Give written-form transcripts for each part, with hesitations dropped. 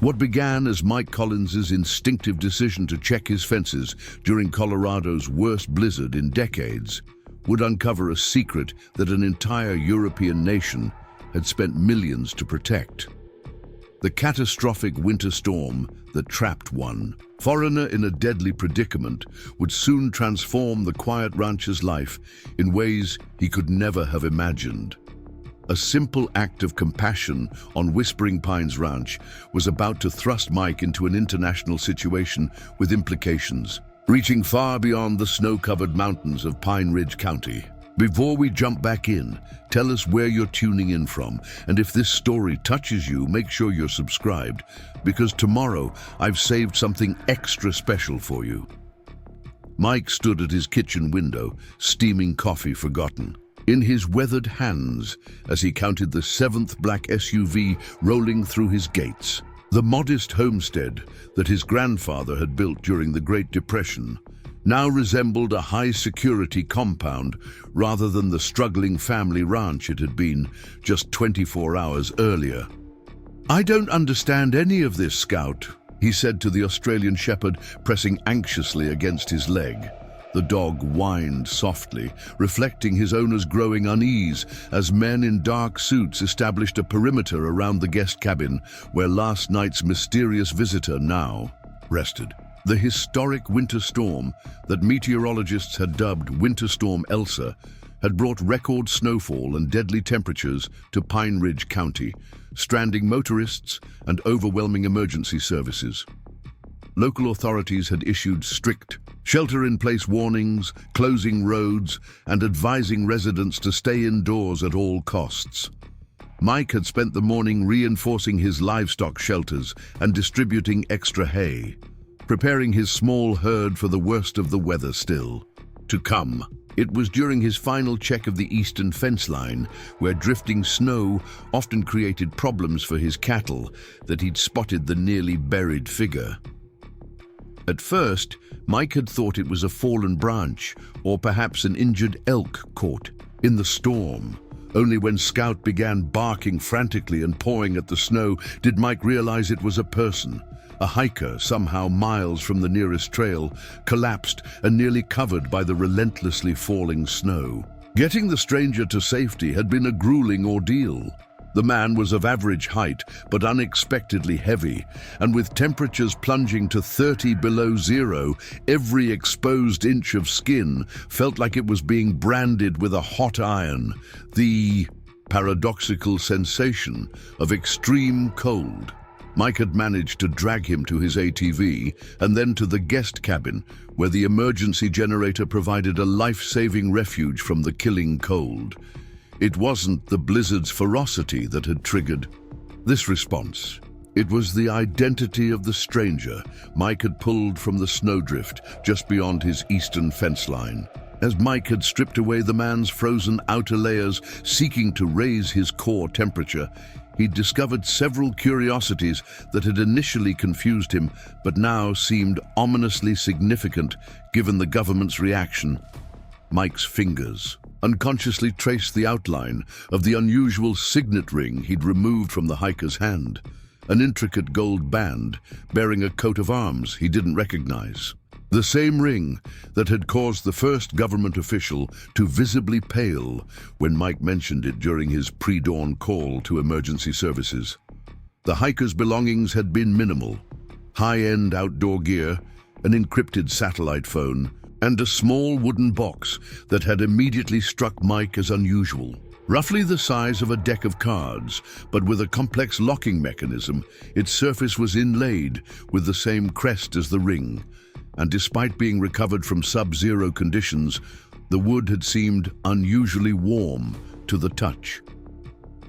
What began as Mike Collins's instinctive decision to check his fences during Colorado's worst blizzard in decades would uncover a secret that an entire European nation had spent millions to protect. The catastrophic winter storm that trapped one foreigner in a deadly predicament would soon transform the quiet rancher's life in ways he could never have imagined. A simple act of compassion on Whispering Pines Ranch was about to thrust Mike into an international situation with implications, reaching far beyond the snow-covered mountains of Pine Ridge County. Before we jump back in, tell us where you're tuning in from, and if this story touches you, make sure you're subscribed, because tomorrow I've saved something extra special for you. Mike stood at his kitchen window, steaming coffee forgotten, in his weathered hands as he counted the 7th black SUV rolling through his gates. The modest homestead that his grandfather had built during the Great Depression now resembled a high-security compound rather than the struggling family ranch it had been just 24 hours earlier. "I don't understand any of this, Scout," he said to the Australian shepherd, pressing anxiously against his leg. The dog whined softly, reflecting his owner's growing unease as men in dark suits established a perimeter around the guest cabin where last night's mysterious visitor now rested. The historic winter storm that meteorologists had dubbed Winter Storm Elsa had brought record snowfall and deadly temperatures to Pine Ridge County, stranding motorists and overwhelming emergency services. Local authorities had issued strict shelter-in-place warnings, closing roads, and advising residents to stay indoors at all costs. Mike had spent the morning reinforcing his livestock shelters and distributing extra hay, preparing his small herd for the worst of the weather still to come. It was during his final check of the eastern fence line, where drifting snow often created problems for his cattle, that he'd spotted the nearly buried figure. At first, Mike had thought it was a fallen branch or perhaps an injured elk caught in the storm. Only when Scout began barking frantically and pawing at the snow did Mike realize it was a person. A hiker, somehow miles from the nearest trail, collapsed and nearly covered by the relentlessly falling snow. Getting the stranger to safety had been a grueling ordeal. The man was of average height, but unexpectedly heavy, and with temperatures plunging to 30 below zero, every exposed inch of skin felt like it was being branded with a hot iron. The paradoxical sensation of extreme cold. Mike had managed to drag him to his ATV and then to the guest cabin, where the emergency generator provided a life-saving refuge from the killing cold. It wasn't the blizzard's ferocity that had triggered this response. It was the identity of the stranger Mike had pulled from the snowdrift just beyond his eastern fence line. As Mike had stripped away the man's frozen outer layers, seeking to raise his core temperature, he'd discovered several curiosities that had initially confused him, but now seemed ominously significant given the government's reaction. Mike's fingers unconsciously traced the outline of the unusual signet ring he'd removed from the hiker's hand, an intricate gold band bearing a coat of arms he didn't recognize. The same ring that had caused the first government official to visibly pale when Mike mentioned it during his pre-dawn call to emergency services. The hiker's belongings had been minimal: high-end outdoor gear, an encrypted satellite phone, and a small wooden box that had immediately struck Mike as unusual. Roughly the size of a deck of cards, but with a complex locking mechanism, its surface was inlaid with the same crest as the ring, and despite being recovered from sub-zero conditions, the wood had seemed unusually warm to the touch.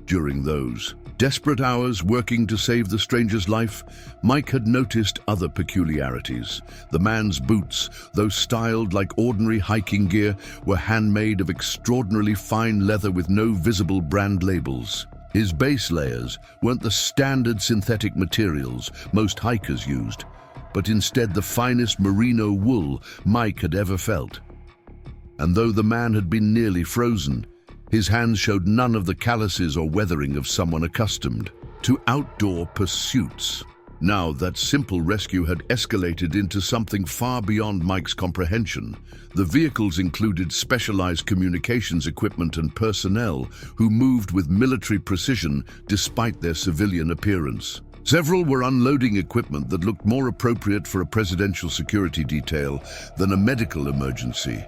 During those desperate hours working to save the stranger's life, Mike had noticed other peculiarities. The man's boots, though styled like ordinary hiking gear, were handmade of extraordinarily fine leather with no visible brand labels. His base layers weren't the standard synthetic materials most hikers used, but instead the finest merino wool Mike had ever felt. And though the man had been nearly frozen, his hands showed none of the calluses or weathering of someone accustomed to outdoor pursuits. Now, that simple rescue had escalated into something far beyond Mike's comprehension. The vehicles included specialized communications equipment and personnel who moved with military precision despite their civilian appearance. Several were unloading equipment that looked more appropriate for a presidential security detail than a medical emergency.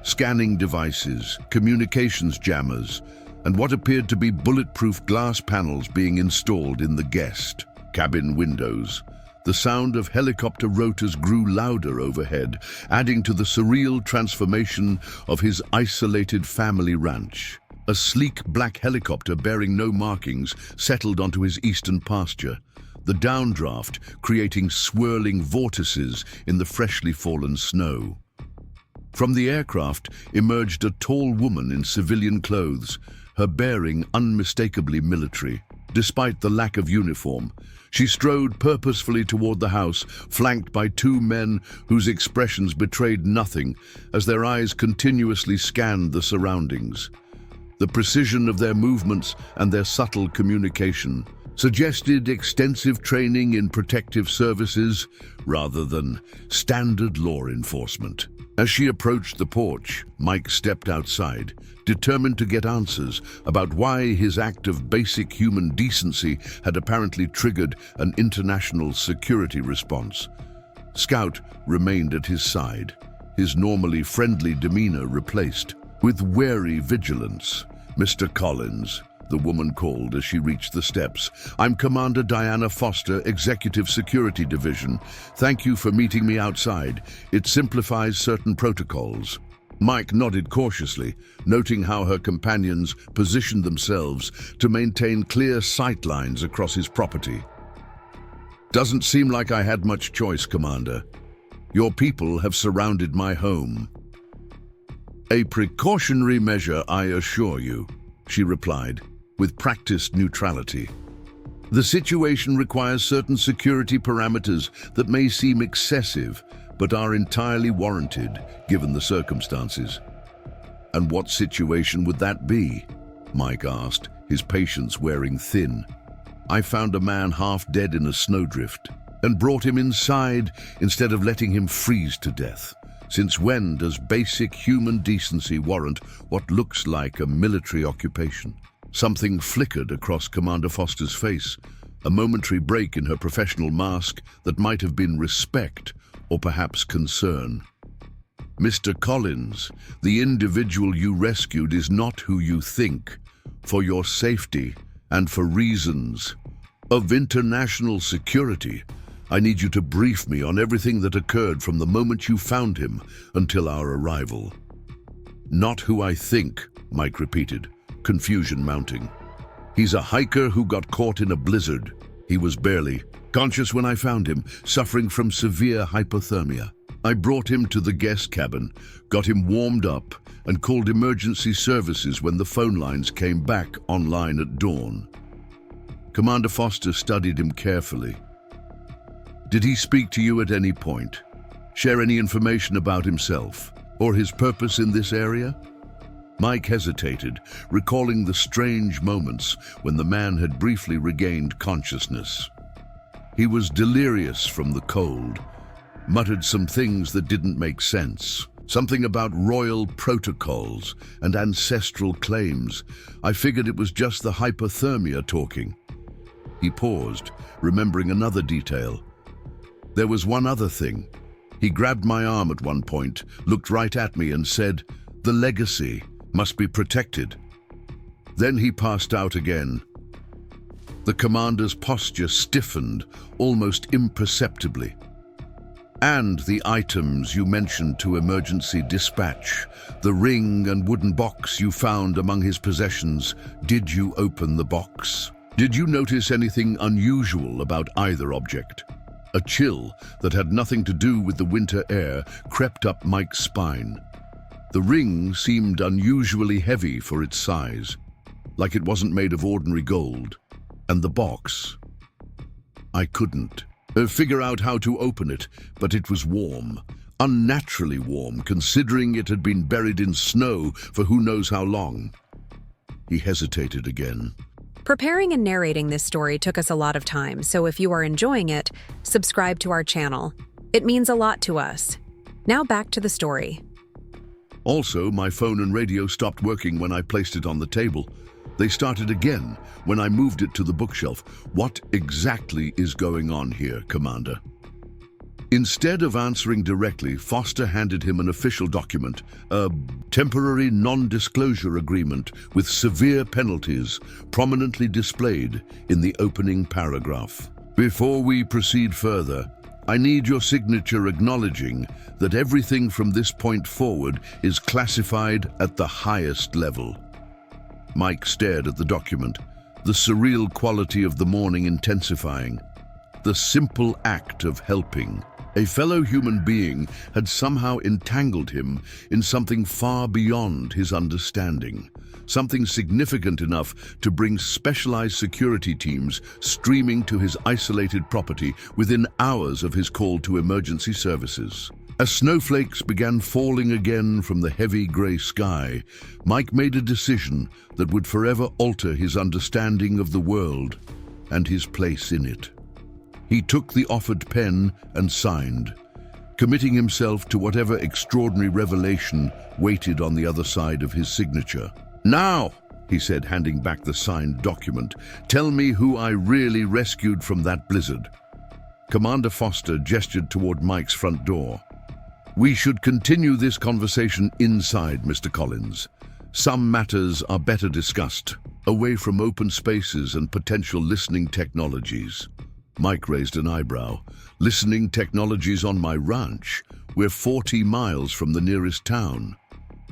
Scanning devices, communications jammers, and what appeared to be bulletproof glass panels being installed in the guest cabin windows. The sound of helicopter rotors grew louder overhead, adding to the surreal transformation of his isolated family ranch. A sleek black helicopter bearing no markings settled onto his eastern pasture, the downdraft creating swirling vortices in the freshly fallen snow. From the aircraft emerged a tall woman in civilian clothes, her bearing unmistakably military. Despite the lack of uniform, she strode purposefully toward the house, flanked by two men whose expressions betrayed nothing as their eyes continuously scanned the surroundings. The precision of their movements and their subtle communication suggested extensive training in protective services rather than standard law enforcement. As she approached the porch, Mike stepped outside, determined to get answers about why his act of basic human decency had apparently triggered an international security response. Scout remained at his side, his normally friendly demeanor replaced with wary vigilance. "Mr. Collins," the woman called as she reached the steps. "I'm Commander Diana Foster, Executive Security Division. Thank you for meeting me outside. It simplifies certain protocols." Mike nodded cautiously, noting how her companions positioned themselves to maintain clear sight lines across his property. "Doesn't seem like I had much choice, Commander. Your people have surrounded my home." "A precautionary measure, I assure you," she replied, with practiced neutrality. "The situation requires certain security parameters that may seem excessive, but are entirely warranted, given the circumstances." "And what situation would that be?" Mike asked, his patience wearing thin. "I found a man half dead in a snowdrift, and brought him inside instead of letting him freeze to death. Since when does basic human decency warrant what looks like a military occupation?" Something flickered across Commander Foster's face, a momentary break in her professional mask that might have been respect or perhaps concern. "Mr. Collins, the individual you rescued is not who you think. For your safety and for reasons of international security, I need you to brief me on everything that occurred from the moment you found him until our arrival." "Not who I think," Mike repeated, confusion mounting. "He's a hiker who got caught in a blizzard. He was barely conscious when I found him, suffering from severe hypothermia. I brought him to the guest cabin, got him warmed up, and called emergency services when the phone lines came back online at dawn." Commander Foster studied him carefully. "Did he speak to you at any point? Share any information about himself or his purpose in this area?" Mike hesitated, recalling the strange moments when the man had briefly regained consciousness. He was delirious from the cold, muttered some things that didn't make sense. Something about royal protocols and ancestral claims. I figured it was just the hypothermia talking. He paused, remembering another detail. "There was one other thing. He grabbed my arm at one point, looked right at me and said, 'The legacy must be protected.' Then he passed out again." The commander's posture stiffened, almost imperceptibly. "And the items you mentioned to emergency dispatch, the ring and wooden box you found among his possessions, did you open the box? Did you notice anything unusual about either object?" A chill that had nothing to do with the winter air crept up Mike's spine. The ring seemed unusually heavy for its size, like it wasn't made of ordinary gold. And the box? I couldn't figure out how to open it, but it was warm, unnaturally warm, considering it had been buried in snow for who knows how long. He hesitated again. Preparing and narrating this story took us a lot of time, so if you are enjoying it, subscribe to our channel. It means a lot to us. Now back to the story. Also, my phone and radio stopped working when I placed it on the table. They started again when I moved it to the bookshelf. What exactly is going on here, Commander? Instead of answering directly, Foster handed him an official document, a temporary non-disclosure agreement with severe penalties prominently displayed in the opening paragraph. Before we proceed further, I need your signature acknowledging that everything from this point forward is classified at the highest level. Mike stared at the document, the surreal quality of the morning intensifying. The simple act of helping a fellow human being had somehow entangled him in something far beyond his understanding, something significant enough to bring specialized security teams streaming to his isolated property within hours of his call to emergency services. As snowflakes began falling again from the heavy gray sky, Mike made a decision that would forever alter his understanding of the world and his place in it. He took the offered pen and signed, committing himself to whatever extraordinary revelation waited on the other side of his signature. "Now," he said, handing back the signed document, "tell me who I really rescued from that blizzard." Commander Foster gestured toward Mike's front door. "We should continue this conversation inside, Mr. Collins. Some matters are better discussed, away from open spaces and potential listening technologies." Mike raised an eyebrow. "Listening technologies on my ranch? We're 40 miles from the nearest town."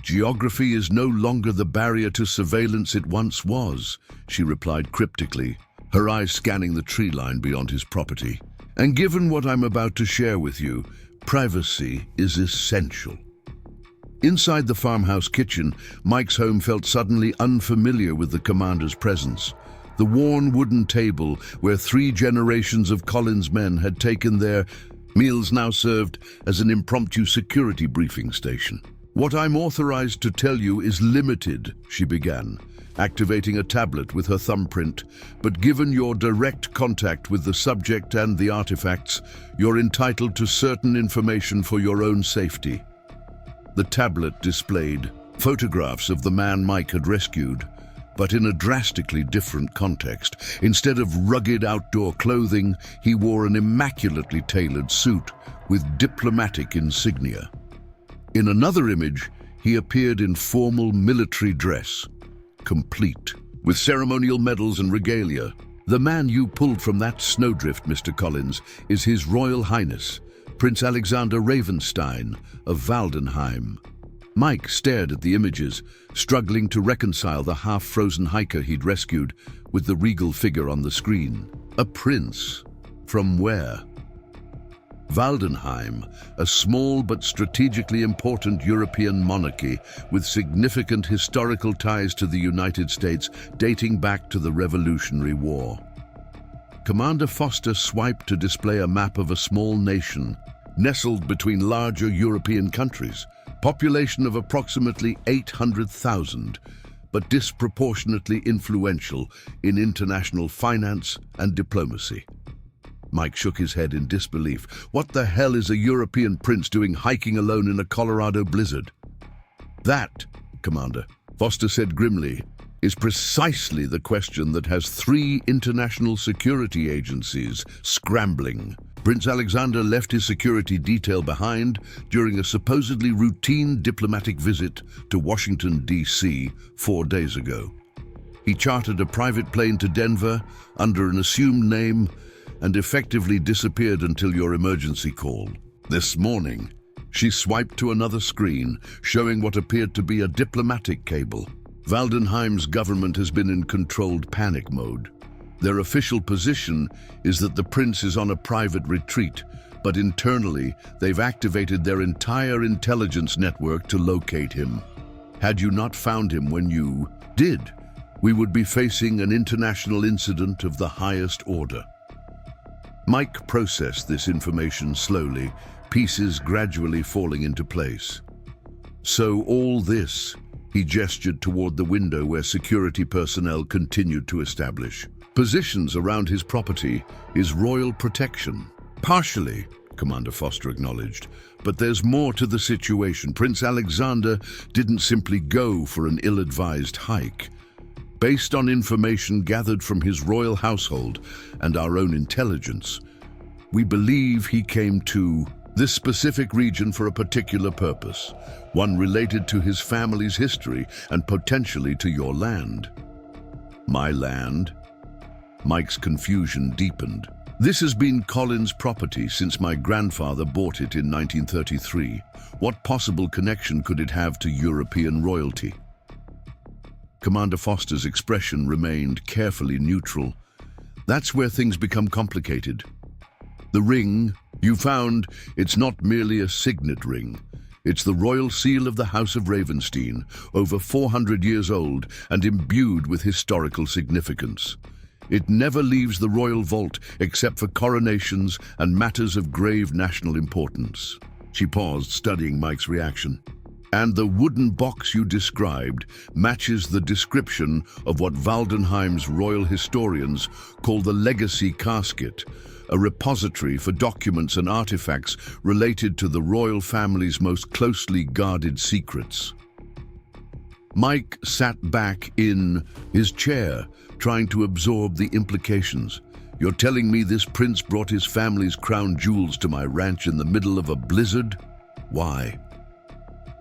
"Geography is no longer the barrier to surveillance it once was," she replied cryptically, her eyes scanning the tree line beyond his property. "And given what I'm about to share with you, privacy is essential." Inside the farmhouse kitchen, Mike's home felt suddenly unfamiliar with the commander's presence. The worn wooden table where 3 generations of Collins men had taken their meals now served as an impromptu security briefing station. "What I'm authorized to tell you is limited," she began, activating a tablet with her thumbprint, "but given your direct contact with the subject and the artifacts, you're entitled to certain information for your own safety." The tablet displayed photographs of the man Mike had rescued, but in a drastically different context. Instead of rugged outdoor clothing, he wore an immaculately tailored suit with diplomatic insignia. In another image, he appeared in formal military dress, complete, with ceremonial medals and regalia. "The man you pulled from that snowdrift, Mr. Collins, is His Royal Highness, Prince Alexander Ravenstein of Valdenheim." Mike stared at the images, struggling to reconcile the half-frozen hiker he'd rescued with the regal figure on the screen. A prince? From where? Valdenheim, a small but strategically important European monarchy with significant historical ties to the United States dating back to the Revolutionary War. Commander Foster swiped to display a map of a small nation, nestled between larger European countries. Population of approximately 800,000, but disproportionately influential in international finance and diplomacy. Mike shook his head in disbelief. What the hell is a European prince doing hiking alone in a Colorado blizzard? "That, Commander," Foster said grimly, "is precisely the question that has 3 international security agencies scrambling. Prince Alexander left his security detail behind during a supposedly routine diplomatic visit to Washington, D.C. 4 days ago. He chartered a private plane to Denver under an assumed name and effectively disappeared until your emergency call. This morning, she swiped to another screen, showing what appeared to be a diplomatic cable. Valdenheim's government has been in controlled panic mode. Their official position is that the prince is on a private retreat, but internally, they've activated their entire intelligence network to locate him. Had you not found him when you did, we would be facing an international incident of the highest order." Mike processed this information slowly, pieces gradually falling into place. "So all this He gestured toward the window where security personnel continued to establish positions around his property is royal protection. Partially, Commander Foster acknowledged, but there's more to the situation. Prince Alexander didn't simply go for an ill-advised hike. Based on information gathered from his royal household and our own intelligence, we believe he came to this specific region for a particular purpose, one related to his family's history and potentially to your land. My land? Mike's confusion deepened. This has been Colin's property since my grandfather bought it in 1933. What possible connection could it have to European royalty? Commander Foster's expression remained carefully neutral. That's where things become complicated. The ring you found, it's not merely a signet ring. It's the royal seal of the House of Ravenstein, over 400 years old and imbued with historical significance. It never leaves the royal vault except for coronations and matters of grave national importance. She paused, studying Mike's reaction. And the wooden box you described matches the description of what Waldenheim's royal historians call the legacy casket, a repository for documents and artifacts related to the royal family's most closely guarded secrets. Mike sat back in his chair, trying to absorb the implications. You're telling me this prince brought his family's crown jewels to my ranch in the middle of a blizzard? Why?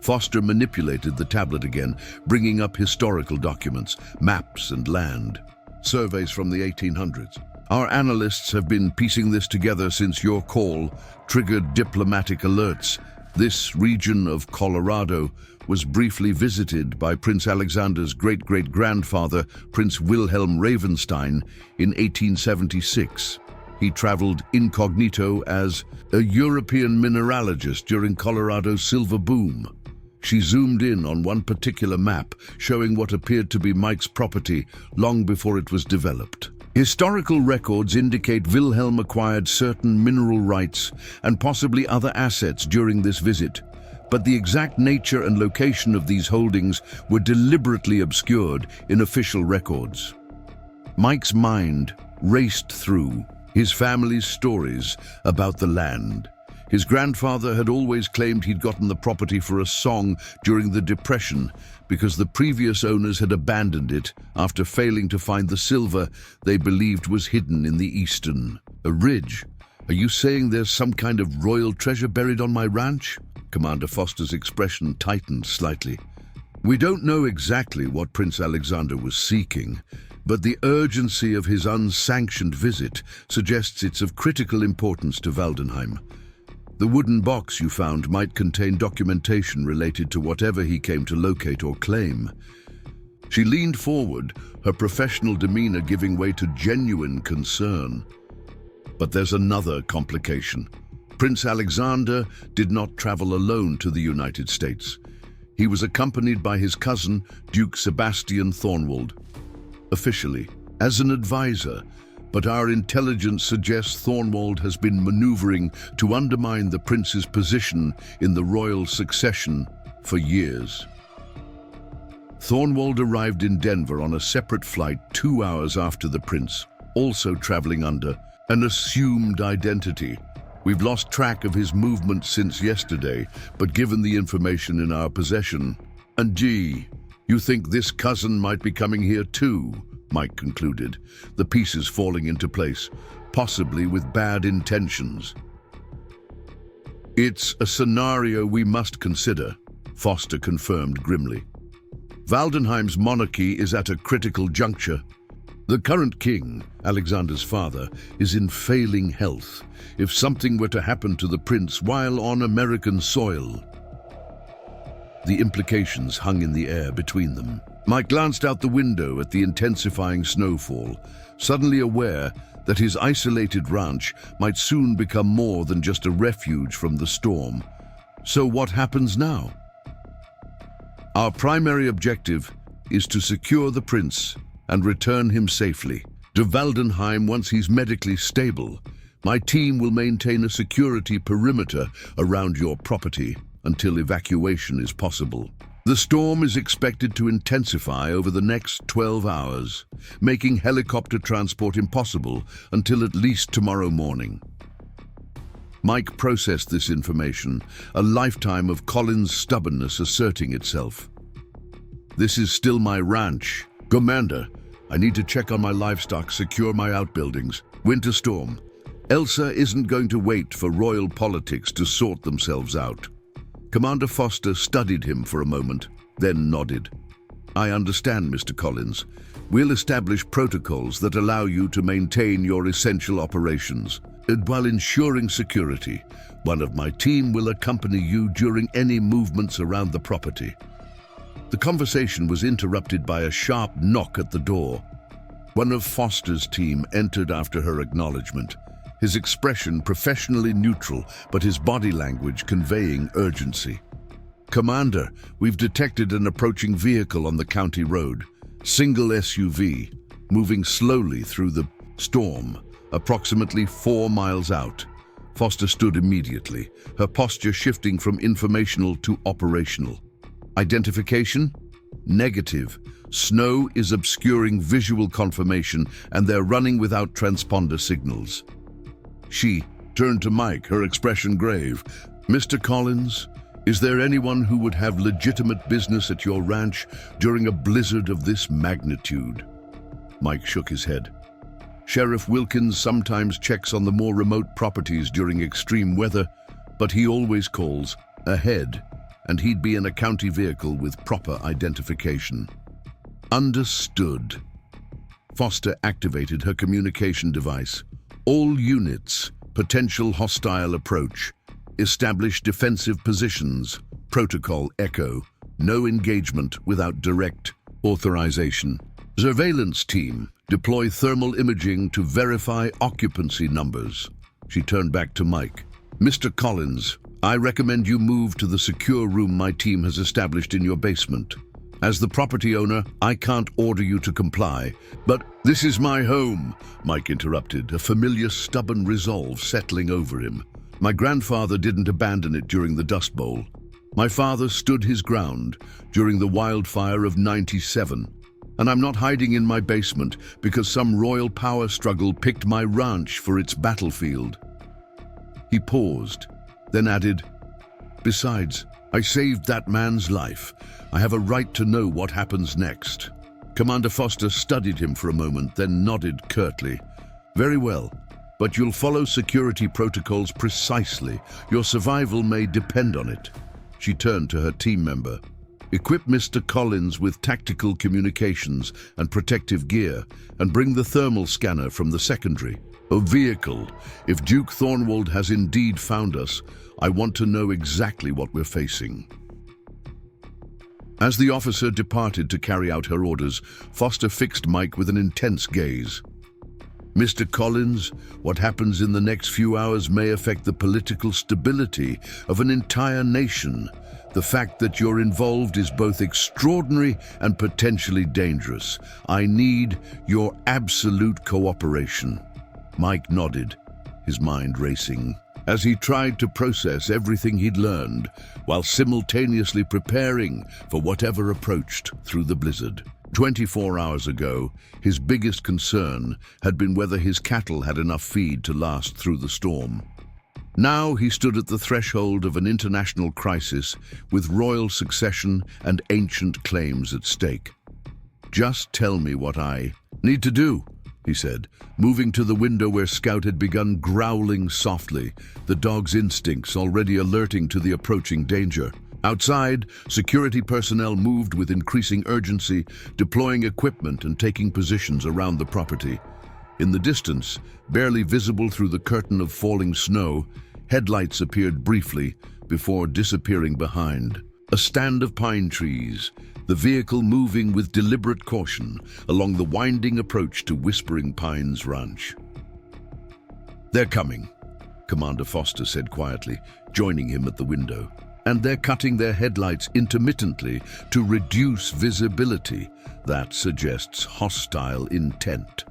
Foster manipulated the tablet again, bringing up historical documents, maps and land, surveys from the 1800s. Our analysts have been piecing this together since your call triggered diplomatic alerts. This region of Colorado was briefly visited by Prince Alexander's great-great-grandfather, Prince Wilhelm Ravenstein, in 1876. He traveled incognito as a European mineralogist during Colorado's silver boom. She zoomed in on one particular map, showing what appeared to be Mike's property long before it was developed. Historical records indicate Wilhelm acquired certain mineral rights and possibly other assets during this visit, but the exact nature and location of these holdings were deliberately obscured in official records. Mike's mind raced through his family's stories about the land. His grandfather had always claimed he'd gotten the property for a song during the Depression because the previous owners had abandoned it after failing to find the silver they believed was hidden in the eastern ridge. Are you saying there's some kind of royal treasure buried on my ranch? Commander Foster's expression tightened slightly. We don't know exactly what Prince Alexander was seeking, but the urgency of his unsanctioned visit suggests it's of critical importance to Waldenheim. The wooden box you found might contain documentation related to whatever he came to locate or claim. She leaned forward, her professional demeanor giving way to genuine concern. But there's another complication. Prince Alexander did not travel alone to the United States. He was accompanied by his cousin, Duke Sebastian Thornwald, officially as an advisor, but our intelligence suggests Thornwald has been maneuvering to undermine the prince's position in the royal succession for years. Thornwald arrived in Denver on a separate flight 2 hours after the prince, also traveling under an assumed identity. We've lost track of his movements since yesterday, but given the information in our possession, and gee, you think this cousin might be coming here too? Mike concluded, the pieces falling into place, possibly with bad intentions. It's a scenario we must consider, Foster confirmed grimly. Waldenheim's monarchy is at a critical juncture. The current king, Alexander's father, is in failing health. If something were to happen to the prince while on American soil, the implications hung in the air between them. Mike glanced out the window at the intensifying snowfall, suddenly aware that his isolated ranch might soon become more than just a refuge from the storm. So what happens now? Our primary objective is to secure the prince and return him safely to Waldenheim once he's medically stable. My team will maintain a security perimeter around your property until evacuation is possible. The storm is expected to intensify over the next 12 hours, making helicopter transport impossible until at least tomorrow morning. Mike processed this information, a lifetime of Collins' stubbornness asserting itself. "This is still my ranch. Commander, I need to check on my livestock, secure my outbuildings. Winter storm. Elsa isn't going to wait for royal politics to sort themselves out." Commander Foster studied him for a moment, then nodded. "I understand, Mr. Collins. We'll establish protocols that allow you to maintain your essential operations, while ensuring security. One of my team will accompany you during any movements around the property." The conversation was interrupted by a sharp knock at the door. One of Foster's team entered after her acknowledgement, his expression professionally neutral, but his body language conveying urgency. "Commander, we've detected an approaching vehicle on the county road. Single SUV, moving slowly through the storm, approximately 4 miles out." Foster stood immediately, her posture shifting from informational to operational. "Identification? Negative. Snow is obscuring visual confirmation, and they're running without transponder signals." She turned to Mike, her expression grave. "Mr. Collins, is there anyone who would have legitimate business at your ranch during a blizzard of this magnitude?" Mike shook his head. "Sheriff Wilkins sometimes checks on the more remote properties during extreme weather, but he always calls ahead, and he'd be in a county vehicle with proper identification." "Understood." Foster activated her communication device. "All units, potential hostile approach. Establish defensive positions. Protocol Echo. No engagement without direct authorization. Surveillance team, deploy thermal imaging to verify occupancy numbers." She turned back to Mike. "Mr. Collins, I recommend you move to the secure room my team has established in your basement. As the property owner, I can't order you to comply, but—" "This is my home," Mike interrupted, a familiar stubborn resolve settling over him. "My grandfather didn't abandon it during the Dust Bowl. My father stood his ground during the wildfire of '97. And I'm not hiding in my basement because some royal power struggle picked my ranch for its battlefield." He paused, then added, "Besides, I saved that man's life. I have a right to know what happens next." Commander Foster studied him for a moment, then nodded curtly. "Very well, but you'll follow security protocols precisely. Your survival may depend on it." She turned to her team member. "Equip Mr. Collins with tactical communications and protective gear, and bring the thermal scanner from the secondary. A vehicle. If Duke Thornwald has indeed found us, I want to know exactly what we're facing." As the officer departed to carry out her orders, Foster fixed Mike with an intense gaze. "Mr. Collins, what happens in the next few hours may affect the political stability of an entire nation. The fact that you're involved is both extraordinary and potentially dangerous. I need your absolute cooperation." Mike nodded, his mind racing, as he tried to process everything he'd learned, while simultaneously preparing for whatever approached through the blizzard. 24 hours ago, his biggest concern had been whether his cattle had enough feed to last through the storm. Now he stood at the threshold of an international crisis with royal succession and ancient claims at stake. "Just tell me what I need to do," he said, moving to the window where Scout had begun growling softly, the dog's instincts already alerting to the approaching danger. Outside, security personnel moved with increasing urgency, deploying equipment and taking positions around the property. In the distance, barely visible through the curtain of falling snow, headlights appeared briefly before disappearing behind. A stand of pine trees, the vehicle moving with deliberate caution along the winding approach to Whispering Pines Ranch. "They're coming," Commander Foster said quietly, joining him at the window. "And they're cutting their headlights intermittently to reduce visibility. That suggests hostile intent."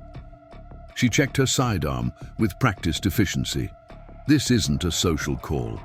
She checked her sidearm with practiced efficiency. "This isn't a social call."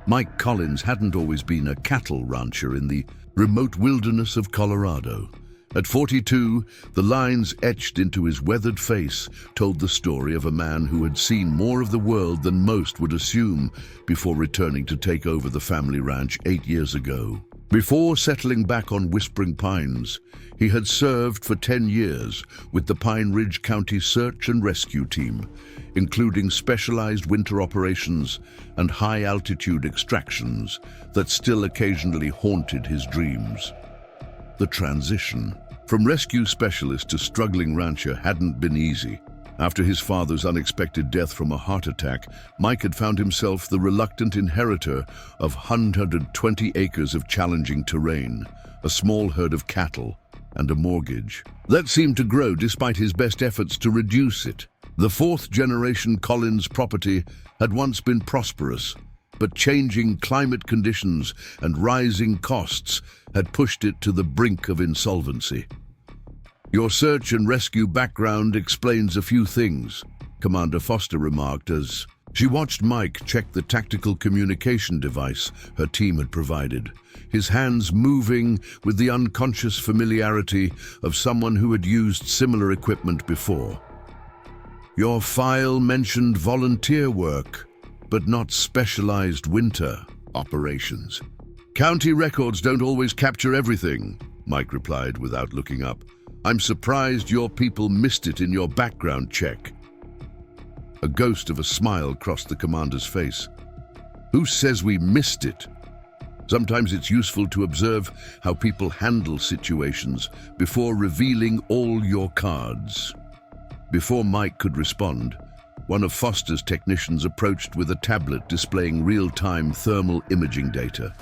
Mike Collins hadn't always been a cattle rancher in the remote wilderness of Colorado. At 42, the lines etched into his weathered face told the story of a man who had seen more of the world than most would assume before returning to take over the family ranch 8 years ago. Before settling back on Whispering Pines, he had served for 10 years with the Pine Ridge County Search and Rescue Team, including specialized winter operations and high-altitude extractions that still occasionally haunted his dreams. The transition from rescue specialist to struggling rancher hadn't been easy. After his father's unexpected death from a heart attack, Mike had found himself the reluctant inheritor of 120 acres of challenging terrain, a small herd of cattle, and a mortgage that seemed to grow despite his best efforts to reduce it. The fourth-generation Collins property had once been prosperous, but changing climate conditions and rising costs had pushed it to the brink of insolvency. "Your search and rescue background explains a few things," Commander Foster remarked as she watched Mike check the tactical communication device her team had provided, his hands moving with the unconscious familiarity of someone who had used similar equipment before. "Your file mentioned volunteer work, but not specialized winter operations." "County records don't always capture everything," Mike replied without looking up. "I'm surprised your people missed it in your background check." A ghost of a smile crossed the commander's face. "Who says we missed it? Sometimes it's useful to observe how people handle situations before revealing all your cards." Before Mike could respond, one of Foster's technicians approached with a tablet displaying real-time thermal imaging data.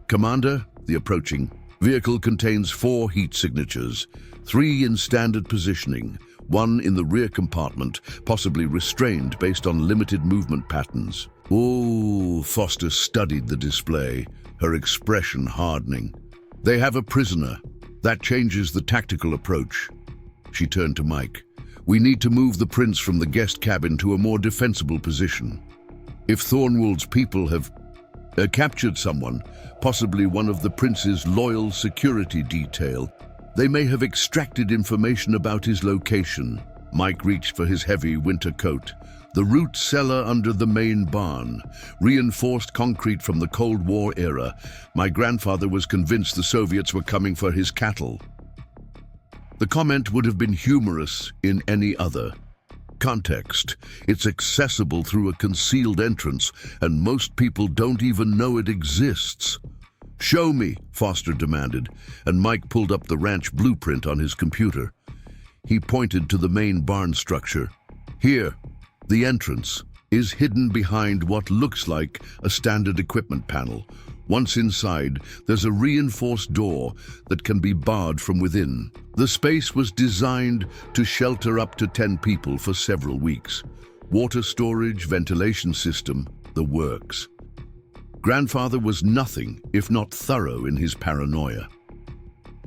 "Commander, the approaching vehicle contains 4 heat signatures, 3 in standard positioning, 1 in the rear compartment, possibly restrained based on limited movement patterns." "Oh," Foster studied the display, her expression hardening. "They have a prisoner. That changes the tactical approach." She turned to Mike. "We need to move the prince from the guest cabin to a more defensible position. If Thornwald's people have captured someone, possibly one of the prince's loyal security detail, they may have extracted information about his location." Mike reached for his heavy winter coat. "The root cellar under the main barn, reinforced concrete from the Cold War era. My grandfather was convinced the Soviets were coming for his cattle." The comment would have been humorous in any other context. It's accessible through a concealed entrance, and most people don't even know it exists. "Show me," Foster demanded, and Mike pulled up the ranch blueprint on his computer. He pointed to the main barn structure. "Here, the entrance is hidden behind what looks like a standard equipment panel. Once inside, there's a reinforced door that can be barred from within. The space was designed to shelter up to 10 people for several weeks. Water storage, ventilation system, the works." Grandfather was nothing if not thorough in his paranoia.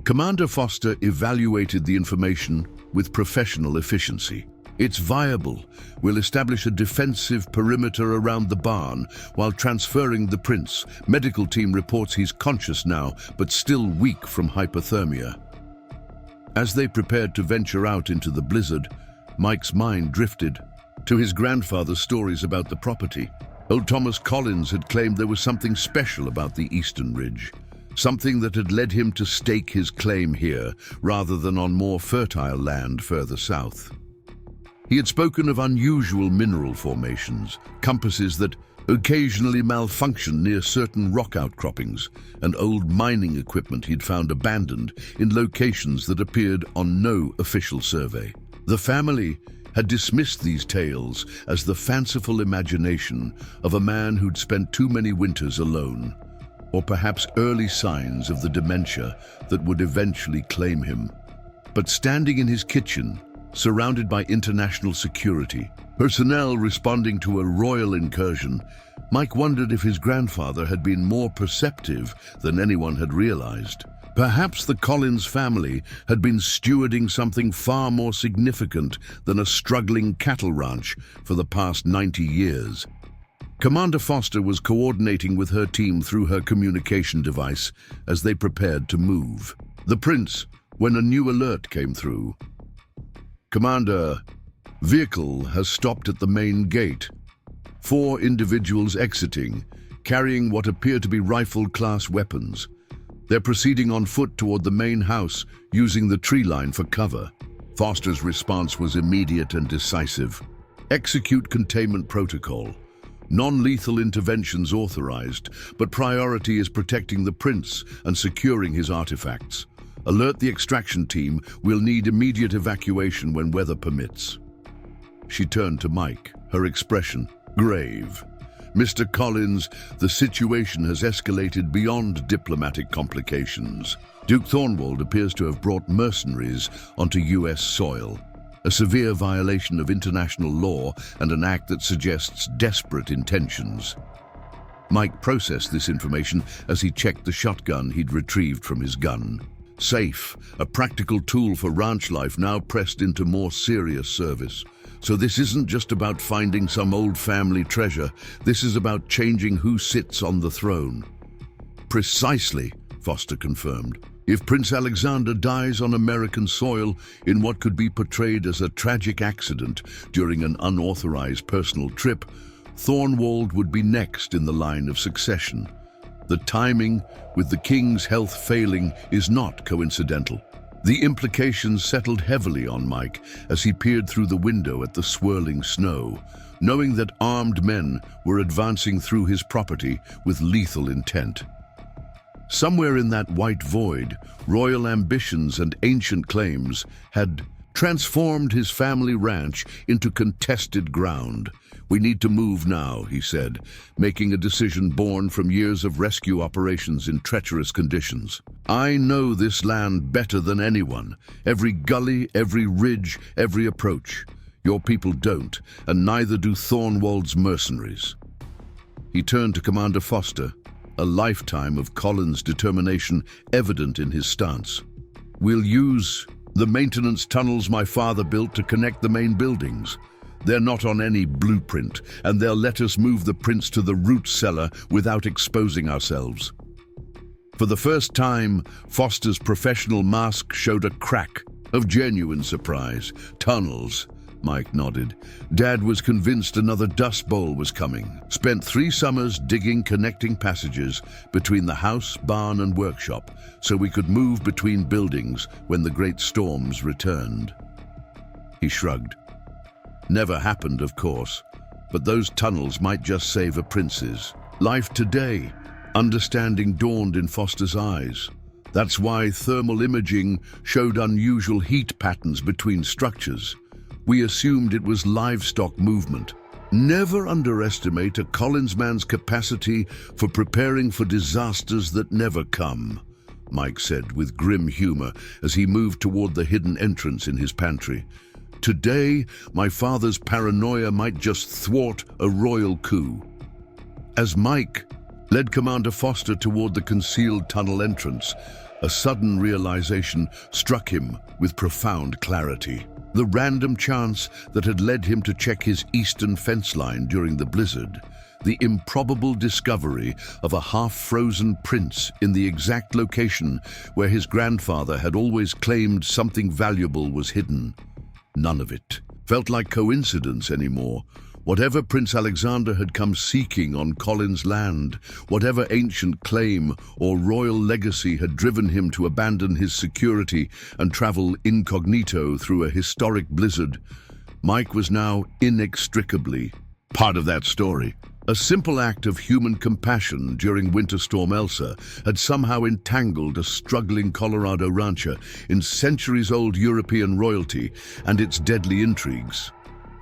Commander Foster evaluated the information with professional efficiency. "It's viable. We'll establish a defensive perimeter around the barn while transferring the prince. Medical team reports he's conscious now, but still weak from hypothermia." As they prepared to venture out into the blizzard, Mike's mind drifted to his grandfather's stories about the property. Old Thomas Collins had claimed there was something special about the Eastern Ridge, something that had led him to stake his claim here rather than on more fertile land further south. He had spoken of unusual mineral formations, compasses that occasionally malfunctioned near certain rock outcroppings, and old mining equipment he'd found abandoned in locations that appeared on no official survey. The family had dismissed these tales as the fanciful imagination of a man who'd spent too many winters alone, or perhaps early signs of the dementia that would eventually claim him. But standing in his kitchen, surrounded by international security, personnel responding to a royal incursion, Mike wondered if his grandfather had been more perceptive than anyone had realized. Perhaps the Collins family had been stewarding something far more significant than a struggling cattle ranch for the past 90 years. Commander Foster was coordinating with her team through her communication device as they prepared to move. The prince, when a new alert came through. Commander, vehicle has stopped at the main gate. 4 individuals exiting, carrying what appear to be rifle-class weapons. They're proceeding on foot toward the main house, using the tree line for cover. Foster's response was immediate and decisive. Execute containment protocol. Non-lethal interventions authorized, but priority is protecting the prince and securing his artifacts. Alert the extraction team. We'll need immediate evacuation when weather permits. She turned to Mike, her expression grave. Mr. Collins, the situation has escalated beyond diplomatic complications. Duke Thornwald appears to have brought mercenaries onto U.S. soil, a severe violation of international law and an act that suggests desperate intentions. Mike processed this information as he checked the shotgun he'd retrieved from his gun. Safe, a practical tool for ranch life now pressed into more serious service. So this isn't just about finding some old family treasure. This is about changing who sits on the throne. Precisely, Foster confirmed. If Prince Alexander dies on American soil in what could be portrayed as a tragic accident during an unauthorized personal trip, Thornwald would be next in the line of succession. The timing, with the king's health failing, is not coincidental. The implications settled heavily on Mike as he peered through the window at the swirling snow, knowing that armed men were advancing through his property with lethal intent. Somewhere in that white void, royal ambitions and ancient claims had transformed his family ranch into contested ground. We need to move now, he said, making a decision born from years of rescue operations in treacherous conditions. I know this land better than anyone. Every gully, every ridge, every approach. Your people don't, and neither do Thornwald's mercenaries. He turned to Commander Foster, a lifetime of Collins' determination evident in his stance. We'll use the maintenance tunnels my father built to connect the main buildings. They're not on any blueprint, and they'll let us move the prince to the root cellar without exposing ourselves. For the first time, Foster's professional mask showed a crack of genuine surprise. Tunnels, Mike nodded. Dad was convinced another dust bowl was coming. Spent 3 summers digging connecting passages between the house, barn, and workshop so we could move between buildings when the great storms returned. He shrugged. Never happened, of course, but those tunnels might just save a prince's life today. Understanding dawned in Foster's eyes. That's why thermal imaging showed unusual heat patterns between structures. We assumed it was livestock movement. Never underestimate a Collins man's capacity for preparing for disasters that never come, Mike said with grim humor as he moved toward the hidden entrance in his pantry. Today, my father's paranoia might just thwart a royal coup. As Mike led Commander Foster toward the concealed tunnel entrance, a sudden realization struck him with profound clarity. The random chance that had led him to check his eastern fence line during the blizzard, the improbable discovery of a half-frozen prince in the exact location where his grandfather had always claimed something valuable was hidden. None of it felt like coincidence anymore. Whatever Prince Alexander had come seeking on Collins' land, whatever ancient claim or royal legacy had driven him to abandon his security and travel incognito through a historic blizzard, Mike was now inextricably part of that story. A simple act of human compassion during Winter Storm Elsa had somehow entangled a struggling Colorado rancher in centuries-old European royalty and its deadly intrigues.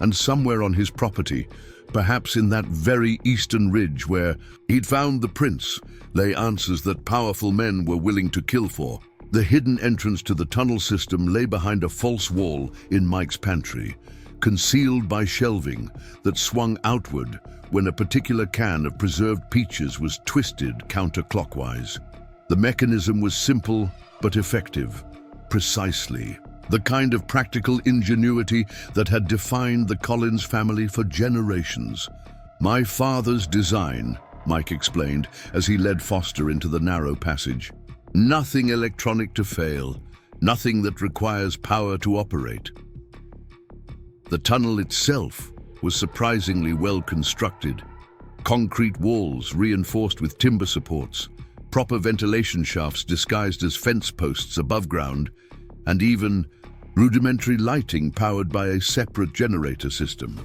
And somewhere on his property, perhaps in that very eastern ridge where he'd found the prince, lay answers that powerful men were willing to kill for. The hidden entrance to the tunnel system lay behind a false wall in Mike's pantry, concealed by shelving that swung outward when a particular can of preserved peaches was twisted counterclockwise. The mechanism was simple but effective. Precisely the kind of practical ingenuity that had defined the Collins family for generations. My father's design, Mike explained as he led Foster into the narrow passage. Nothing electronic to fail, nothing that requires power to operate. The tunnel itself was surprisingly well constructed. Concrete walls reinforced with timber supports, proper ventilation shafts disguised as fence posts above ground, and even rudimentary lighting powered by a separate generator system.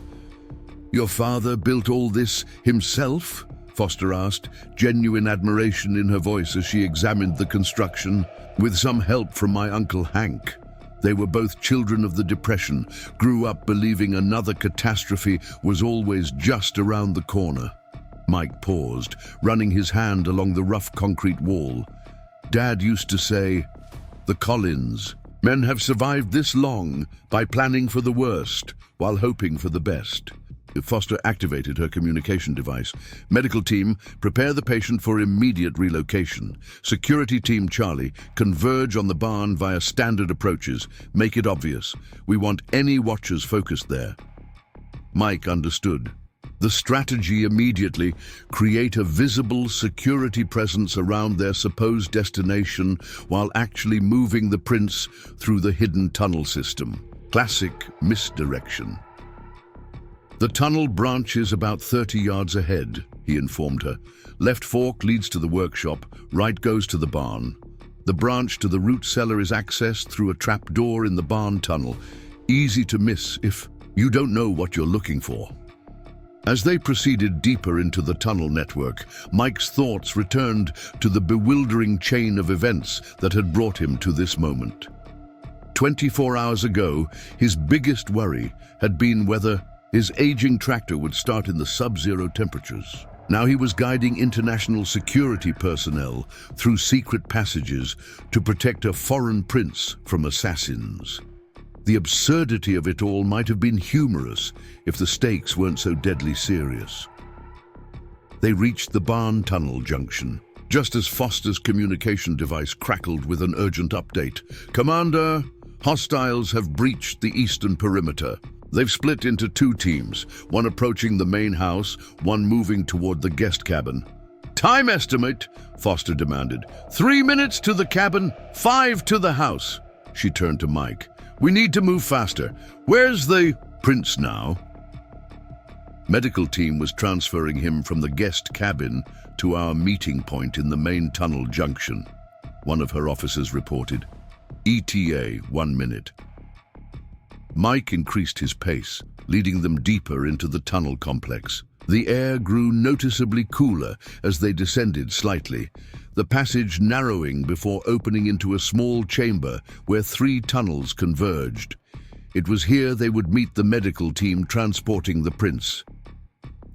"Your father built all this himself?" Foster asked, genuine admiration in her voice as she examined the construction. "With some help from my Uncle Hank. They were both children of the Depression, grew up believing another catastrophe was always just around the corner." Mike paused, running his hand along the rough concrete wall. "Dad used to say, 'The Collins, men have survived this long by planning for the worst while hoping for the best.'" Foster activated her communication device. "Medical team, prepare the patient for immediate relocation. Security team Charlie, converge on the barn via standard approaches. Make it obvious. We want any watchers focused there." Mike understood. The strategy immediately: create a visible security presence around their supposed destination while actually moving the prince through the hidden tunnel system. Classic misdirection. "The tunnel branches about 30 yards ahead," he informed her. "Left fork leads to the workshop, right goes to the barn. The branch to the root cellar is accessed through a trap door in the barn tunnel. Easy to miss if you don't know what you're looking for." As they proceeded deeper into the tunnel network, Mike's thoughts returned to the bewildering chain of events that had brought him to this moment. 24 hours ago, his biggest worry had been whether his aging tractor would start in the sub-zero temperatures. Now he was guiding international security personnel through secret passages to protect a foreign prince from assassins. The absurdity of it all might have been humorous if the stakes weren't so deadly serious. They reached the barn tunnel junction, just as Foster's communication device crackled with an urgent update. "Commander, hostiles have breached the eastern perimeter. They've split into 2 teams, one approaching the main house, one moving toward the guest cabin." "Time estimate," Foster demanded. 3 minutes to the cabin, 5 to the house." She turned to Mike. "We need to move faster. Where's the prince now?" Medical team was transferring him from the guest cabin to our meeting point in the main tunnel junction, one of her officers reported. ETA 1 minute. Mike increased his pace, leading them deeper into the tunnel complex. The air grew noticeably cooler as they descended slightly, the passage narrowing before opening into a small chamber where 3 tunnels converged. It was here they would meet the medical team transporting the prince.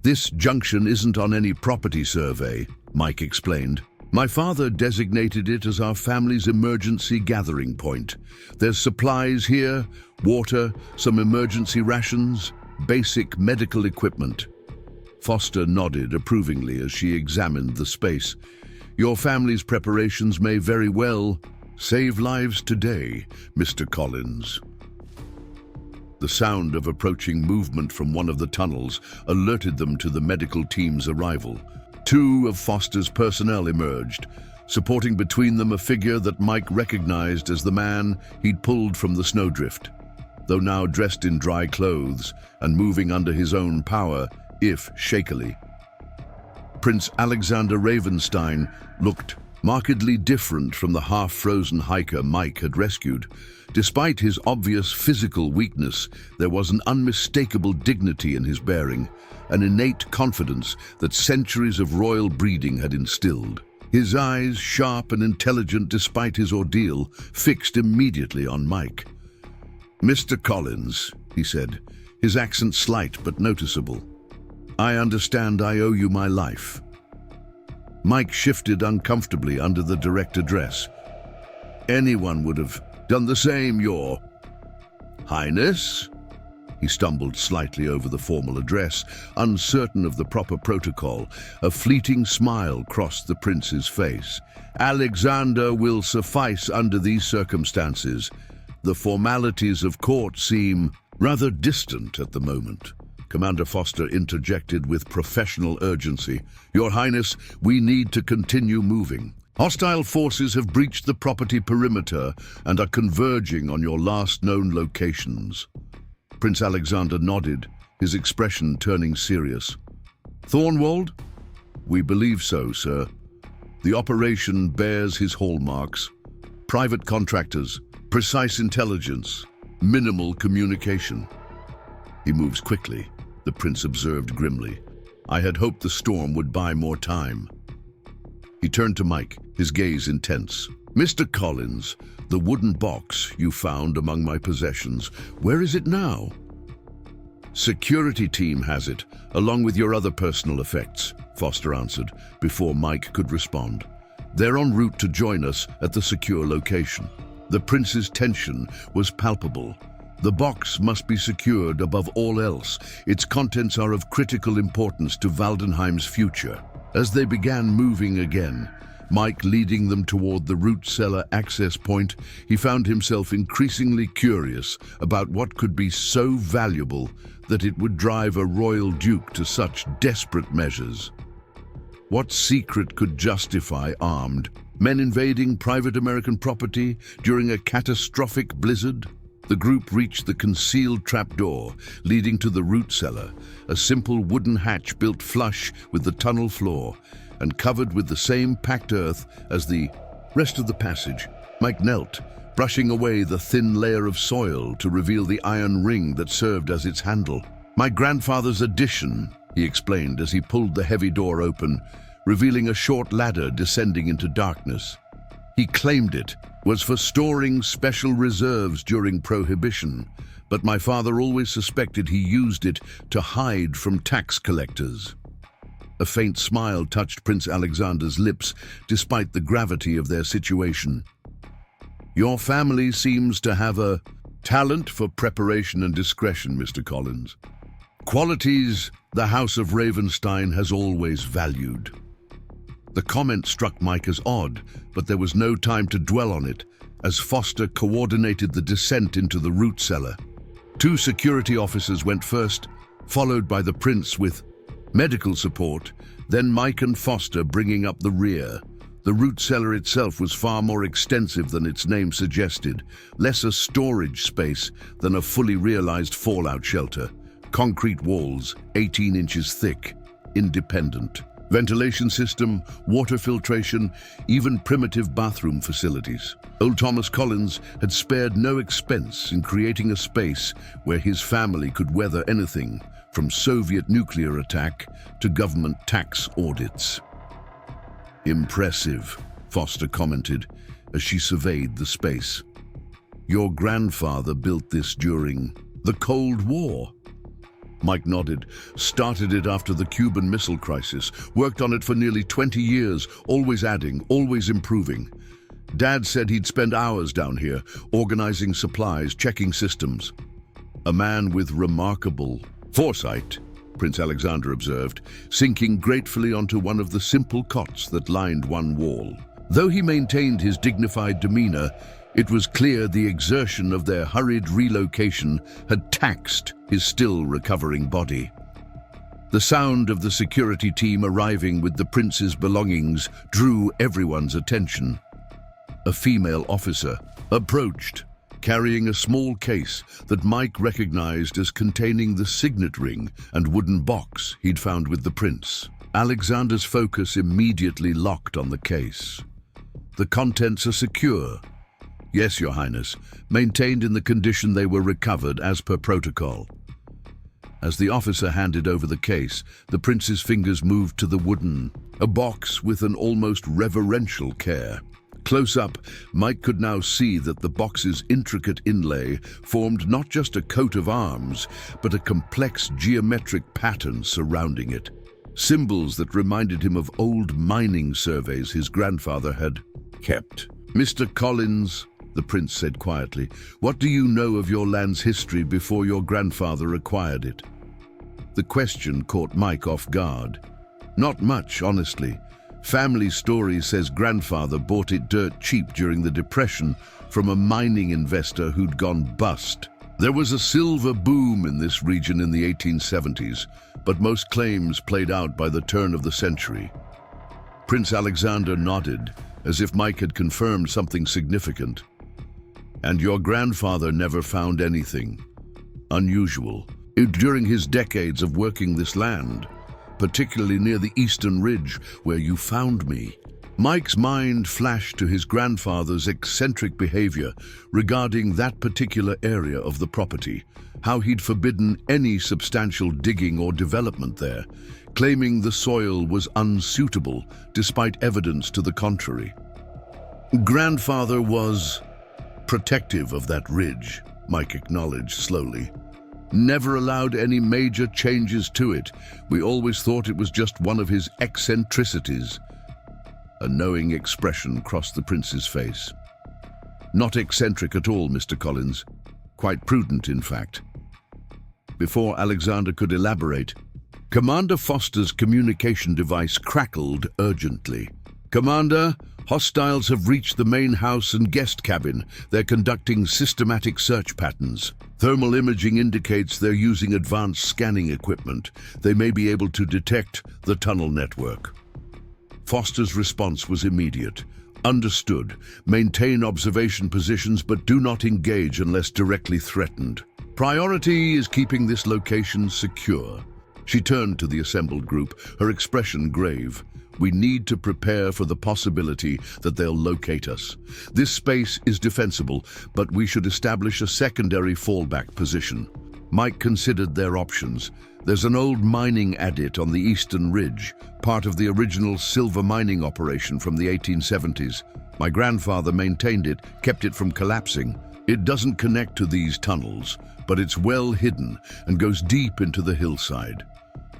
"This junction isn't on any property survey," Mike explained. "My father designated it as our family's emergency gathering point. There's supplies here, water, some emergency rations, basic medical equipment." Foster nodded approvingly as she examined the space. "Your family's preparations may very well save lives today, Mr. Collins." The sound of approaching movement from one of the tunnels alerted them to the medical team's arrival. 2 of Foster's personnel emerged, supporting between them a figure that Mike recognized as the man he'd pulled from the snowdrift. Though now dressed in dry clothes and moving under his own power, if shakily. Prince Alexander Ravenstein looked markedly different from the half-frozen hiker Mike had rescued. Despite his obvious physical weakness, there was an unmistakable dignity in his bearing, an innate confidence that centuries of royal breeding had instilled. His eyes, sharp and intelligent despite his ordeal, fixed immediately on Mike. "Mr. Collins," he said, his accent slight but noticeable. "I understand I owe you my life." Mike shifted uncomfortably under the direct address. "Anyone would have done the same, Your Highness." He stumbled slightly over the formal address, uncertain of the proper protocol. A fleeting smile crossed the prince's face. "Alexander will suffice under these circumstances. The formalities of court seem rather distant at the moment." Commander Foster interjected with professional urgency. "Your Highness, we need to continue moving. Hostile forces have breached the property perimeter and are converging on your last known locations." Prince Alexander nodded, his expression turning serious. "Thornwald?" "We believe so, sir. The operation bears his hallmarks. Private contractors, precise intelligence, minimal communication." "He moves quickly," the prince observed grimly. "I had hoped the storm would buy more time." He turned to Mike, his gaze intense. "Mr. Collins, the wooden box you found among my possessions, where is it now?" "Security team has it, along with your other personal effects," Foster answered, before Mike could respond. "They're en route to join us at the secure location." The prince's tension was palpable. The box must be secured above all else. Its contents are of critical importance to Valdenheim's future. As they began moving again, Mike leading them toward the root cellar access point, he found himself increasingly curious about what could be so valuable that it would drive a royal duke to such desperate measures. What secret could justify armed men invading private American property during a catastrophic blizzard? The group reached the concealed trapdoor leading to the root cellar, a simple wooden hatch built flush with the tunnel floor and covered with the same packed earth as the rest of the passage. Mike knelt, brushing away the thin layer of soil to reveal the iron ring that served as its handle. "My grandfather's addition," he explained as he pulled the heavy door open, revealing a short ladder descending into darkness. He claimed it was for storing special reserves during Prohibition, but my father always suspected he used it to hide from tax collectors. A faint smile touched Prince Alexander's lips, despite the gravity of their situation. "Your family seems to have a talent for preparation and discretion, Mr. Collins. Qualities the House of Ravenstein has always valued." The comment struck Mike as odd, but there was no time to dwell on it, as Foster coordinated the descent into the root cellar. 2 security officers went first, followed by the prince with medical support, then Mike and Foster bringing up the rear. The root cellar itself was far more extensive than its name suggested, less a storage space than a fully realized fallout shelter. Concrete walls, 18 inches thick, independent. Ventilation system, water filtration, even primitive bathroom facilities. Old Thomas Collins had spared no expense in creating a space where his family could weather anything, from Soviet nuclear attack to government tax audits. "Impressive," Foster commented as she surveyed the space. "Your grandfather built this during the Cold War." Mike nodded. "Started it after the Cuban Missile Crisis. Worked on it for nearly 20 years, always adding, always improving. Dad said he'd spend hours down here, organizing supplies, checking systems." "A man with remarkable foresight," Prince Alexander observed, sinking gratefully onto one of the simple cots that lined one wall. Though he maintained his dignified demeanor, it was clear the exertion of their hurried relocation had taxed his still recovering body. The sound of the security team arriving with the prince's belongings drew everyone's attention. A female officer approached, carrying a small case that Mike recognized as containing the signet ring and wooden box he'd found with the prince. Alexander's focus immediately locked on the case. "The contents are secure." "Yes, Your Highness, maintained in the condition they were recovered as per protocol." As the officer handed over the case, the prince's fingers moved to the wooden, a box with an almost reverential care. Close up, Mike could now see that the box's intricate inlay formed not just a coat of arms, but a complex geometric pattern surrounding it. Symbols that reminded him of old mining surveys his grandfather had kept. "Mr. Collins," the prince said quietly, "what do you know of your land's history before your grandfather acquired it?" The question caught Mike off guard. "Not much, honestly. Family story says grandfather bought it dirt cheap during the Depression from a mining investor who'd gone bust." There was a silver boom in this region in the 1870s, but most claims played out by the turn of the century. Prince Alexander nodded, as if Mike had confirmed something significant. And your grandfather never found anything unusual during his decades of working this land, particularly near the eastern ridge where you found me. Mike's mind flashed to his grandfather's eccentric behavior regarding that particular area of the property, how he'd forbidden any substantial digging or development there, claiming the soil was unsuitable despite evidence to the contrary. Grandfather was protective of that ridge, Mike acknowledged slowly. Never allowed any major changes to it. We always thought it was just one of his eccentricities. A knowing expression crossed the prince's face. Not eccentric at all, Mr. Collins. Quite prudent, in fact. Before Alexander could elaborate, Commander Foster's communication device crackled urgently. Commander, hostiles have reached the main house and guest cabin. They're conducting systematic search patterns. Thermal imaging indicates they're using advanced scanning equipment. They may be able to detect the tunnel network. Foster's response was immediate. Understood. Maintain observation positions, but do not engage unless directly threatened. Priority is keeping this location secure. She turned to the assembled group, her expression grave. We need to prepare for the possibility that they'll locate us. This space is defensible, but we should establish a secondary fallback position. Mike considered their options. There's an old mining adit on the eastern ridge, part of the original silver mining operation from the 1870s. My grandfather maintained it, kept it from collapsing. It doesn't connect to these tunnels, but it's well hidden and goes deep into the hillside.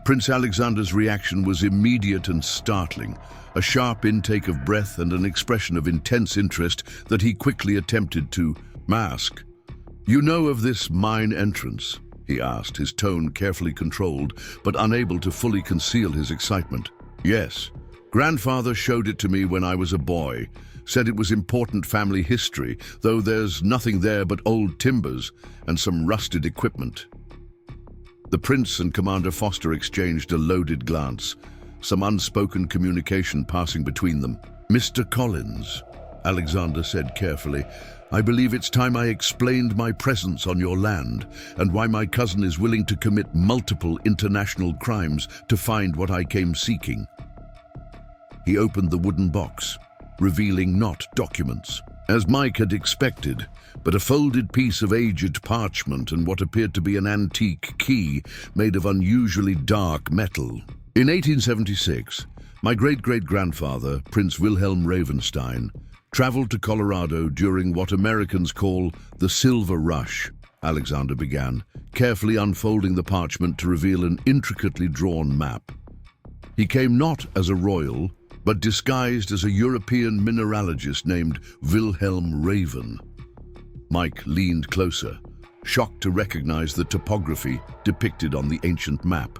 Prince Alexander's reaction was immediate and startling, a sharp intake of breath and an expression of intense interest that he quickly attempted to mask. You know of this mine entrance? He asked, his tone carefully controlled, but unable to fully conceal his excitement. Yes. Grandfather showed it to me when I was a boy. Said it was important family history, though there's nothing there but old timbers and some rusted equipment. The prince and Commander Foster exchanged a loaded glance, some unspoken communication passing between them. Mr. Collins, Alexander said carefully, I believe it's time I explained my presence on your land and why my cousin is willing to commit multiple international crimes to find what I came seeking. He opened the wooden box, revealing not documents, as Mike had expected, but a folded piece of aged parchment and what appeared to be an antique key made of unusually dark metal. In 1876, my great-great-grandfather, Prince Wilhelm Ravenstein, traveled to Colorado during what Americans call the Silver Rush, Alexander began, carefully unfolding the parchment to reveal an intricately drawn map. He came not as a royal, but disguised as a European mineralogist named Wilhelm Raven. Mike leaned closer, shocked to recognize the topography depicted on the ancient map.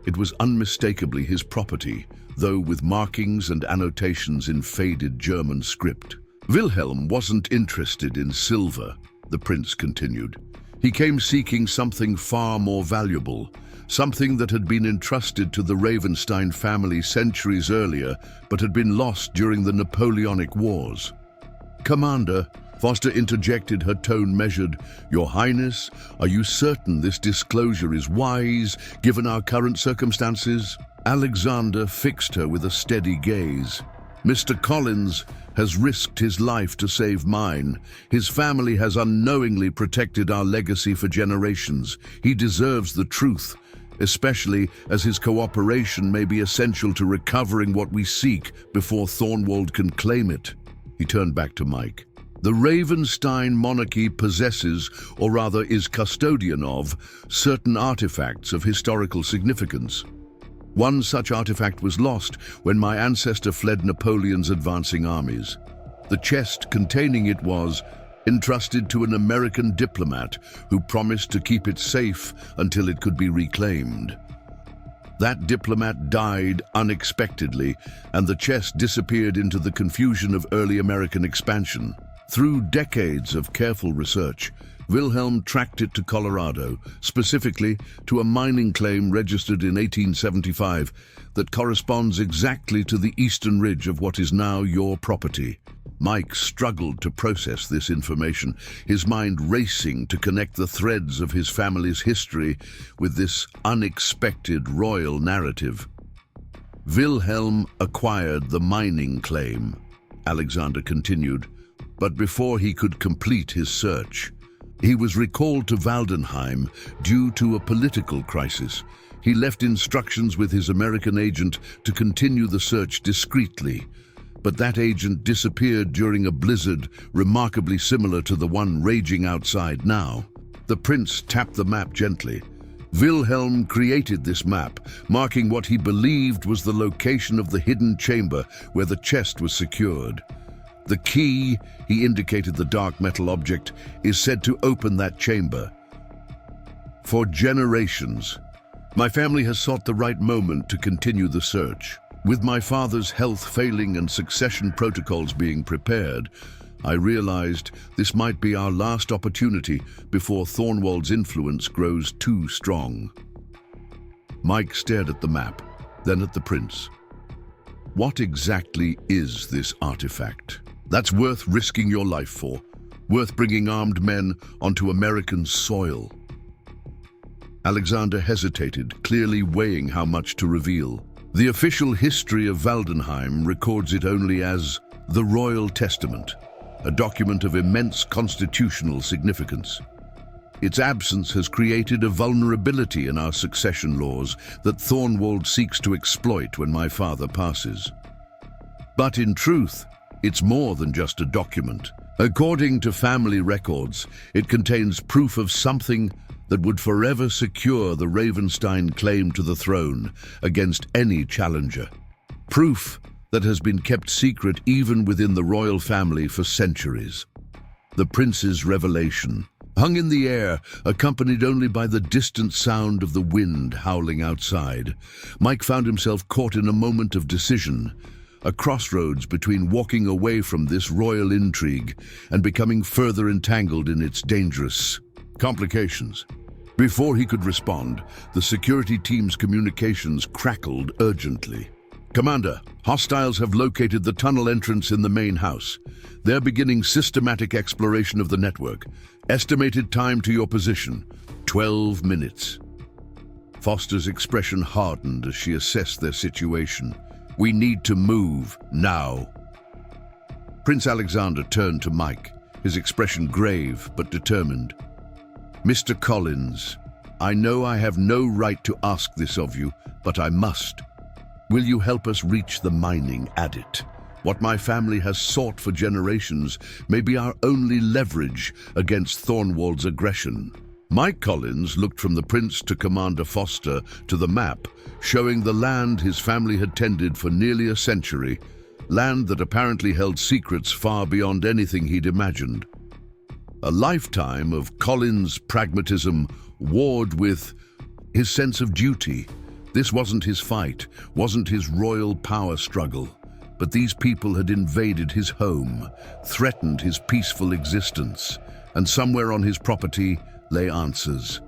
It was unmistakably his property, though with markings and annotations in faded German script. Wilhelm wasn't interested in silver, the prince continued. He came seeking something far more valuable, something that had been entrusted to the Ravenstein family centuries earlier, but had been lost during the Napoleonic Wars. Commander, Foster interjected, her tone measured. Your Highness, are you certain this disclosure is wise, given our current circumstances? Alexander fixed her with a steady gaze. Mr. Collins has risked his life to save mine. His family has unknowingly protected our legacy for generations. He deserves the truth, especially as his cooperation may be essential to recovering what we seek before Thornwald can claim it. He turned back to Mike. The Ravenstein monarchy possesses, or rather is custodian of, certain artifacts of historical significance. One such artifact was lost when my ancestor fled Napoleon's advancing armies. The chest containing it was entrusted to an American diplomat who promised to keep it safe until it could be reclaimed. That diplomat died unexpectedly, and the chest disappeared into the confusion of early American expansion. Through decades of careful research, Wilhelm tracked it to Colorado, specifically to a mining claim registered in 1875 that corresponds exactly to the eastern ridge of what is now your property. Mike struggled to process this information, his mind racing to connect the threads of his family's history with this unexpected royal narrative. Wilhelm acquired the mining claim, Alexander continued, but before he could complete his search, he was recalled to Waldenheim due to a political crisis. He left instructions with his American agent to continue the search discreetly, but that agent disappeared during a blizzard remarkably similar to the one raging outside now. The prince tapped the map gently. Wilhelm created this map, marking what he believed was the location of the hidden chamber where the chest was secured. The key, he indicated the dark metal object, is said to open that chamber. For generations, my family has sought the right moment to continue the search. With my father's health failing and succession protocols being prepared, I realized this might be our last opportunity before Thornwald's influence grows too strong. Mike stared at the map, then at the prince. What exactly is this artifact that's worth risking your life for, worth bringing armed men onto American soil? Alexander hesitated, clearly weighing how much to reveal. The official history of Waldenheim records it only as the Royal Testament, a document of immense constitutional significance. Its absence has created a vulnerability in our succession laws that Thornwald seeks to exploit when my father passes. But in truth, it's more than just a document. According to family records, it contains proof of something that would forever secure the Ravenstein claim to the throne against any challenger. Proof that has been kept secret even within the royal family for centuries. The prince's revelation hung in the air, accompanied only by the distant sound of the wind howling outside. Mike found himself caught in a moment of decision, a crossroads between walking away from this royal intrigue and becoming further entangled in its dangerous complications. Before he could respond, the security team's communications crackled urgently. Commander, hostiles have located the tunnel entrance in the main house. They're beginning systematic exploration of the network. Estimated time to your position, 12 minutes. Foster's expression hardened as she assessed their situation. We need to move now. Prince Alexander turned to Mike, his expression grave but determined. Mr. Collins, I know I have no right to ask this of you, but I must. Will you help us reach the mining adit? What my family has sought for generations may be our only leverage against Thornwald's aggression. Mike Collins looked from the prince to Commander Foster to the map, showing the land his family had tended for nearly a century, land that apparently held secrets far beyond anything he'd imagined. A lifetime of Collins' pragmatism warred with his sense of duty. This wasn't his fight, wasn't his royal power struggle, but these people had invaded his home, threatened his peaceful existence, and somewhere on his property lay answers.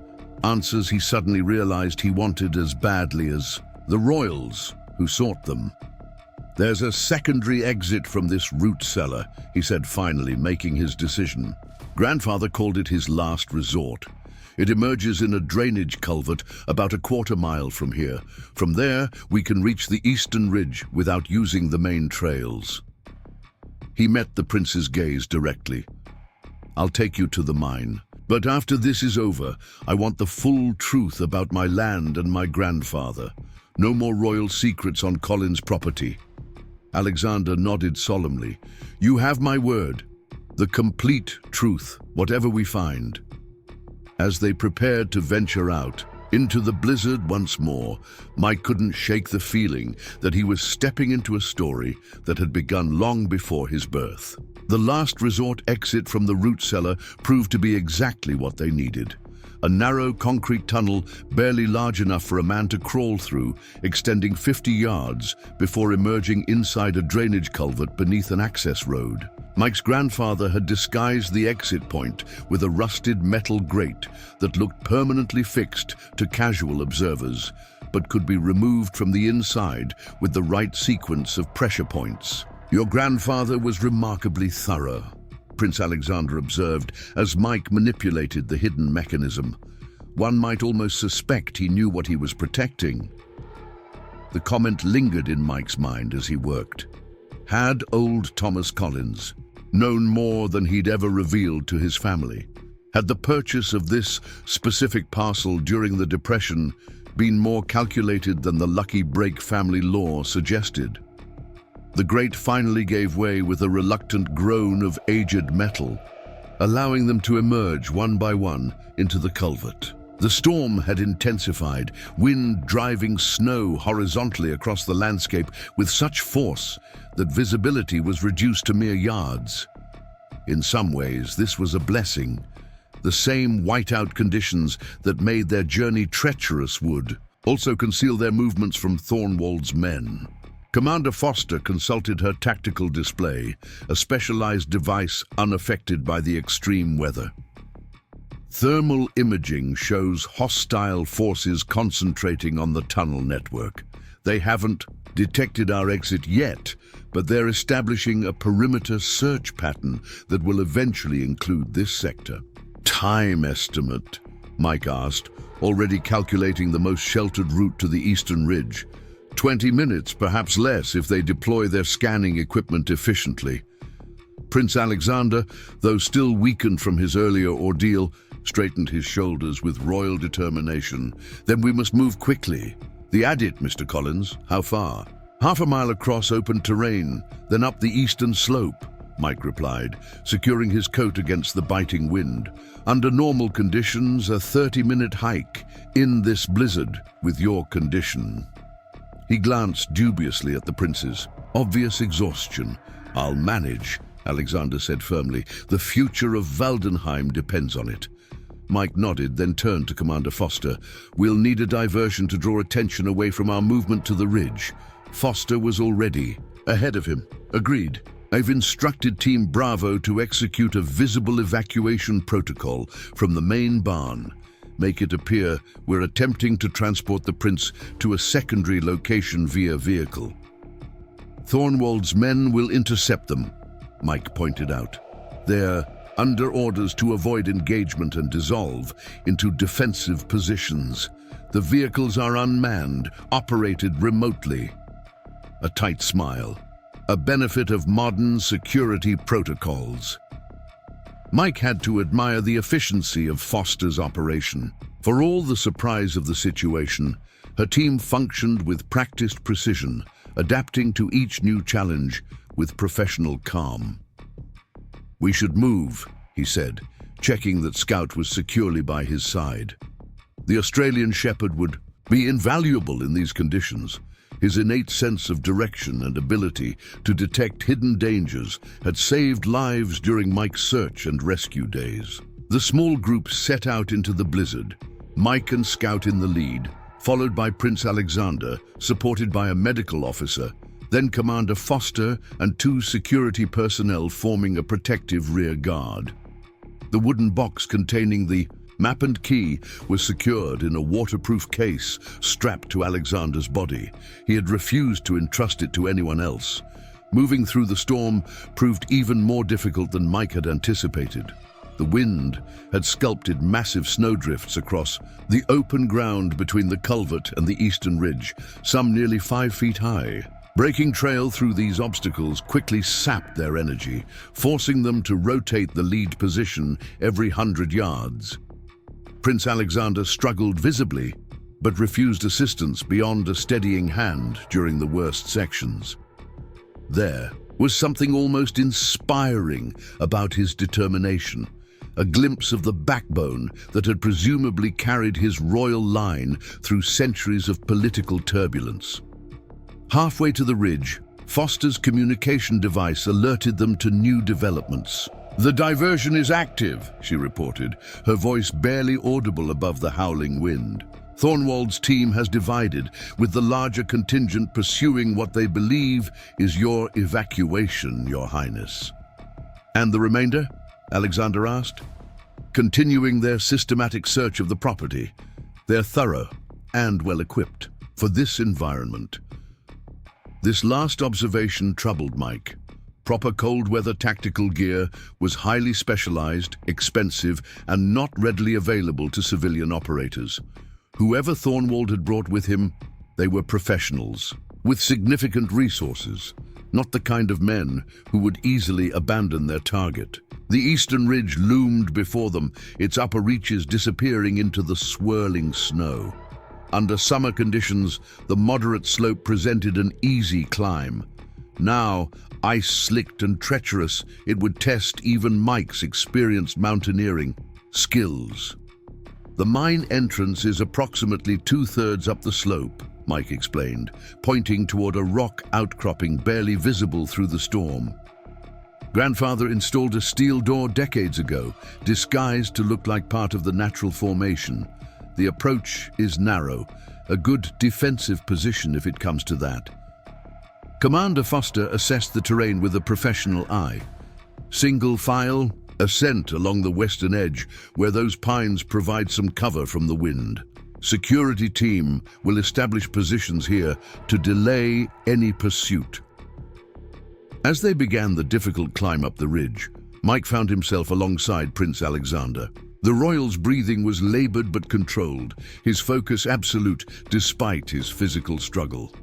Answers he suddenly realized he wanted as badly as the royals who sought them. There's a secondary exit from this root cellar, he said finally, making his decision. Grandfather called it his last resort. It emerges in a drainage culvert about a quarter-mile from here. From there, we can reach the eastern ridge without using the main trails. He met the prince's gaze directly. I'll take you to the mine. But after this is over, I want the full truth about my land and my grandfather. No more royal secrets on Collins' property. Alexander nodded solemnly. You have my word. The complete truth, whatever we find. As they prepared to venture out into the blizzard once more, Mike couldn't shake the feeling that he was stepping into a story that had begun long before his birth. The last resort exit from the root cellar proved to be exactly what they needed. a narrow concrete tunnel barely large enough for a man to crawl through, extending 50 yards before emerging inside a drainage culvert beneath an access road. Mike's grandfather had disguised the exit point with a rusted metal grate that looked permanently fixed to casual observers, but could be removed from the inside with the right sequence of pressure points. "Your grandfather was remarkably thorough," Prince Alexander observed as Mike manipulated the hidden mechanism. One might almost suspect he knew what he was protecting. The comment lingered in Mike's mind as he worked. Had old Thomas Collins known more than he'd ever revealed to his family? Had the purchase of this specific parcel during the Depression been more calculated than the lucky break family law suggested? The grate finally gave way with a reluctant groan of aged metal, allowing them to emerge one by one into the culvert. The storm had intensified, wind driving snow horizontally across the landscape with such force that visibility was reduced to mere yards. In some ways, this was a blessing. The same whiteout conditions that made their journey treacherous would also conceal their movements from Thornwald's men. Commander Foster consulted her tactical display, a specialized device unaffected by the extreme weather. Thermal imaging shows hostile forces concentrating on the tunnel network. They haven't detected our exit yet, but they're establishing a perimeter search pattern that will eventually include this sector. "Time estimate?" Mike asked, already calculating the most sheltered route to the eastern ridge. 20 minutes, perhaps less, if they deploy their scanning equipment efficiently. Prince Alexander, though still weakened from his earlier ordeal, straightened his shoulders with royal determination. "Then we must move quickly." "The adit, Mr. Collins. How far?" "Half a mile across open terrain, then up the eastern slope," Mike replied, securing his coat against the biting wind. "Under normal conditions, a 30-minute hike. In this blizzard, with your condition." He glanced dubiously at the princes. Obvious exhaustion. "I'll manage," Alexander said firmly. "The future of Valdenheim depends on it." Mike nodded, then turned to Commander Foster. "We'll need a diversion to draw attention away from our movement to the ridge." Foster was already ahead of him. "Agreed. I've instructed Team Bravo to execute a visible evacuation protocol from the main barn. Make it appear we're attempting to transport the prince to a secondary location via vehicle. Thornwald's men will intercept them," Mike pointed out. "They're under orders to avoid engagement and dissolve into defensive positions. The vehicles are unmanned, operated remotely." A tight smile. "A benefit of modern security protocols." Mike had to admire the efficiency of Foster's operation. For all the surprise of the situation, her team functioned with practiced precision, adapting to each new challenge with professional calm. "We should move," he said, checking that Scout was securely by his side. The Australian shepherd would be invaluable in these conditions. His innate sense of direction and ability to detect hidden dangers had saved lives during Mike's search and rescue days. The small group set out into the blizzard, Mike and Scout in the lead, followed by Prince Alexander, supported by a medical officer, then Commander Foster and 2 security personnel forming a protective rear guard. The wooden box containing the map and key was secured in a waterproof case strapped to Alexander's body. He had refused to entrust it to anyone else. Moving through the storm proved even more difficult than Mike had anticipated. The wind had sculpted massive snowdrifts across the open ground between the culvert and the eastern ridge, some nearly 5 feet high. Breaking trail through these obstacles quickly sapped their energy, forcing them to rotate the lead position every 100 yards. Prince Alexander struggled visibly, but refused assistance beyond a steadying hand during the worst sections. There was something almost inspiring about his determination, a glimpse of the backbone that had presumably carried his royal line through centuries of political turbulence. Halfway to the ridge, Foster's communication device alerted them to new developments. "The diversion is active," she reported, her voice barely audible above the howling wind. "Thornwald's team has divided, with the larger contingent pursuing what they believe is your evacuation, Your Highness." "And the remainder?" Alexander asked. "Continuing their systematic search of the property. They're thorough and well-equipped for this environment." This last observation troubled Mike. Proper cold-weather tactical gear was highly specialized, expensive, and not readily available to civilian operators. Whoever Thornwald had brought with him, they were professionals, with significant resources, not the kind of men who would easily abandon their target. The eastern ridge loomed before them, its upper reaches disappearing into the swirling snow. Under summer conditions, the moderate slope presented an easy climb. Now, ice-slicked and treacherous, it would test even Mike's experienced mountaineering skills. "The mine entrance is approximately 2/3 up the slope," Mike explained, pointing toward a rock outcropping barely visible through the storm. "Grandfather installed a steel door decades ago, disguised to look like part of the natural formation. The approach is narrow, a good defensive position if it comes to that." Commander Foster assessed the terrain with a professional eye. "Single file, ascent along the western edge, where those pines provide some cover from the wind. Security team will establish positions here to delay any pursuit." As they began the difficult climb up the ridge, Mike found himself alongside Prince Alexander. The royal's breathing was labored but controlled, his focus absolute despite his physical struggle.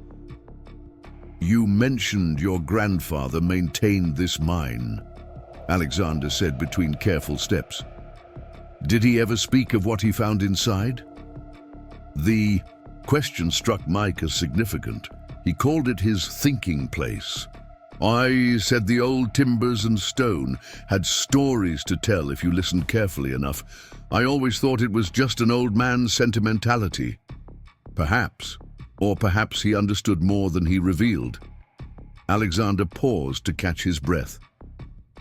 "You mentioned your grandfather maintained this mine," Alexander said between careful steps. "Did he ever speak of what he found inside?" The question struck Mike as significant. He called it his thinking place. "I said the old timbers and stone had stories to tell if you listened carefully enough. I always thought it was just an old man's sentimentality." "Perhaps. Or perhaps he understood more than he revealed." Alexander paused to catch his breath.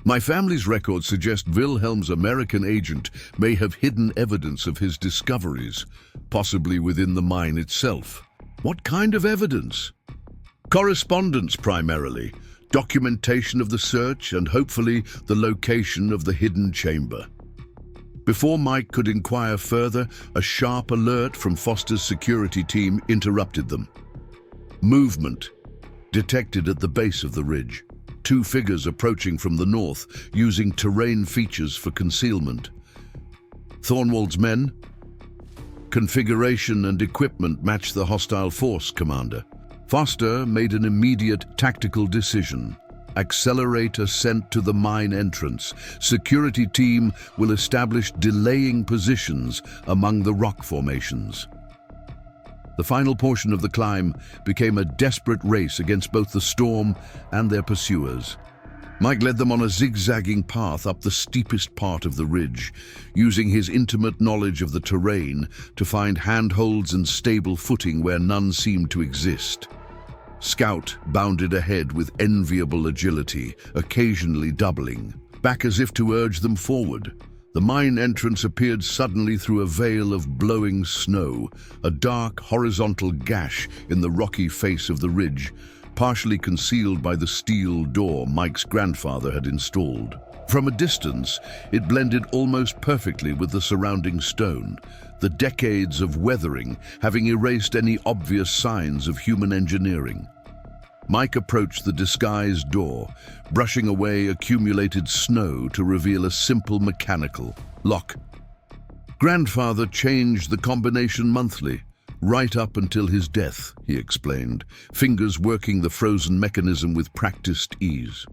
"My family's records suggest Wilhelm's American agent may have hidden evidence of his discoveries, possibly within the mine itself." "What kind of evidence?" "Correspondence primarily, documentation of the search and hopefully the location of the hidden chamber." Before Mike could inquire further, a sharp alert from Foster's security team interrupted them. Movement detected at the base of the ridge. Two figures approaching from the north, using terrain features for concealment. "Thornwald's men?" "Configuration and equipment match the hostile force, Commander." Foster made an immediate tactical decision. "Accelerate ascent to the mine entrance. Security team will establish delaying positions among the rock formations." The final portion of the climb became a desperate race against both the storm and their pursuers. Mike led them on a zigzagging path up the steepest part of the ridge, using his intimate knowledge of the terrain to find handholds and stable footing where none seemed to exist. Scout bounded ahead with enviable agility, occasionally doubling, back as if to urge them forward. The mine entrance appeared suddenly through a veil of blowing snow, a dark horizontal gash in the rocky face of the ridge, partially concealed by the steel door Mike's grandfather had installed. From a distance, it blended almost perfectly with the surrounding stone, the decades of weathering having erased any obvious signs of human engineering. Mike approached the disguised door, brushing away accumulated snow to reveal a simple mechanical lock. "Grandfather changed the combination monthly, right up until his death," he explained, fingers working the frozen mechanism with practiced ease.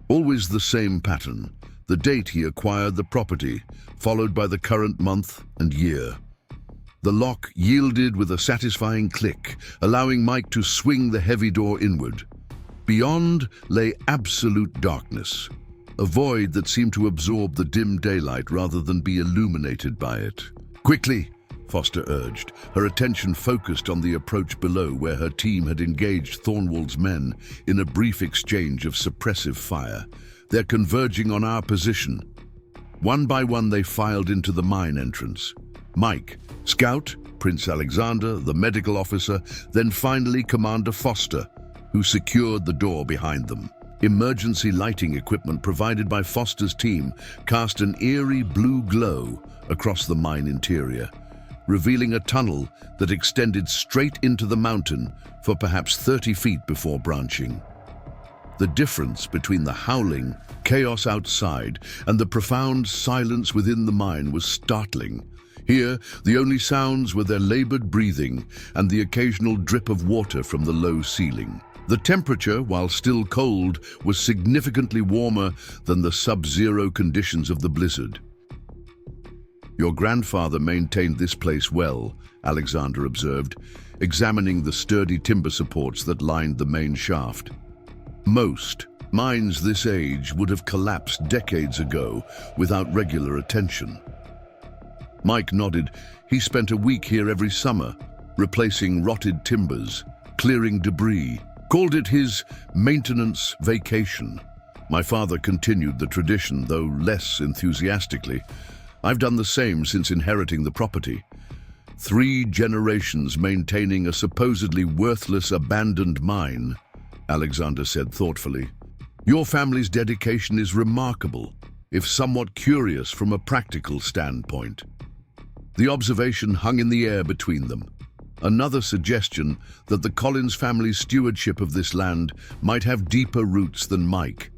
"Always the same pattern, the date he acquired the property, followed by the current month and year." The lock yielded with a satisfying click, allowing Mike to swing the heavy door inward. Beyond lay absolute darkness, a void that seemed to absorb the dim daylight rather than be illuminated by it. "Quickly," Foster urged, her attention focused on the approach below where her team had engaged Thornwald's men in a brief exchange of suppressive fire. They're converging on our position. One by one, they filed into the mine entrance. Mike, Scout, Prince Alexander, the medical officer, then finally Commander Foster, who secured the door behind them. Emergency lighting equipment provided by Foster's team cast an eerie blue glow across the mine interior, revealing a tunnel that extended straight into the mountain for perhaps 30 feet before branching. The difference between the howling chaos outside and the profound silence within the mine was startling. Here, the only sounds were their labored breathing and the occasional drip of water from the low ceiling. The temperature, while still cold, was significantly warmer than the sub-zero conditions of the blizzard. "Your grandfather maintained this place well," Alexander observed, examining the sturdy timber supports that lined the main shaft. "Most mines this age would have collapsed decades ago without regular attention." Mike nodded. He spent a week here every summer, replacing rotted timbers, clearing debris, called it his maintenance vacation. My father continued the tradition, though less enthusiastically. I've done the same since inheriting the property. 3 generations maintaining a supposedly worthless abandoned mine, Alexander said thoughtfully. "Your family's dedication is remarkable, if somewhat curious from a practical standpoint." The observation hung in the air between them. Another suggestion that the Collins family's stewardship of this land might have deeper roots than Mike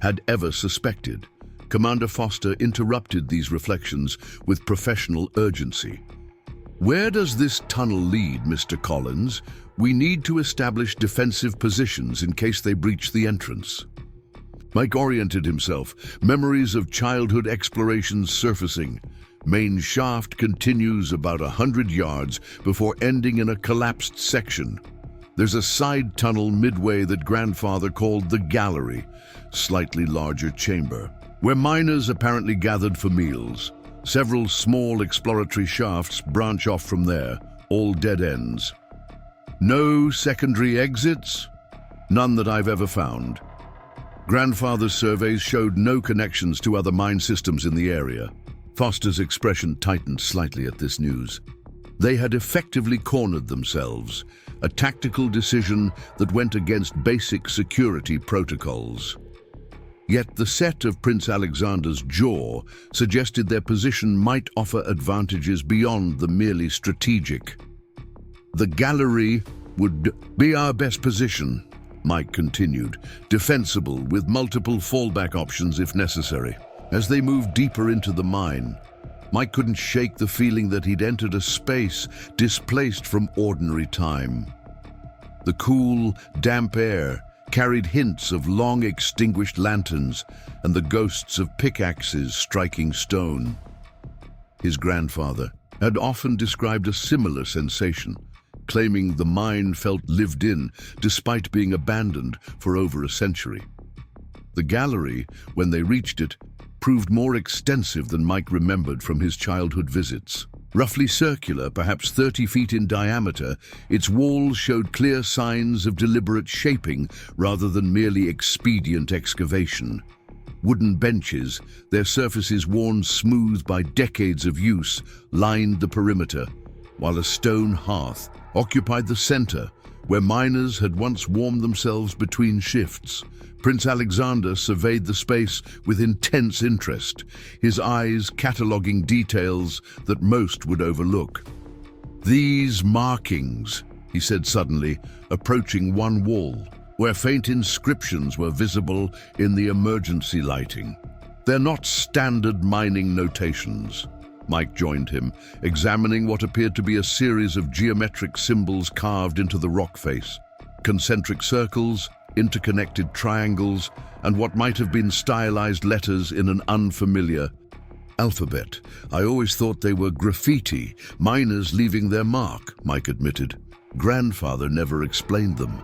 had ever suspected. Commander Foster interrupted these reflections with professional urgency. "Where does this tunnel lead, Mr. Collins? We need to establish defensive positions in case they breach the entrance." Mike oriented himself, memories of childhood explorations surfacing. Main shaft continues about 100 yards before ending in a collapsed section. There's a side tunnel midway that grandfather called the gallery, slightly larger chamber, where miners apparently gathered for meals. Several small exploratory shafts branch off from there, all dead ends. "No secondary exits?" "None that I've ever found." Grandfather's surveys showed no connections to other mine systems in the area. Foster's expression tightened slightly at this news. They had effectively cornered themselves, a tactical decision that went against basic security protocols. Yet the set of Prince Alexander's jaw suggested their position might offer advantages beyond the merely strategic. "The gallery would be our best position," Mike continued, "defensible with multiple fallback options if necessary." As they moved deeper into the mine, Mike couldn't shake the feeling that he'd entered a space displaced from ordinary time. The cool, damp air carried hints of long-extinguished lanterns and the ghosts of pickaxes striking stone. His grandfather had often described a similar sensation, claiming the mine felt lived in despite being abandoned for over a century. The gallery, when they reached it, proved more extensive than Mike remembered from his childhood visits. Roughly circular, perhaps 30 feet in diameter, its walls showed clear signs of deliberate shaping rather than merely expedient excavation. Wooden benches, their surfaces worn smooth by decades of use, lined the perimeter, while a stone hearth occupied the center, where miners had once warmed themselves between shifts. Prince Alexander surveyed the space with intense interest, his eyes cataloging details that most would overlook. "These markings," he said suddenly, approaching one wall, where faint inscriptions were visible in the emergency lighting. "They're not standard mining notations." Mike joined him, examining what appeared to be a series of geometric symbols carved into the rock face. Concentric circles, interconnected triangles, and what might have been stylized letters in an unfamiliar alphabet. "I always thought they were graffiti, miners leaving their mark," Mike admitted. "Grandfather never explained them."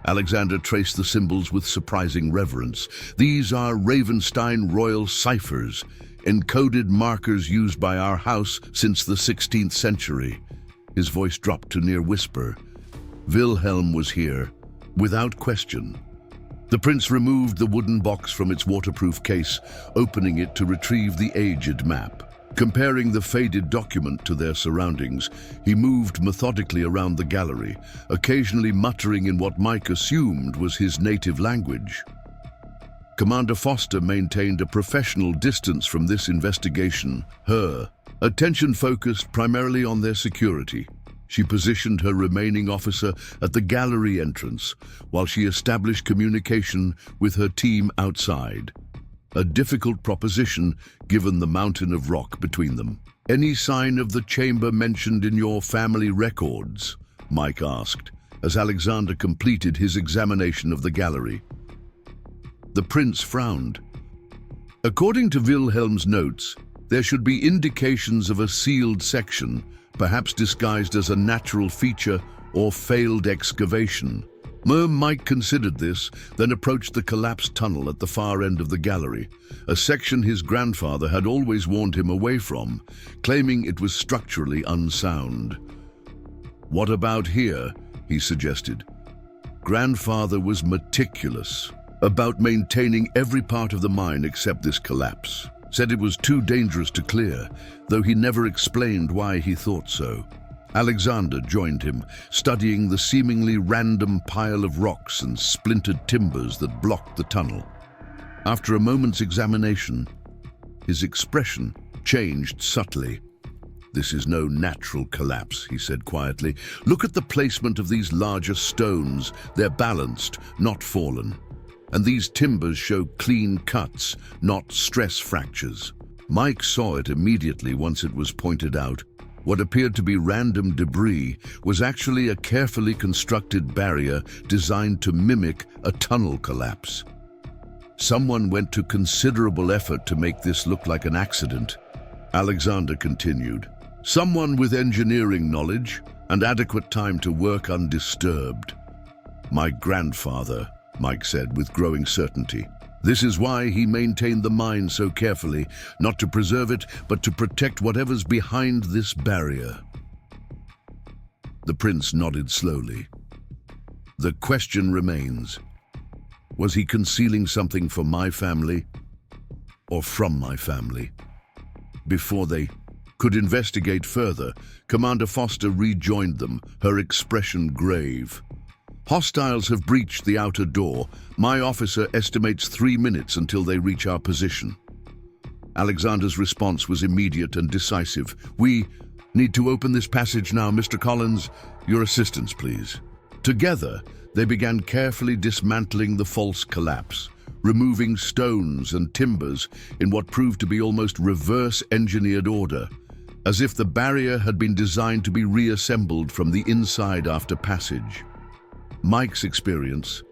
Alexander traced the symbols with surprising reverence. "These are Ravenstein royal ciphers, encoded markers used by our house since the 16th century. His voice dropped to near whisper. "Wilhelm was here, without question. The prince removed the wooden box from its waterproof case, opening it to retrieve the aged map. Comparing the faded document to their surroundings, he moved methodically around the gallery, occasionally muttering in what Mike assumed was his native language. Commander Foster maintained a professional distance from this investigation, her attention focused primarily on their security. She positioned her remaining officer at the gallery entrance while she established communication with her team outside. A difficult proposition given the mountain of rock between them. "Any sign of the chamber mentioned in your family records?" Mike asked, as Alexander completed his examination of the gallery. The prince frowned. According to Wilhelm's notes, there should be indications of a sealed section, perhaps disguised as a natural feature or failed excavation. Mike considered this, then approached the collapsed tunnel at the far end of the gallery, a section his grandfather had always warned him away from, claiming it was structurally unsound. "What about here?" he suggested. Grandfather was meticulous about maintaining every part of the mine except this collapse. Said it was too dangerous to clear, though he never explained why he thought so. Alexander joined him, studying the seemingly random pile of rocks and splintered timbers that blocked the tunnel. After a moment's examination, his expression changed subtly. "This is no natural collapse," he said quietly. "Look at the placement of these larger stones. They're balanced, not fallen. And these timbers show clean cuts, not stress fractures." Mike saw it immediately once it was pointed out. What appeared to be random debris was actually a carefully constructed barrier designed to mimic a tunnel collapse. Someone went to considerable effort to make this look like an accident. Alexander continued. Someone with engineering knowledge and adequate time to work undisturbed. "My grandfather," Mike said with growing certainty. "This is why he maintained the mine so carefully, not to preserve it, but to protect whatever's behind this barrier." The prince nodded slowly. "The question remains, was he concealing something for my family or from my family?" Before they could investigate further, Commander Foster rejoined them, her expression grave. "Hostiles have breached the outer door. My officer estimates 3 minutes until they reach our position." Alexander's response was immediate and decisive. "We need to open this passage now, Mr. Collins. Your assistance, please." Together, they began carefully dismantling the false collapse, removing stones and timbers in what proved to be almost reverse-engineered order, as if the barrier had been designed to be reassembled from the inside after passage. Mike's experience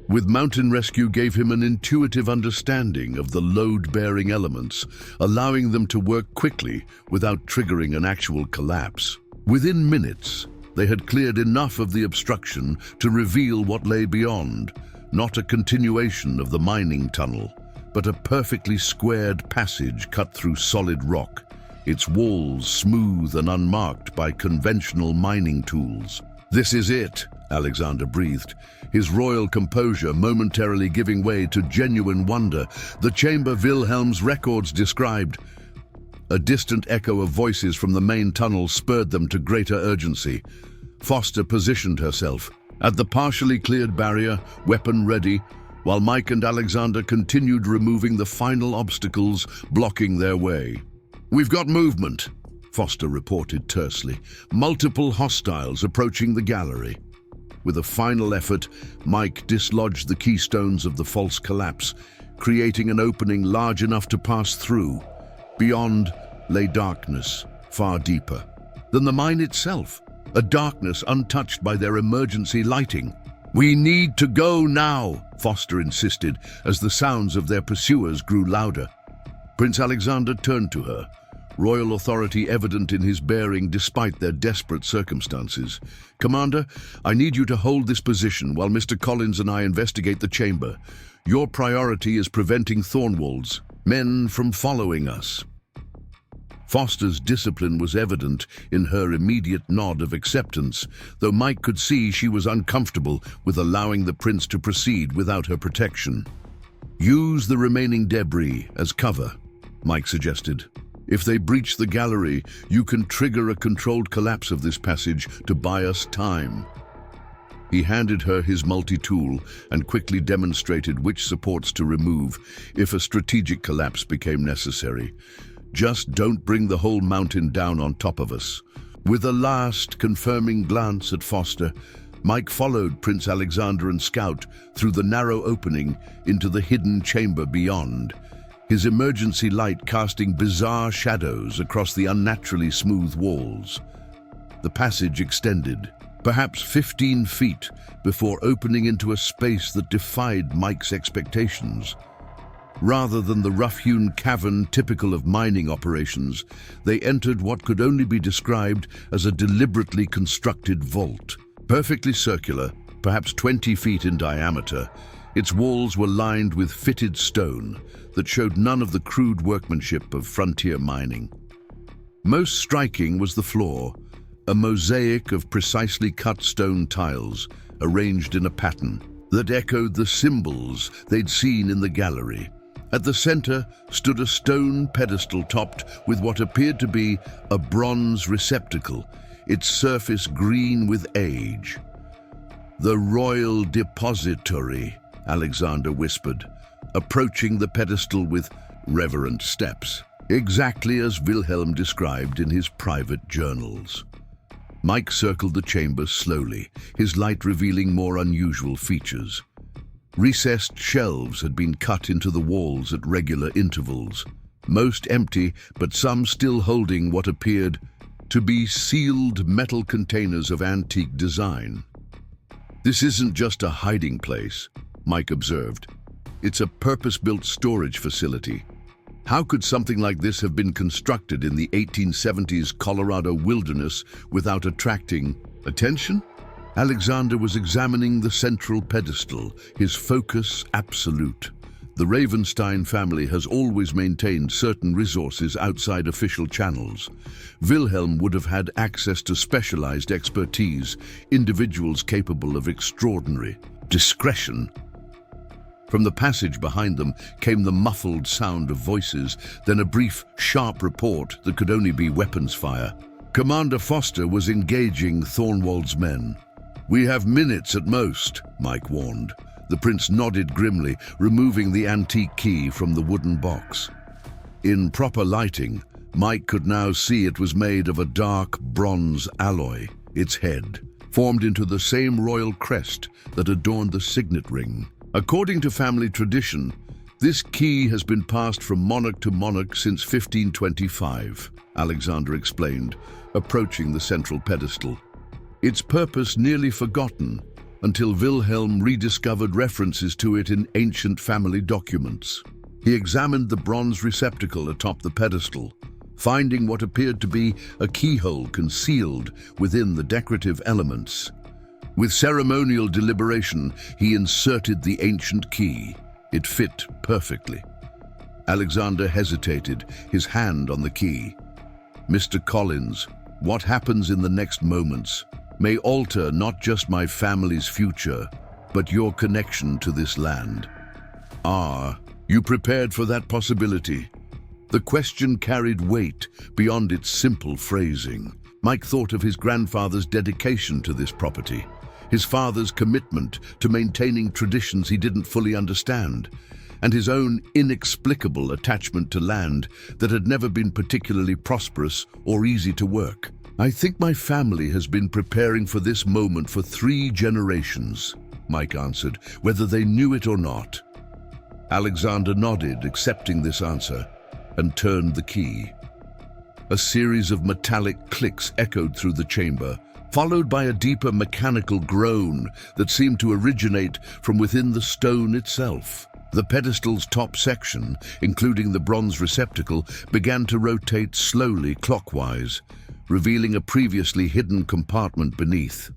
with mountain rescue gave him an intuitive understanding of the load-bearing elements, allowing them to work quickly without triggering an actual collapse. Within minutes, they had cleared enough of the obstruction to reveal what lay beyond, not a continuation of the mining tunnel, but a perfectly squared passage cut through solid rock, its walls smooth and unmarked by conventional mining tools. "This is it," Alexander breathed, his royal composure momentarily giving way to genuine wonder. "The chamber Wilhelm's records described." A distant echo of voices from the main tunnel spurred them to greater urgency. Foster positioned herself at the partially cleared barrier, weapon ready, while Mike and Alexander continued removing the final obstacles blocking their way. "We've got movement," Foster reported tersely. "Multiple hostiles approaching the gallery." With a final effort, Mike dislodged the keystones of the false collapse, creating an opening large enough to pass through. Beyond lay darkness, far deeper than the mine itself, a darkness untouched by their emergency lighting. "We need to go now," Foster insisted, as the sounds of their pursuers grew louder. Prince Alexander turned to her, royal authority evident in his bearing despite their desperate circumstances. "Commander, I need you to hold this position while Mr. Collins and I investigate the chamber. Your priority is preventing Thornwald's men from following us." Foster's discipline was evident in her immediate nod of acceptance, though Mike could see she was uncomfortable with allowing the prince to proceed without her protection. "Use the remaining debris as cover," Mike suggested. "If they breach the gallery, you can trigger a controlled collapse of this passage to buy us time." He handed her his multi-tool and quickly demonstrated which supports to remove if a strategic collapse became necessary. "Just don't bring the whole mountain down on top of us." With a last confirming glance at Foster, Mike followed Prince Alexander and Scout through the narrow opening into the hidden chamber beyond, his emergency light casting bizarre shadows across the unnaturally smooth walls. The passage extended, perhaps 15 feet, before opening into a space that defied Mike's expectations. Rather than the rough-hewn cavern typical of mining operations, they entered what could only be described as a deliberately constructed vault. Perfectly circular, perhaps 20 feet in diameter, its walls were lined with fitted stone that showed none of the crude workmanship of frontier mining. Most striking was the floor, a mosaic of precisely cut stone tiles arranged in a pattern that echoed the symbols they'd seen in the gallery. At the center stood a stone pedestal topped with what appeared to be a bronze receptacle, its surface green with age. "The Royal Depository," Alexander whispered, approaching the pedestal with reverent steps, exactly as Wilhelm described in his private journals. Mike circled the chamber slowly, his light revealing more unusual features. Recessed shelves had been cut into the walls at regular intervals, most empty, but some still holding what appeared to be sealed metal containers of antique design. "This isn't just a hiding place," Mike observed. "It's a purpose-built storage facility. How could something like this have been constructed in the 1870s Colorado wilderness without attracting attention?" Alexander was examining the central pedestal, his focus absolute. The Ravenstein family has always maintained certain resources outside official channels. Wilhelm would have had access to specialized expertise, individuals capable of extraordinary discretion. From the passage behind them came the muffled sound of voices, then a brief, sharp report that could only be weapons fire. Commander Foster was engaging Thornwald's men. "We have minutes at most," Mike warned. The prince nodded grimly, removing the antique key from the wooden box. In proper lighting, Mike could now see it was made of a dark bronze alloy. Its head formed into the same royal crest that adorned the signet ring. According to family tradition, this key has been passed from monarch to monarch since 1525, Alexander explained, approaching the central pedestal. Its purpose nearly forgotten until Wilhelm rediscovered references to it in ancient family documents. He examined the bronze receptacle atop the pedestal, finding what appeared to be a keyhole concealed within the decorative elements. With ceremonial deliberation, he inserted the ancient key. It fit perfectly. Alexander hesitated, his hand on the key. "Mr. Collins, what happens in the next moments may alter not just my family's future, but your connection to this land. Are you prepared for that possibility?" The question carried weight beyond its simple phrasing. Mike thought of his grandfather's dedication to this property, his father's commitment to maintaining traditions he didn't fully understand, and his own inexplicable attachment to land that had never been particularly prosperous or easy to work. "I think my family has been preparing for this moment for 3 generations, Mike answered, whether they knew it or not. Alexander nodded, accepting this answer, and turned the key. A series of metallic clicks echoed through the chamber, followed by a deeper mechanical groan that seemed to originate from within the stone itself. The pedestal's top section, including the bronze receptacle, began to rotate slowly clockwise, revealing a previously hidden compartment beneath.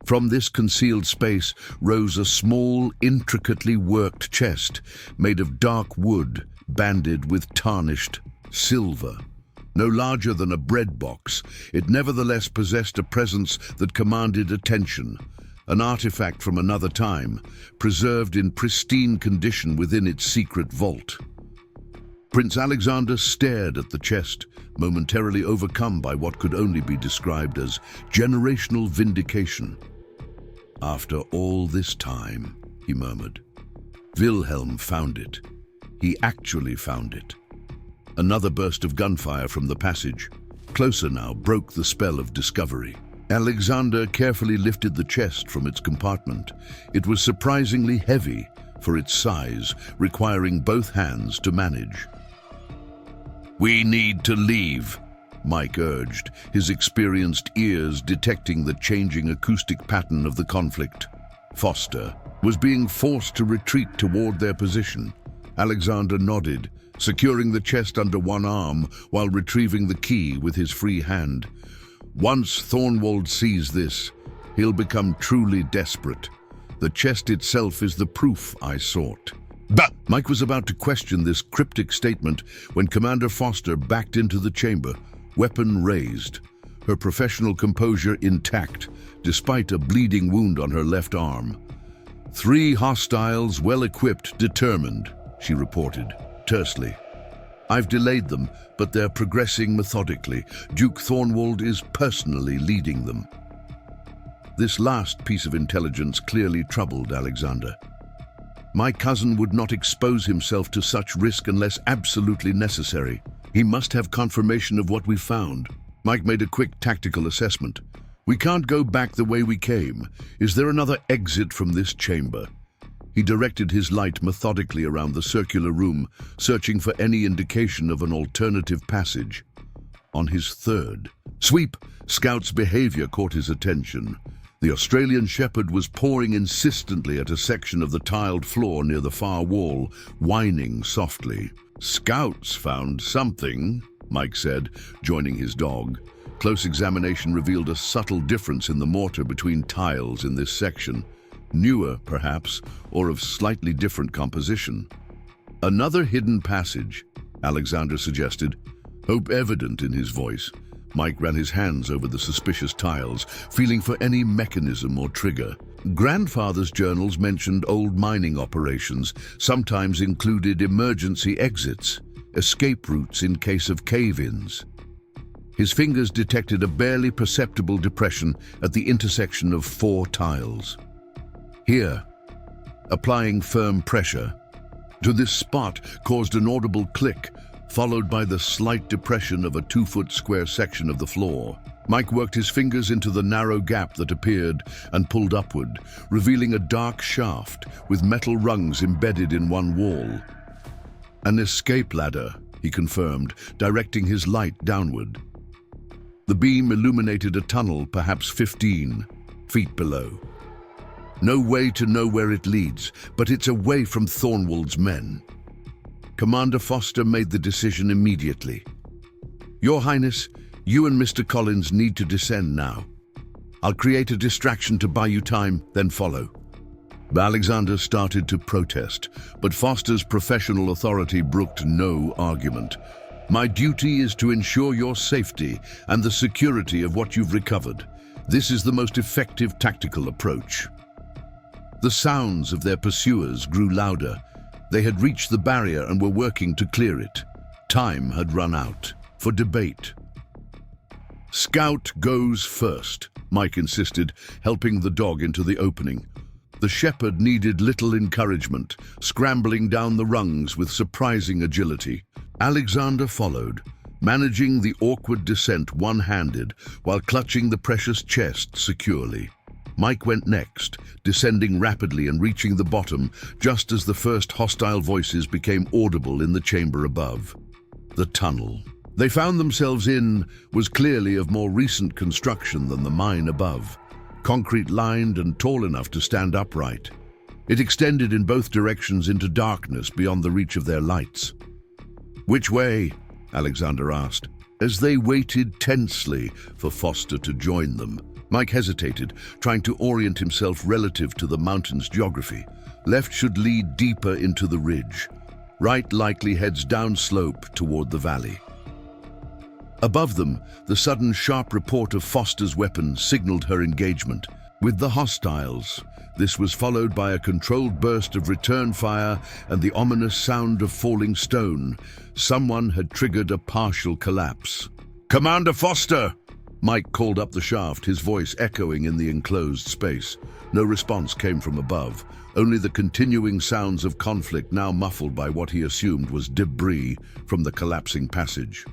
From this concealed space rose a small, intricately worked chest made of dark wood banded with tarnished silver. No larger than a bread box, it nevertheless possessed a presence that commanded attention, an artifact from another time, preserved in pristine condition within its secret vault. Prince Alexander stared at the chest, momentarily overcome by what could only be described as generational vindication. "After all this time," he murmured. "Wilhelm found it. He actually found it." Another burst of gunfire from the passage, closer now, broke the spell of discovery. Alexander carefully lifted the chest from its compartment. It was surprisingly heavy for its size, requiring both hands to manage. "We need to leave," Mike urged, his experienced ears detecting the changing acoustic pattern of the conflict. Foster was being forced to retreat toward their position. Alexander nodded, securing the chest under one arm while retrieving the key with his free hand. "Once Thornwald sees this, he'll become truly desperate. The chest itself is the proof I sought." But Mike was about to question this cryptic statement when Commander Foster backed into the chamber, weapon raised, her professional composure intact, despite a bleeding wound on her left arm. "3 hostiles, well-equipped, determined," she reported, tersely. "I've delayed them, but they're progressing methodically. Duke Thornwald is personally leading them." This last piece of intelligence clearly troubled Alexander. "My cousin would not expose himself to such risk unless absolutely necessary. He must have confirmation of what we found." Mike made a quick tactical assessment. "We can't go back the way we came. Is there another exit from this chamber?" He directed his light methodically around the circular room, searching for any indication of an alternative passage. On his third sweep, Scout's behavior caught his attention. The Australian shepherd was pawing insistently at a section of the tiled floor near the far wall, whining softly. "Scouts found something," Mike said, joining his dog. Close examination revealed a subtle difference in the mortar between tiles in this section. Newer, perhaps, or of slightly different composition. "Another hidden passage," Alexander suggested, hope evident in his voice. Mike ran his hands over the suspicious tiles, feeling for any mechanism or trigger. Grandfather's journals mentioned old mining operations, sometimes included emergency exits, escape routes in case of cave-ins. His fingers detected a barely perceptible depression at the intersection of 4 tiles. Here, applying firm pressure to this spot caused an audible click, followed by the slight depression of a 2-foot square section of the floor. Mike worked his fingers into the narrow gap that appeared and pulled upward, revealing a dark shaft with metal rungs embedded in one wall. "An escape ladder," he confirmed, directing his light downward. The beam illuminated a tunnel perhaps 15 feet below. No way to know where it leads, but it's away from Thornwald's men. Commander Foster made the decision immediately. "Your Highness, you and Mr. Collins need to descend now. I'll create a distraction to buy you time, then follow." Alexander started to protest, but Foster's professional authority brooked no argument. "My duty is to ensure your safety and the security of what you've recovered. This is the most effective tactical approach." The sounds of their pursuers grew louder. They had reached the barrier and were working to clear it. Time had run out for debate. "Scout goes first," Mike insisted, helping the dog into the opening. The shepherd needed little encouragement, scrambling down the rungs with surprising agility. Alexander followed, managing the awkward descent one-handed while clutching the precious chest securely. Mike went next, descending rapidly and reaching the bottom just as the first hostile voices became audible in the chamber above. The tunnel they found themselves in was clearly of more recent construction than the mine above, concrete-lined and tall enough to stand upright. It extended in both directions into darkness beyond the reach of their lights. "Which way?" Alexander asked, as they waited tensely for Foster to join them. Mike hesitated, trying to orient himself relative to the mountain's geography. Left should lead deeper into the ridge. Right likely heads downslope toward the valley. Above them, the sudden sharp report of Foster's weapon signaled her engagement with the hostiles. This was followed by a controlled burst of return fire and the ominous sound of falling stone. Someone had triggered a partial collapse. "Commander Foster!" Mike called up the shaft, his voice echoing in the enclosed space. No response came from above, only the continuing sounds of conflict, now muffled by what he assumed was debris from the collapsing passage.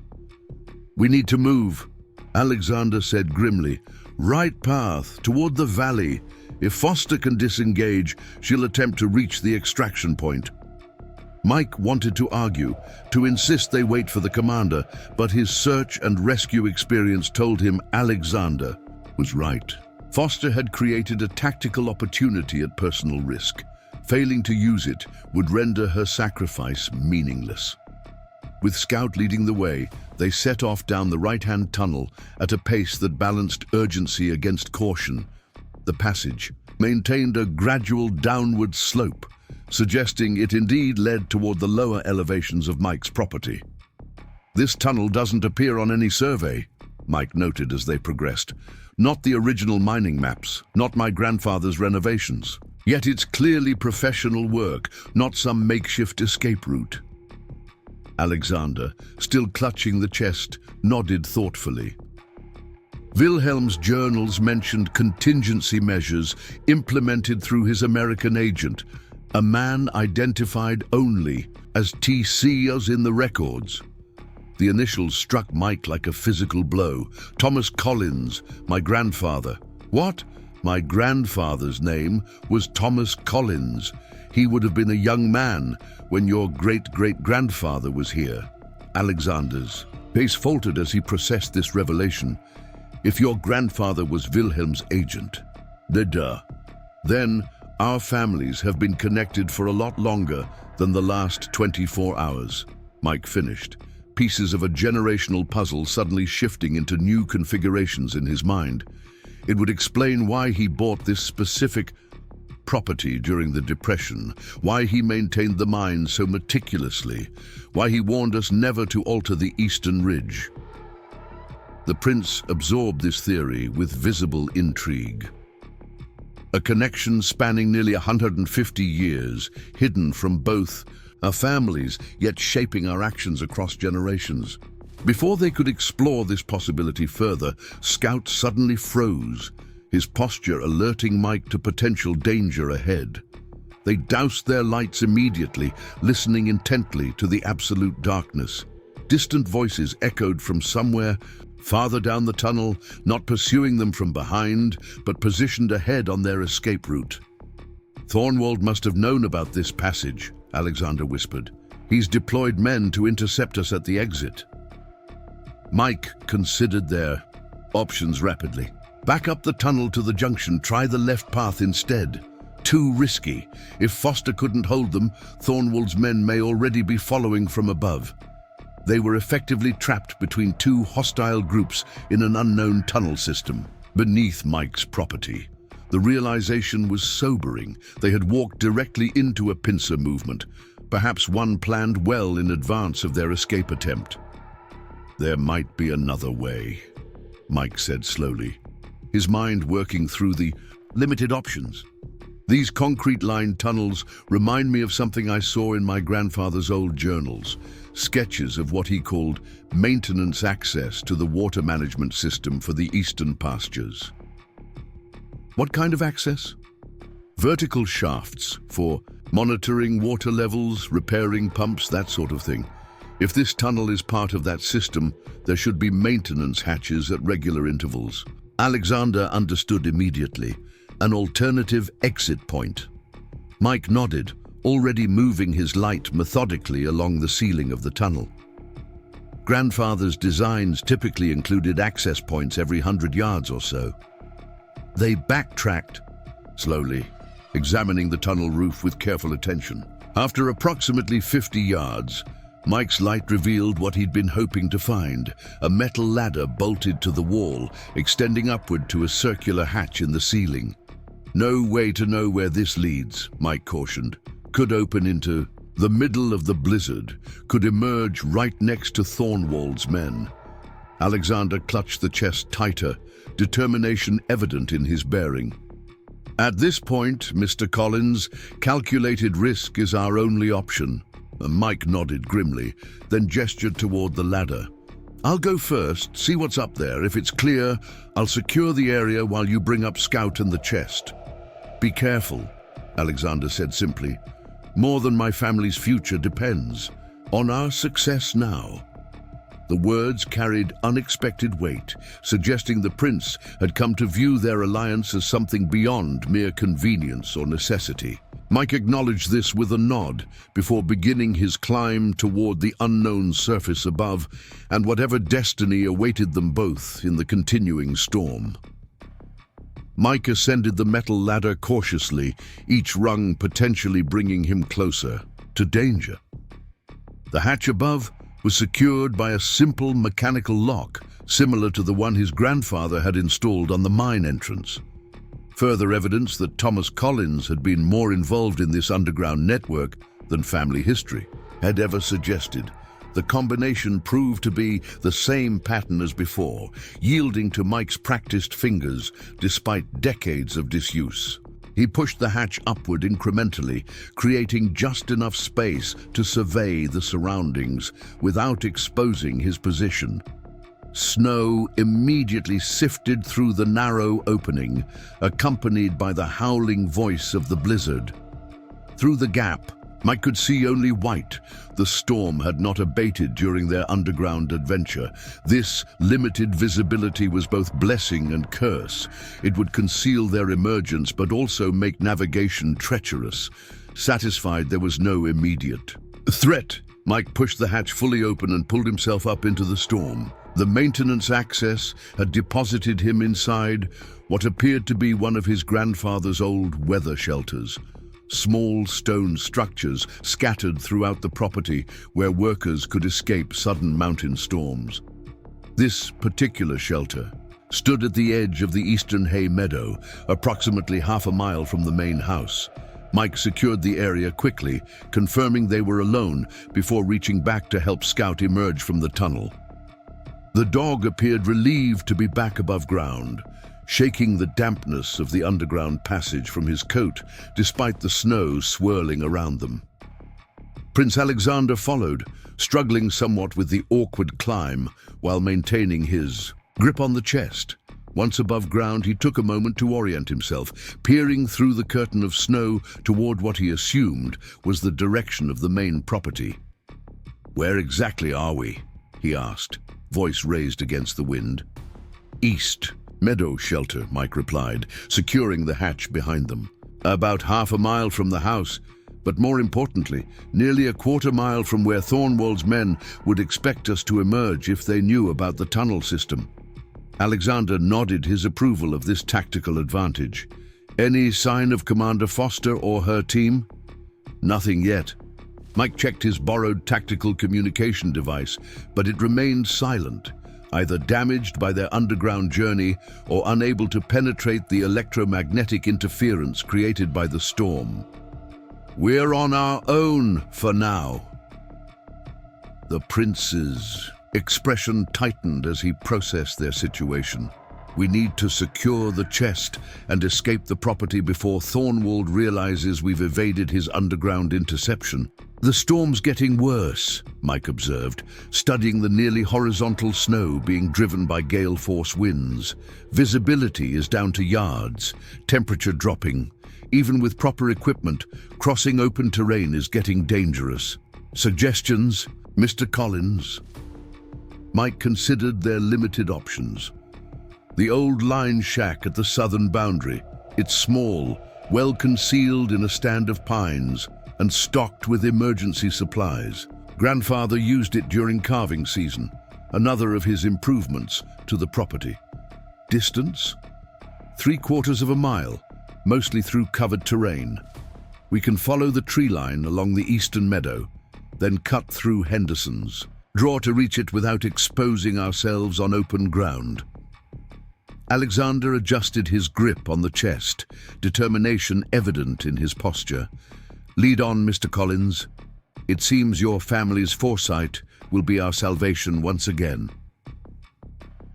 "We need to move," Alexander said grimly. "Right path, toward the valley. If Foster can disengage, she'll attempt to reach the extraction point." Mike wanted to argue, to insist they wait for the commander, but his search and rescue experience told him Alexander was right. Foster had created a tactical opportunity at personal risk. Failing to use it would render her sacrifice meaningless. With Scout leading the way, they set off down the right-hand tunnel at a pace that balanced urgency against caution. The passage maintained a gradual downward slope, suggesting it indeed led toward the lower elevations of Mike's property. "This tunnel doesn't appear on any survey," Mike noted as they progressed. "Not the original mining maps, not my grandfather's renovations. Yet it's clearly professional work, not some makeshift escape route." Alexander, still clutching the chest, nodded thoughtfully. Wilhelm's journals mentioned contingency measures implemented through his American agent, a man identified only as TC as in the records. The initials struck Mike like a physical blow. "Thomas Collins, my grandfather." "What?" "My grandfather's name was Thomas Collins. He would have been a young man when your great-great-grandfather was here." Alexander's pace faltered as he processed this revelation. "If your grandfather was Wilhelm's agent, then our families have been connected for a lot longer than the last 24 hours. Mike finished, pieces of a generational puzzle suddenly shifting into new configurations in his mind. It would explain why he bought this specific property during the Depression, why he maintained the mine so meticulously, why he warned us never to alter the eastern ridge. The prince absorbed this theory with visible intrigue. A connection spanning nearly 150 years, hidden from both our families, yet shaping our actions across generations. Before they could explore this possibility further, Scout suddenly froze, his posture alerting Mike to potential danger ahead. They doused their lights immediately, listening intently to the absolute darkness. Distant voices echoed from somewhere farther down the tunnel, not pursuing them from behind, but positioned ahead on their escape route. "Thornwald must have known about this passage," Alexander whispered. "He's deployed men to intercept us at the exit." Mike considered their options rapidly. "Back up the tunnel to the junction, try the left path instead. Too risky. If Foster couldn't hold them, Thornwald's men may already be following from above." They were effectively trapped between two hostile groups in an unknown tunnel system, beneath Mike's property. The realization was sobering. They had walked directly into a pincer movement, perhaps one planned well in advance of their escape attempt. "There might be another way," Mike said slowly, his mind working through the limited options. "These concrete-lined tunnels remind me of something I saw in my grandfather's old journals, sketches of what he called maintenance access to the water management system for the eastern pastures." "What kind of access?" "Vertical shafts for monitoring water levels, repairing pumps, that sort of thing. If this tunnel is part of that system, there should be maintenance hatches at regular intervals." Alexander understood immediately. An alternative exit point. Mike nodded, already moving his light methodically along the ceiling of the tunnel. Grandfather's designs typically included access points every 100 yards or so. They backtracked slowly, examining the tunnel roof with careful attention. After approximately 50 yards, Mike's light revealed what he'd been hoping to find, a metal ladder bolted to the wall, extending upward to a circular hatch in the ceiling. "No way to know where this leads," Mike cautioned. "Could open into the middle of the blizzard, could emerge right next to Thornwald's men." Alexander clutched the chest tighter, determination evident in his bearing. "At this point, Mr. Collins, calculated risk is our only option." Mike nodded grimly, then gestured toward the ladder. "I'll go first, see what's up there. If it's clear, I'll secure the area while you bring up Scout and the chest." "Be careful," Alexander said simply. "More than my family's future depends on our success now." The words carried unexpected weight, suggesting the prince had come to view their alliance as something beyond mere convenience or necessity. Mike acknowledged this with a nod before beginning his climb toward the unknown surface above and whatever destiny awaited them both in the continuing storm. Mike ascended the metal ladder cautiously, each rung potentially bringing him closer to danger. The hatch above was secured by a simple mechanical lock, similar to the one his grandfather had installed on the mine entrance. Further evidence that Thomas Collins had been more involved in this underground network than family history had ever suggested. The combination proved to be the same pattern as before, yielding to Mike's practiced fingers despite decades of disuse. He pushed the hatch upward incrementally, creating just enough space to survey the surroundings without exposing his position. Snow immediately sifted through the narrow opening, accompanied by the howling voice of the blizzard. Through the gap, Mike could see only white. The storm had not abated during their underground adventure. This limited visibility was both blessing and curse. It would conceal their emergence but also make navigation treacherous. Satisfied there was no immediate threat, Mike pushed the hatch fully open and pulled himself up into the storm. The maintenance access had deposited him inside what appeared to be one of his grandfather's old weather shelters. Small stone structures scattered throughout the property where workers could escape sudden mountain storms. This particular shelter stood at the edge of the eastern hay meadow, approximately half a mile from the main house. Mike secured the area quickly, confirming they were alone before reaching back to help Scout emerge from the tunnel. The dog appeared relieved to be back above ground, shaking the dampness of the underground passage from his coat despite the snow swirling around them. Prince Alexander followed, struggling somewhat with the awkward climb while maintaining his grip on the chest. Once above ground, he took a moment to orient himself, peering through the curtain of snow toward what he assumed was the direction of the main property. "Where exactly are we?" he asked, voice raised against the wind. "East. Meadow shelter," Mike replied, securing the hatch behind them. "About half a mile from the house, but more importantly, nearly a quarter-mile from where Thornwald's men would expect us to emerge if they knew about the tunnel system." Alexander nodded his approval of this tactical advantage. "Any sign of Commander Foster or her team?" "Nothing yet." Mike checked his borrowed tactical communication device, but it remained silent, either damaged by their underground journey or unable to penetrate the electromagnetic interference created by the storm. "We're on our own for now." The prince's expression tightened as he processed their situation. "We need to secure the chest and escape the property before Thornwald realizes we've evaded his underground interception." "The storm's getting worse," Mike observed, studying the nearly horizontal snow being driven by gale-force winds. "Visibility is down to yards, temperature dropping. Even with proper equipment, crossing open terrain is getting dangerous. Suggestions, Mr. Collins?" Mike considered their limited options. The old line shack at the southern boundary. It's small, well concealed in a stand of pines, and stocked with emergency supplies. Grandfather used it during carving season, another of his improvements to the property. Distance? 3/4 of a mile, mostly through covered terrain. We can follow the tree line along the eastern meadow, then cut through Henderson's. Draw to reach it without exposing ourselves on open ground. Alexander adjusted his grip on the chest, determination evident in his posture. "Lead on, Mr. Collins. It seems your family's foresight will be our salvation once again."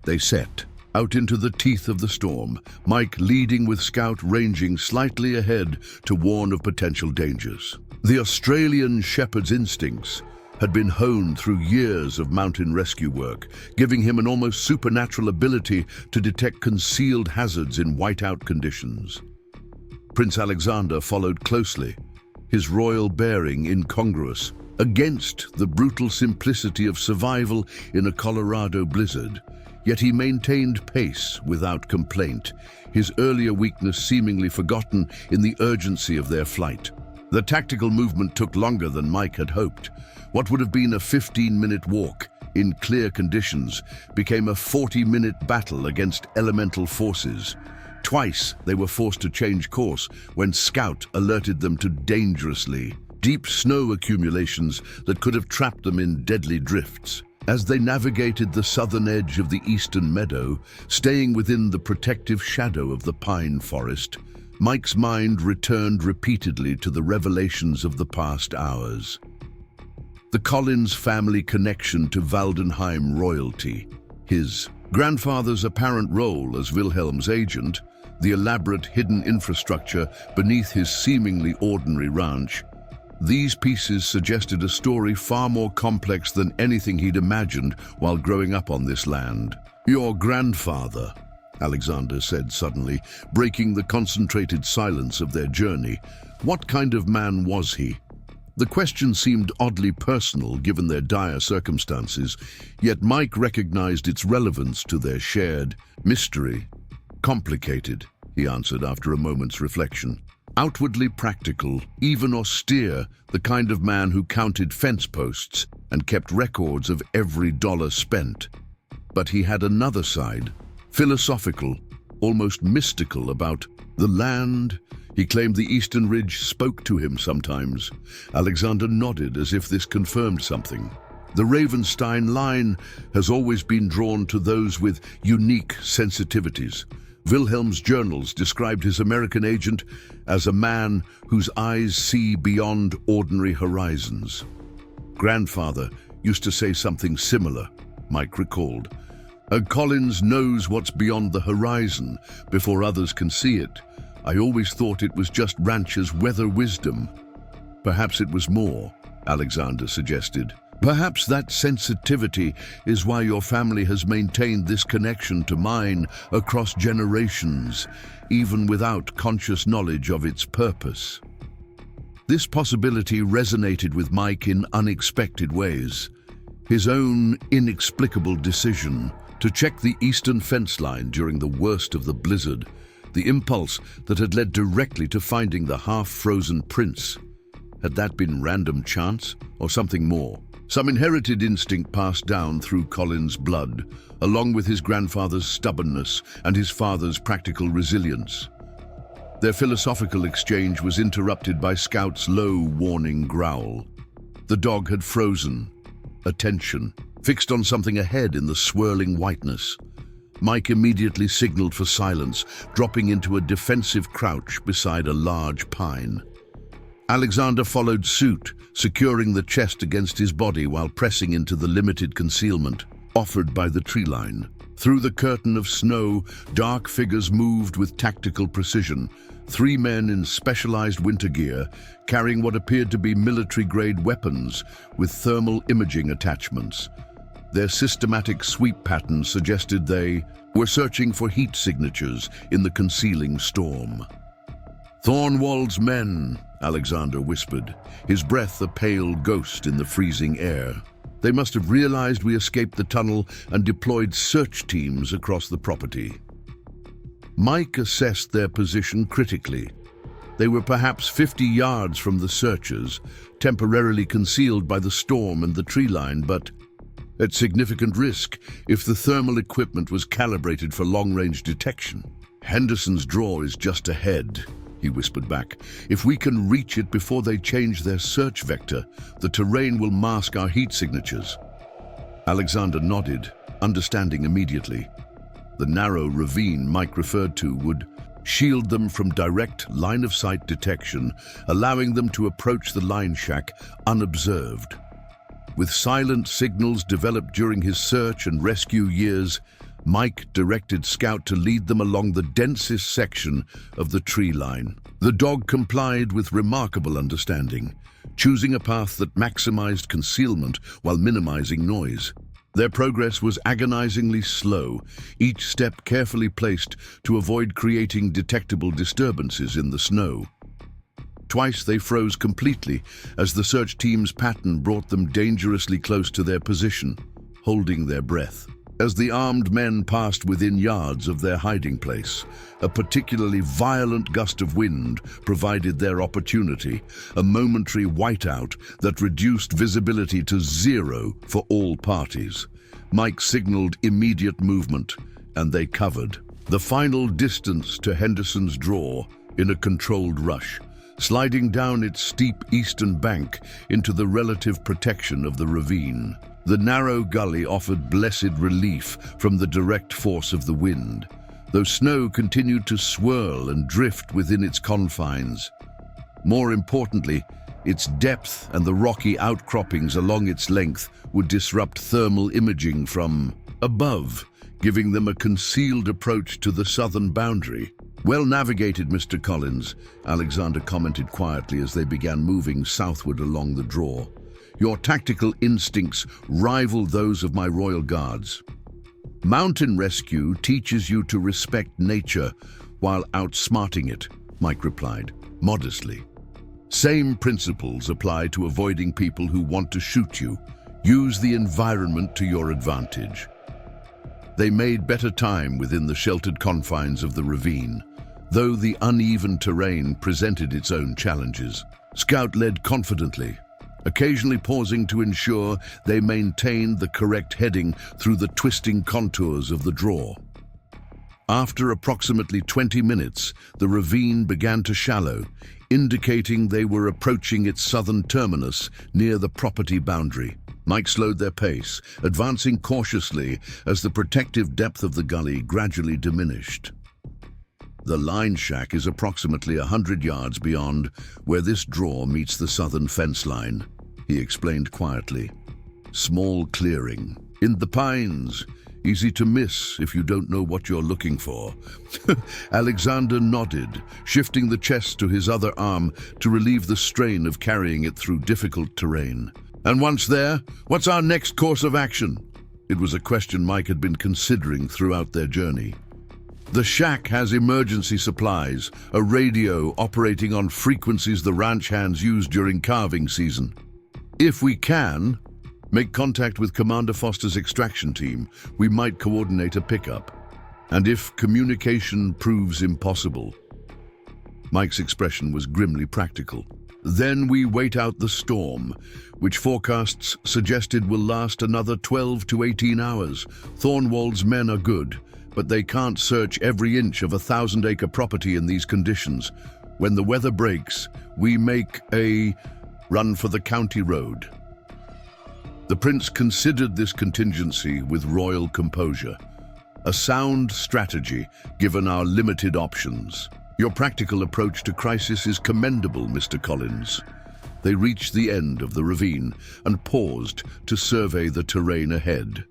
They set out into the teeth of the storm, Mike leading with Scout ranging slightly ahead to warn of potential dangers. The Australian shepherd's instincts had been honed through years of mountain rescue work, giving him an almost supernatural ability to detect concealed hazards in whiteout conditions. Prince Alexander followed closely, his royal bearing incongruous against the brutal simplicity of survival in a Colorado blizzard. Yet he maintained pace without complaint, his earlier weakness seemingly forgotten in the urgency of their flight. The tactical movement took longer than Mike had hoped. What would have been a 15-minute walk in clear conditions became a 40-minute battle against elemental forces. Twice they were forced to change course when Scout alerted them to dangerously deep snow accumulations that could have trapped them in deadly drifts. As they navigated the southern edge of the eastern meadow, staying within the protective shadow of the pine forest, Mike's mind returned repeatedly to the revelations of the past hours. The Collins family connection to Valdenheim royalty, his grandfather's apparent role as Wilhelm's agent, the elaborate hidden infrastructure beneath his seemingly ordinary ranch. These pieces suggested a story far more complex than anything he'd imagined while growing up on this land. "Your grandfather," Alexander said suddenly, breaking the concentrated silence of their journey. "What kind of man was he?" The question seemed oddly personal given their dire circumstances, yet Mike recognized its relevance to their shared mystery. "Complicated," he answered after a moment's reflection. "Outwardly practical, even austere, the kind of man who counted fence posts and kept records of every dollar spent. But he had another side, philosophical, almost mystical about the land." He claimed the Eastern Ridge spoke to him sometimes. Alexander nodded as if this confirmed something. The Ravenstein line has always been drawn to those with unique sensitivities. Wilhelm's journals described his American agent as a man whose eyes see beyond ordinary horizons. "Grandfather used to say something similar," Mike recalled. "Collins knows what's beyond the horizon before others can see it. I always thought it was just ranchers' weather wisdom." "Perhaps it was more," Alexander suggested. "Perhaps that sensitivity is why your family has maintained this connection to mine across generations, even without conscious knowledge of its purpose." This possibility resonated with Mike in unexpected ways. His own inexplicable decision to check the eastern fence line during the worst of the blizzard, the impulse that had led directly to finding the half-frozen prince. Had that been random chance or something more? Some inherited instinct passed down through Collins' blood, along with his grandfather's stubbornness and his father's practical resilience. Their philosophical exchange was interrupted by Scout's low, warning growl. The dog had frozen, attention, fixed on something ahead in the swirling whiteness. Mike immediately signaled for silence, dropping into a defensive crouch beside a large pine. Alexander followed suit, securing the chest against his body while pressing into the limited concealment offered by the tree line. Through the curtain of snow, dark figures moved with tactical precision. 3 men in specialized winter gear, carrying what appeared to be military-grade weapons with thermal imaging attachments. Their systematic sweep pattern suggested they were searching for heat signatures in the concealing storm. "Thornwald's men," Alexander whispered, his breath a pale ghost in the freezing air. "They must have realized we escaped the tunnel and deployed search teams across the property." Mike assessed their position critically. They were perhaps 50 yards from the searchers, temporarily concealed by the storm and the tree line, but at significant risk if the thermal equipment was calibrated for long-range detection. "Henderson's draw is just ahead," he whispered back. "If we can reach it before they change their search vector, the terrain will mask our heat signatures." Alexander nodded, understanding immediately. The narrow ravine Mike referred to would shield them from direct line-of-sight detection, allowing them to approach the line shack unobserved. With silent signals developed during his search and rescue years, Mike directed Scout to lead them along the densest section of the tree line. The dog complied with remarkable understanding, choosing a path that maximized concealment while minimizing noise. Their progress was agonizingly slow, each step carefully placed to avoid creating detectable disturbances in the snow. Twice they froze completely as the search team's pattern brought them dangerously close to their position, holding their breath. As the armed men passed within yards of their hiding place, a particularly violent gust of wind provided their opportunity, a momentary whiteout that reduced visibility to zero for all parties. Mike signaled immediate movement, and they covered the final distance to Henderson's Draw in a controlled rush, sliding down its steep eastern bank into the relative protection of the ravine. The narrow gully offered blessed relief from the direct force of the wind, though snow continued to swirl and drift within its confines. More importantly, its depth and the rocky outcroppings along its length would disrupt thermal imaging from above, giving them a concealed approach to the southern boundary. "Well navigated, Mr. Collins," Alexander commented quietly as they began moving southward along the draw. "Your tactical instincts rival those of my royal guards. Mountain rescue teaches you to respect nature while outsmarting it," Mike replied, modestly. "Same principles apply to avoiding people who want to shoot you. Use the environment to your advantage." They made better time within the sheltered confines of the ravine, though the uneven terrain presented its own challenges. Scout led confidently, occasionally pausing to ensure they maintained the correct heading through the twisting contours of the draw. After approximately 20 minutes, the ravine began to shallow, indicating they were approaching its southern terminus near the property boundary. Mike slowed their pace, advancing cautiously as the protective depth of the gully gradually diminished. "The line shack is approximately 100 yards beyond where this draw meets the southern fence line," he explained quietly. "Small clearing. In the pines. Easy to miss if you don't know what you're looking for." Alexander nodded, shifting the chest to his other arm to relieve the strain of carrying it through difficult terrain. "And once there, what's our next course of action?" It was a question Mike had been considering throughout their journey. "The shack has emergency supplies, a radio operating on frequencies the ranch hands use during calving season. If we can, make contact with Commander Foster's extraction team. We might coordinate a pickup. And if communication proves impossible..." Mike's expression was grimly practical. "Then we wait out the storm, which forecasts suggested will last another 12 to 18 hours. Thornwald's men are good, but they can't search every inch of a 1,000-acre property in these conditions. When the weather breaks, we make a run for the county road." The prince considered this contingency with royal composure. A sound strategy, given our limited options. "Your practical approach to crisis is commendable, Mr. Collins." They reached the end of the ravine and paused to survey the terrain ahead.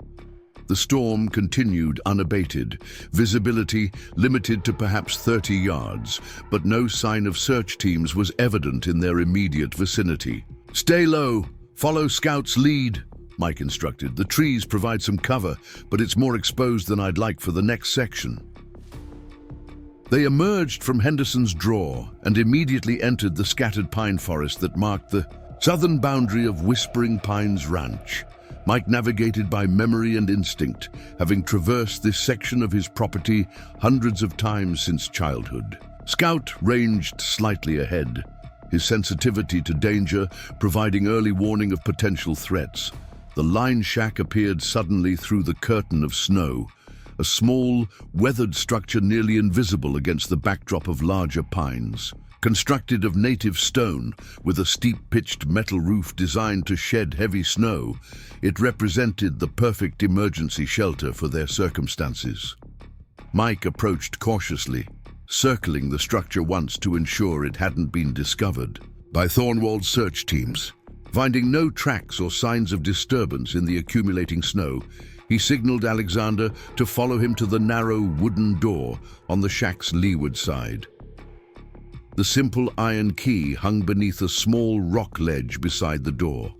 The storm continued unabated, visibility limited to perhaps 30 yards, but no sign of search teams was evident in their immediate vicinity. "Stay low, follow Scout's lead," Mike instructed. "The trees provide some cover, but it's more exposed than I'd like for the next section." They emerged from Henderson's Draw and immediately entered the scattered pine forest that marked the southern boundary of Whispering Pines Ranch. Mike navigated by memory and instinct, having traversed this section of his property hundreds of times since childhood. Scout ranged slightly ahead, his sensitivity to danger providing early warning of potential threats. The line shack appeared suddenly through the curtain of snow, a small, weathered structure nearly invisible against the backdrop of larger pines. Constructed of native stone, with a steep-pitched metal roof designed to shed heavy snow, it represented the perfect emergency shelter for their circumstances. Mike approached cautiously, circling the structure once to ensure it hadn't been discovered by Thornwald's search teams. Finding no tracks or signs of disturbance in the accumulating snow, He signaled Alexander to follow him to the narrow wooden door on the shack's leeward side. The simple iron key hung beneath a small rock ledge beside the door.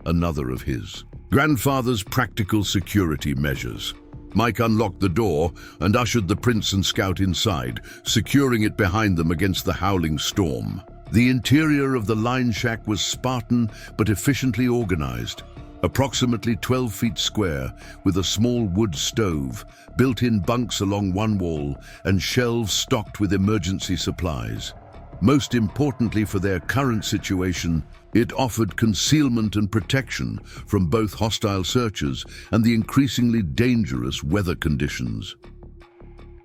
Another of his grandfather's practical security measures. Mike unlocked the door and ushered the prince and scout inside, securing it behind them against the howling storm. The interior of the line shack was Spartan but efficiently organized. Approximately 12 feet square, with a small wood stove, built-in bunks along one wall, and shelves stocked with emergency supplies. Most importantly for their current situation, it offered concealment and protection from both hostile searchers and the increasingly dangerous weather conditions.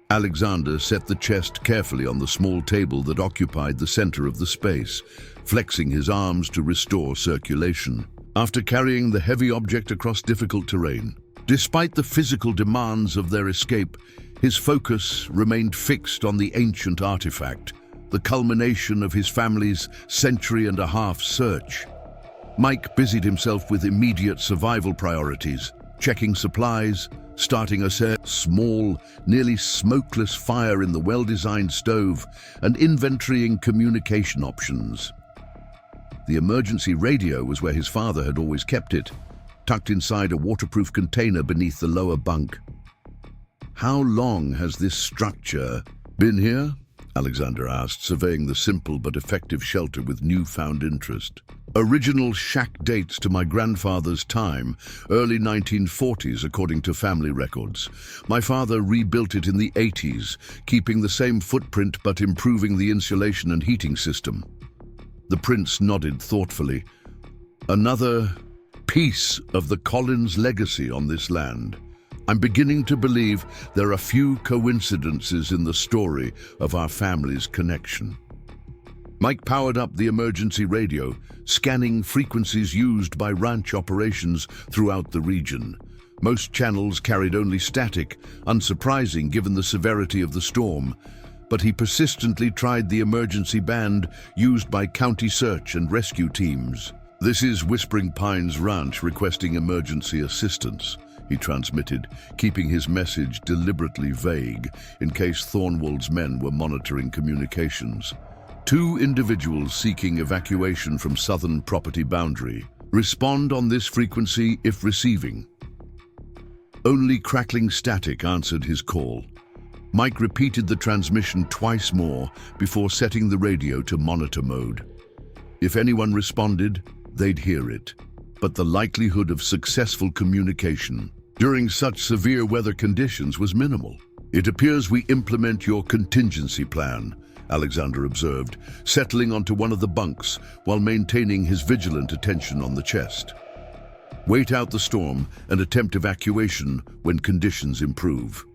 Alexander set the chest carefully on the small table that occupied the center of the space, flexing his arms to restore circulation. After carrying the heavy object across difficult terrain, despite the physical demands of their escape, his focus remained fixed on the ancient artifact, the culmination of his family's century-and-a-half search. Mike busied himself with immediate survival priorities, checking supplies, starting a small, nearly smokeless fire in the well-designed stove, and inventorying communication options. The emergency radio was where his father had always kept it, tucked inside a waterproof container beneath the lower bunk. "How long has this structure been here?" Alexander asked, surveying the simple but effective shelter with newfound interest. "Original shack dates to my grandfather's time, early 1940s according to family records. My father rebuilt it in the 80s, keeping the same footprint but improving the insulation and heating system." The prince nodded thoughtfully. "Another piece of the Collins legacy on this land. I'm beginning to believe there are few coincidences in the story of our family's connection." Mike powered up the emergency radio, scanning frequencies used by ranch operations throughout the region. Most channels carried only static, unsurprising given the severity of the storm. But he persistently tried the emergency band used by county search and rescue teams. "This is Whispering Pines Ranch requesting emergency assistance," he transmitted, keeping his message deliberately vague in case Thornwald's men were monitoring communications. "Two individuals seeking evacuation from southern property boundary. Respond on this frequency if receiving." Only crackling static answered his call. Mike repeated the transmission twice more before setting the radio to monitor mode. If anyone responded, they'd hear it. But the likelihood of successful communication during such severe weather conditions was minimal. "It appears we implement your contingency plan," Alexander observed, settling onto one of the bunks while maintaining his vigilant attention on the chest. "Wait out the storm and attempt evacuation when conditions improve."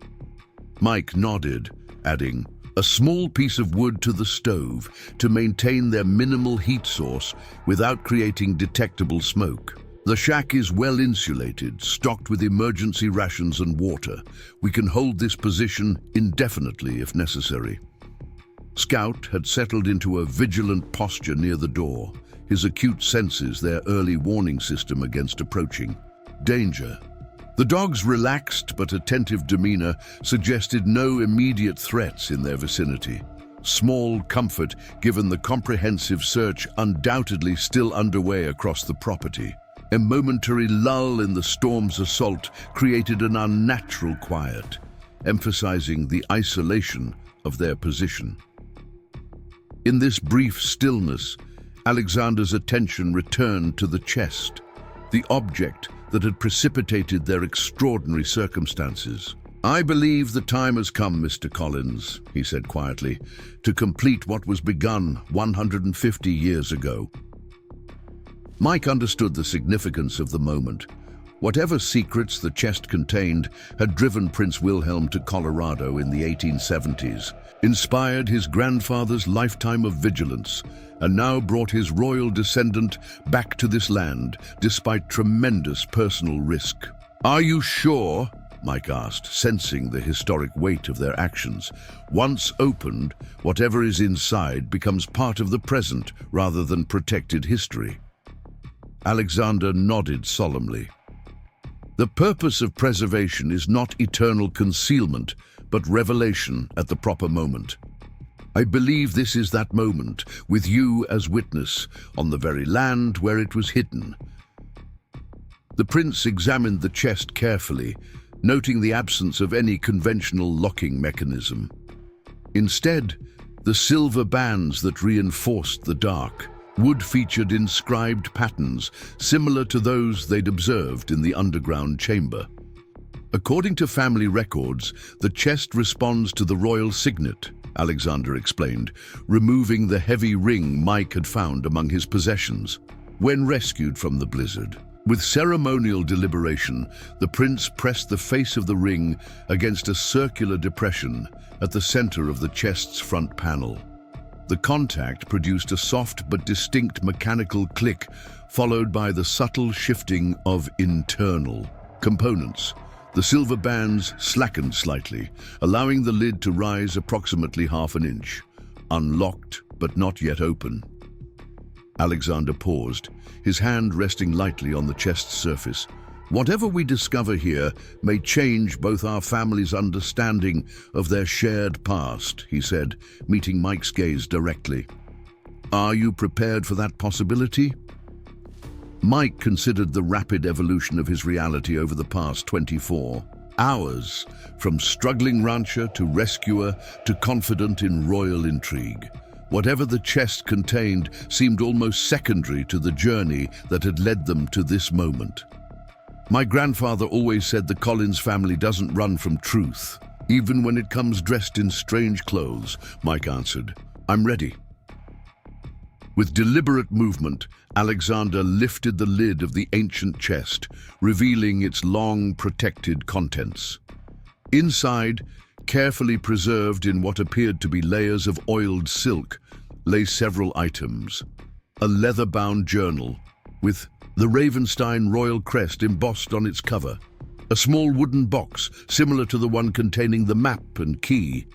Mike nodded, adding, "A small piece of wood to the stove to maintain their minimal heat source without creating detectable smoke. The shack is well insulated, stocked with emergency rations and water. We can hold this position indefinitely if necessary." Scout had settled into a vigilant posture near the door, his acute senses their early warning system against approaching danger. The dog's relaxed but attentive demeanor suggested no immediate threats in their vicinity. Small comfort given the comprehensive search undoubtedly still underway across the property. A momentary lull in the storm's assault created an unnatural quiet, emphasizing the isolation of their position. In this brief stillness, Alexander's attention returned to the chest, the object that had precipitated their extraordinary circumstances. "I believe the time has come, Mr. Collins," he said quietly, "to complete what was begun 150 years ago." Mike understood the significance of the moment. Whatever secrets the chest contained had driven Prince Wilhelm to Colorado in the 1870s, inspired his grandfather's lifetime of vigilance, and now brought his royal descendant back to this land despite tremendous personal risk. "Are you sure?" Mike asked, sensing the historic weight of their actions. "Once opened, whatever is inside becomes part of the present rather than protected history." Alexander nodded solemnly. The purpose of preservation is not eternal concealment, but revelation at the proper moment. I believe this is that moment, with you as witness, on the very land where it was hidden. The prince examined the chest carefully, noting the absence of any conventional locking mechanism. Instead, the silver bands that reinforced the dark wood featured inscribed patterns similar to those they'd observed in the underground chamber. According to family records, the chest responds to the royal signet, Alexander explained, removing the heavy ring Mike had found among his possessions when rescued from the blizzard. With ceremonial deliberation, the prince pressed the face of the ring against a circular depression at the center of the chest's front panel. The contact produced a soft but distinct mechanical click, followed by the subtle shifting of internal components. The silver bands slackened slightly, allowing the lid to rise approximately half an inch, unlocked but not yet open. Alexander paused, his hand resting lightly on the chest's surface. Whatever we discover here may change both our family's understanding of their shared past, he said, meeting Mike's gaze directly. Are you prepared for that possibility? Mike considered the rapid evolution of his reality over the past 24 hours, from struggling rancher to rescuer to confidant in royal intrigue. Whatever the chest contained seemed almost secondary to the journey that had led them to this moment. My grandfather always said the Collins family doesn't run from truth, even when it comes dressed in strange clothes, Mike answered. I'm ready. With deliberate movement, Alexander lifted the lid of the ancient chest, revealing its long protected contents. Inside, carefully preserved in what appeared to be layers of oiled silk, lay several items. A leather-bound journal with the Ravenstein royal crest embossed on its cover, a small wooden box similar to the one containing the map and key,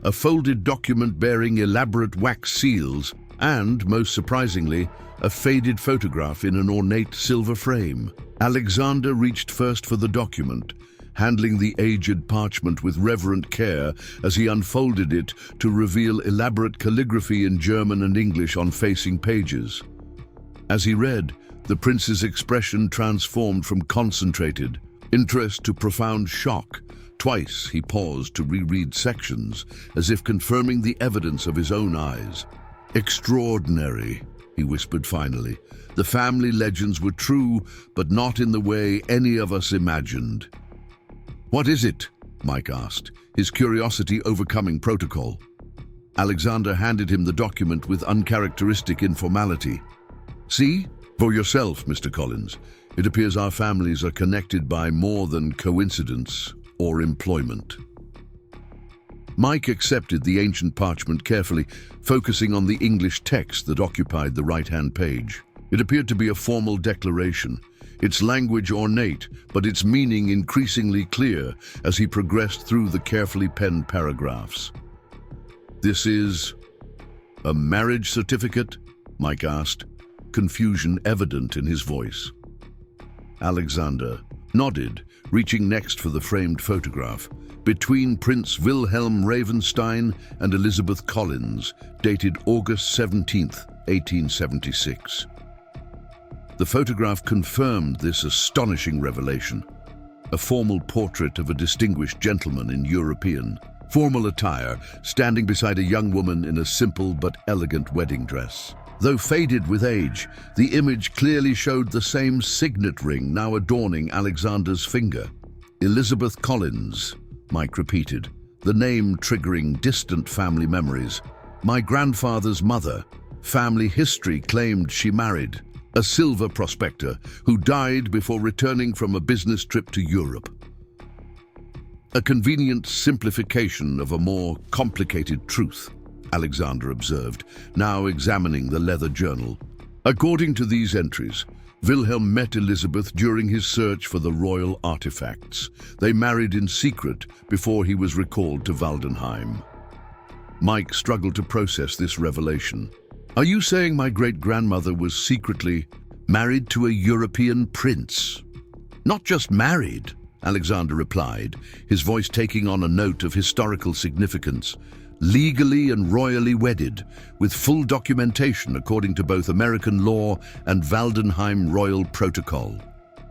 a folded document bearing elaborate wax seals, and, most surprisingly, a faded photograph in an ornate silver frame. Alexander reached first for the document, handling the aged parchment with reverent care as he unfolded it to reveal elaborate calligraphy in German and English on facing pages. As he read, the prince's expression transformed from concentrated interest to profound shock. Twice he paused to reread sections, as if confirming the evidence of his own eyes. Extraordinary, he whispered finally. The family legends were true, but not in the way any of us imagined. What is it? Mike asked, his curiosity overcoming protocol. Alexander handed him the document with uncharacteristic informality. See? For yourself, Mr. Collins. It appears our families are connected by more than coincidence or employment. Mike accepted the ancient parchment carefully, focusing on the English text that occupied the right-hand page. It appeared to be a formal declaration, its language ornate, but its meaning increasingly clear as he progressed through the carefully penned paragraphs. This is a marriage certificate? Mike asked, confusion evident in his voice. Alexander nodded, reaching next for the framed photograph. Between Prince Wilhelm Ravenstein and Elizabeth Collins, dated August 17, 1876. The photograph confirmed this astonishing revelation. A formal portrait of a distinguished gentleman in European formal attire, standing beside a young woman in a simple but elegant wedding dress. Though faded with age, the image clearly showed the same signet ring now adorning Alexander's finger. Elizabeth Collins, Mike repeated, the name triggering distant family memories. My grandfather's mother. Family history claimed she married a silver prospector who died before returning from a business trip to Europe. A convenient simplification of a more complicated truth, Alexander observed, now examining the leather journal. According to these entries, Wilhelm met Elizabeth during his search for the royal artifacts. They married in secret before he was recalled to Waldenheim. Mike struggled to process this revelation. Are you saying my great-grandmother was secretly married to a European prince? Not just married, Alexander replied, his voice taking on a note of historical significance. Legally and royally wedded, with full documentation according to both American law and Waldenheim royal protocol.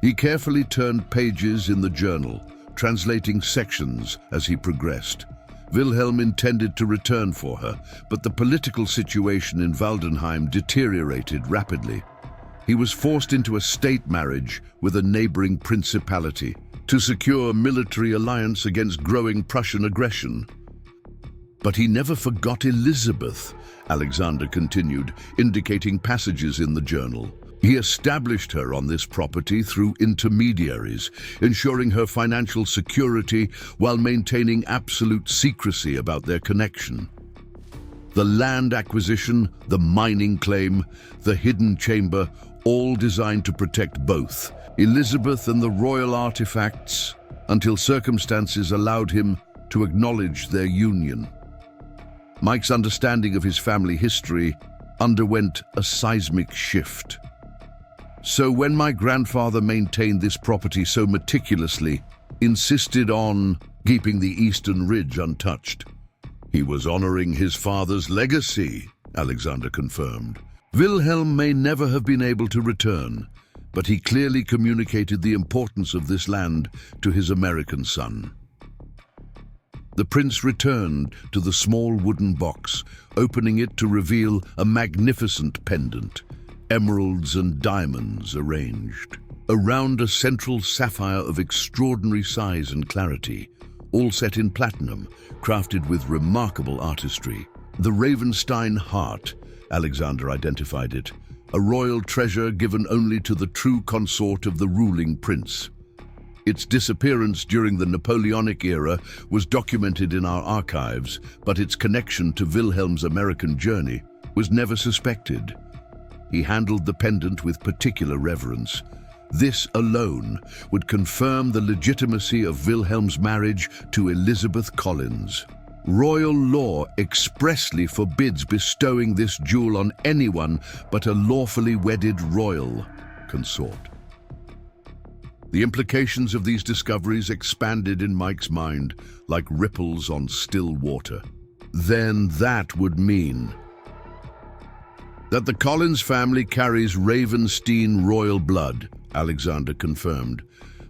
He carefully turned pages in the journal, translating sections as he progressed. Wilhelm intended to return for her, but the political situation in Waldenheim deteriorated rapidly. He was forced into a state marriage with a neighboring principality to secure military alliance against growing Prussian aggression. But he never forgot Elizabeth, Alexander continued, indicating passages in the journal. He established her on this property through intermediaries, ensuring her financial security while maintaining absolute secrecy about their connection. The land acquisition, the mining claim, the hidden chamber, all designed to protect both Elizabeth and the royal artifacts, until circumstances allowed him to acknowledge their union. Mike's understanding of his family history underwent a seismic shift. So when my grandfather maintained this property so meticulously, insisted on keeping the eastern ridge untouched, he was honoring his father's legacy, Alexander confirmed. Wilhelm may never have been able to return, but he clearly communicated the importance of this land to his American son. The prince returned to the small wooden box, opening it to reveal a magnificent pendant, emeralds and diamonds arranged around a central sapphire of extraordinary size and clarity, all set in platinum, crafted with remarkable artistry. The Ravenstein heart, Alexander identified it, a royal treasure given only to the true consort of the ruling prince. Its disappearance during the Napoleonic era was documented in our archives, but its connection to Wilhelm's American journey was never suspected. He handled the pendant with particular reverence. This alone would confirm the legitimacy of Wilhelm's marriage to Elizabeth Collins. Royal law expressly forbids bestowing this jewel on anyone but a lawfully wedded royal consort. The implications of these discoveries expanded in Mike's mind like ripples on still water. Then that would mean that the Collins family carries Ravenstein royal blood, Alexander confirmed.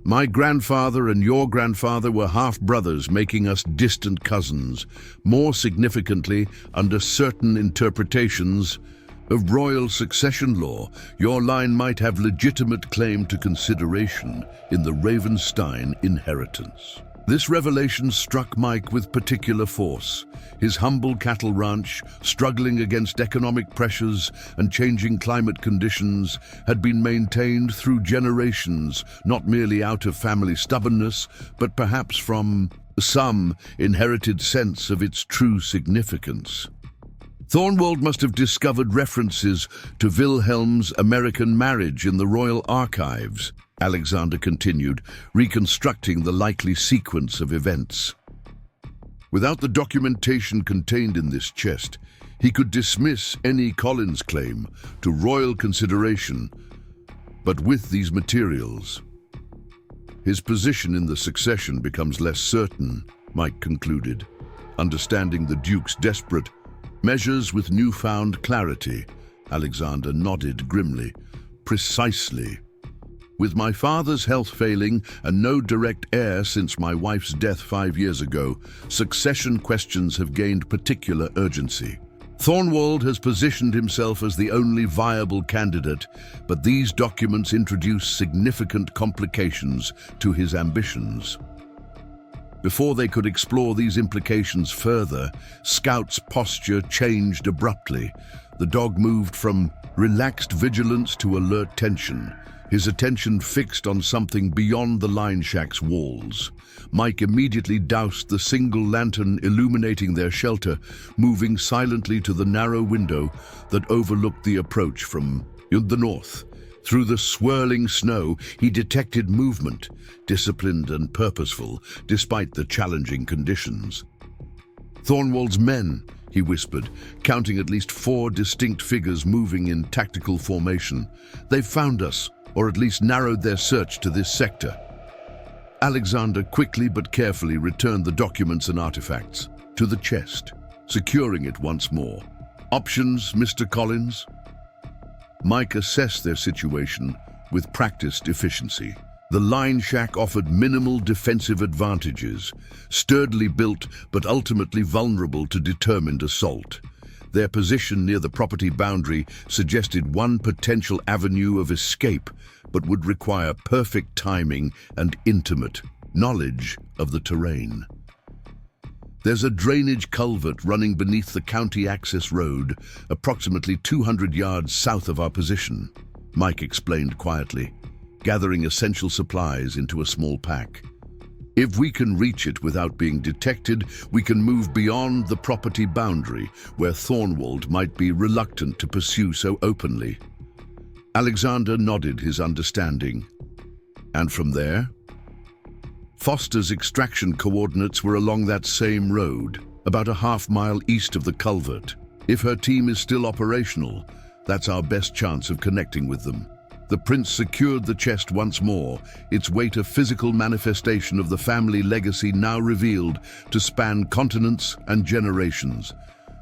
My grandfather and your grandfather were half-brothers, making us distant cousins. More significantly, under certain interpretations of royal succession law, your line might have legitimate claim to consideration in the Ravenstein inheritance. This revelation struck Mike with particular force. His humble cattle ranch, struggling against economic pressures and changing climate conditions, had been maintained through generations, not merely out of family stubbornness, but perhaps from some inherited sense of its true significance. Thornwald must have discovered references to Wilhelm's American marriage in the royal archives, Alexander continued, reconstructing the likely sequence of events. Without the documentation contained in this chest, he could dismiss any Collins claim to royal consideration, but with these materials, his position in the succession becomes less certain, Mike concluded, understanding the Duke's desperate measures with newfound clarity. Alexander nodded grimly. Precisely. With my father's health failing and no direct heir since my wife's death 5 years ago, succession questions have gained particular urgency. Thornwald has positioned himself as the only viable candidate, but these documents introduce significant complications to his ambitions. Before they could explore these implications further, Scout's posture changed abruptly. The dog moved from relaxed vigilance to alert tension, his attention fixed on something beyond the line shack's walls. Mike immediately doused the single lantern illuminating their shelter, moving silently to the narrow window that overlooked the approach from the north. Through the swirling snow, he detected movement, disciplined and purposeful, despite the challenging conditions. Thornwald's men, he whispered, counting at least 4 distinct figures moving in tactical formation. They've found us, or at least narrowed their search to this sector. Alexander quickly but carefully returned the documents and artifacts to the chest, securing it once more. Options, Mr. Collins? Mike assessed their situation with practiced efficiency. The line shack offered minimal defensive advantages, sturdily built but ultimately vulnerable to determined assault. Their position near the property boundary suggested one potential avenue of escape, but would require perfect timing and intimate knowledge of the terrain. There's a drainage culvert running beneath the county access road, approximately 200 yards south of our position, Mike explained quietly, gathering essential supplies into a small pack. If we can reach it without being detected, we can move beyond the property boundary, where Thornwald might be reluctant to pursue so openly. Alexander nodded his understanding. And from there? Foster's extraction coordinates were along that same road, about a half-mile east of the culvert. If her team is still operational, that's our best chance of connecting with them. The prince secured the chest once more, its weight a physical manifestation of the family legacy now revealed to span continents and generations.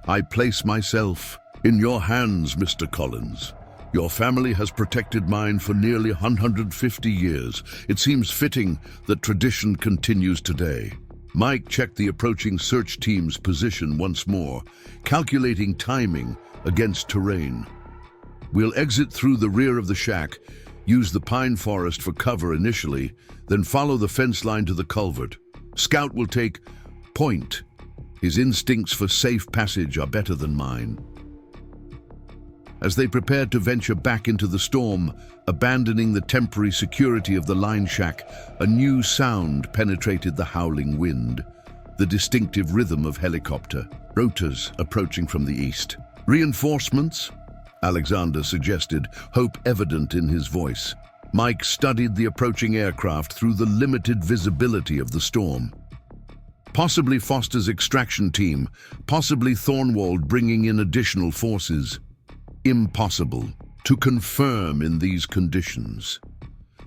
I place myself in your hands, Mr. Collins. Your family has protected mine for nearly 150 years. It seems fitting that tradition continues today. Mike checked the approaching search team's position once more, calculating timing against terrain. We'll exit through the rear of the shack, use the pine forest for cover initially, then follow the fence line to the culvert. Scout will take point. His instincts for safe passage are better than mine. As they prepared to venture back into the storm, abandoning the temporary security of the line shack, a new sound penetrated the howling wind, the distinctive rhythm of helicopter rotors approaching from the east. Reinforcements? Alexander suggested, hope evident in his voice. Mike studied the approaching aircraft through the limited visibility of the storm. Possibly Foster's extraction team, possibly Thornwald bringing in additional forces. Impossible to confirm in these conditions.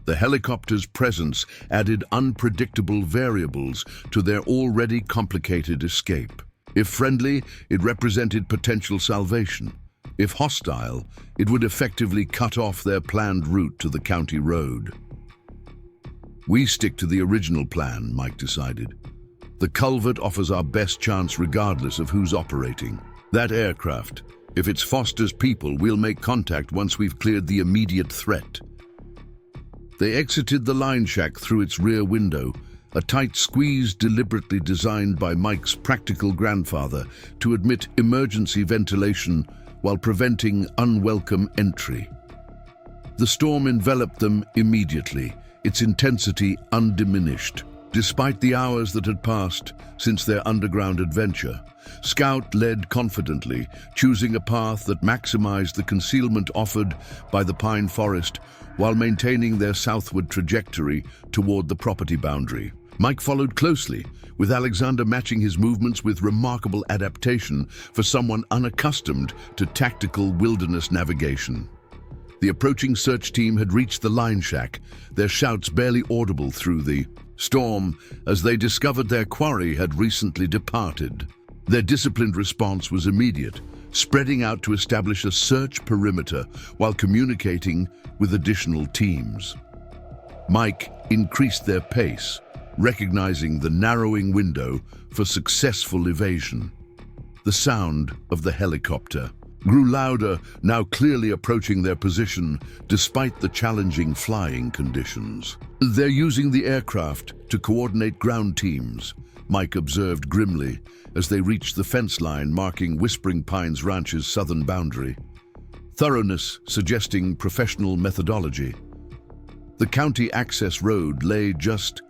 The helicopter's presence added unpredictable variables to their already complicated escape. If friendly, it represented potential salvation. If hostile, it would effectively cut off their planned route to the county road. We stick to the original plan, Mike decided. The culvert offers our best chance regardless of who's operating. That aircraft, if it's Foster's people, we'll make contact once we've cleared the immediate threat. They exited the line shack through its rear window, a tight squeeze deliberately designed by Mike's practical grandfather to admit emergency ventilation while preventing unwelcome entry. The storm enveloped them immediately, its intensity undiminished. Despite the hours that had passed since their underground adventure, Scout led confidently, choosing a path that maximized the concealment offered by the pine forest while maintaining their southward trajectory toward the property boundary. Mike followed closely, with Alexander matching his movements with remarkable adaptation for someone unaccustomed to tactical wilderness navigation. The approaching search team had reached the line shack, their shouts barely audible through the storm as they discovered their quarry had recently departed. Their disciplined response was immediate, spreading out to establish a search perimeter while communicating with additional teams. Mike increased their pace, recognizing the narrowing window for successful evasion. The sound of the helicopter grew louder, now clearly approaching their position despite the challenging flying conditions. They're using the aircraft to coordinate ground teams, Mike observed grimly as they reached the fence line marking Whispering Pines Ranch's southern boundary. Thoroughness suggesting professional methodology. The county access road lay just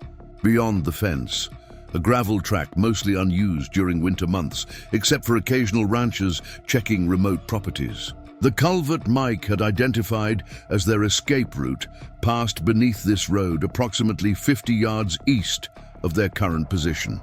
beyond the fence, a gravel track mostly unused during winter months, except for occasional ranchers checking remote properties. The culvert Mike had identified as their escape route passed beneath this road approximately 50 yards east of their current position.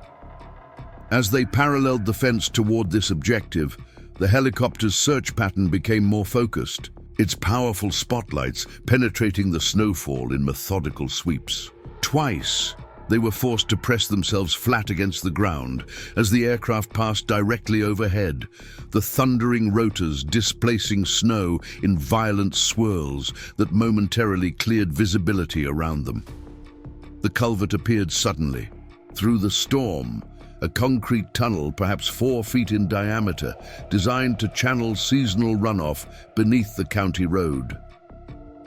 As they paralleled the fence toward this objective, the helicopter's search pattern became more focused. its powerful spotlights penetrating the snowfall in methodical sweeps. Twice, they were forced to press themselves flat against the ground as the aircraft passed directly overhead, the thundering rotors displacing snow in violent swirls that momentarily cleared visibility around them. The culvert appeared suddenly. Through the storm, a concrete tunnel perhaps 4 feet in diameter, designed to channel seasonal runoff beneath the county road.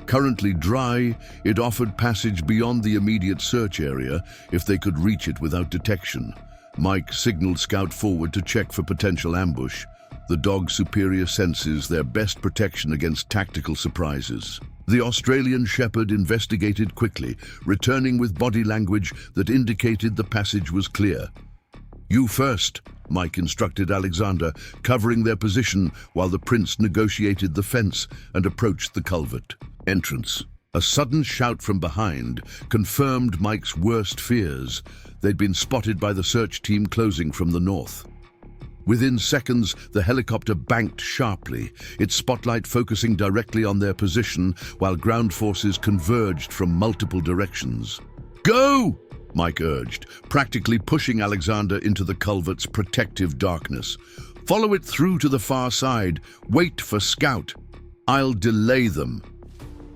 Currently dry, it offered passage beyond the immediate search area if they could reach it without detection. Mike signaled Scout forward to check for potential ambush. The dog's superior senses their best protection against tactical surprises. The Australian Shepherd investigated quickly, returning with body language that indicated the passage was clear. "You first," Mike instructed Alexander, covering their position while the prince negotiated the fence and approached the culvert. Entrance. A sudden shout from behind confirmed Mike's worst fears. They'd been spotted by the search team closing from the north. Within seconds, the helicopter banked sharply, its spotlight focusing directly on their position while ground forces converged from multiple directions. "Go!" Mike urged, practically pushing Alexander into the culvert's protective darkness. "Follow it through to the far side. Wait for Scout. I'll delay them."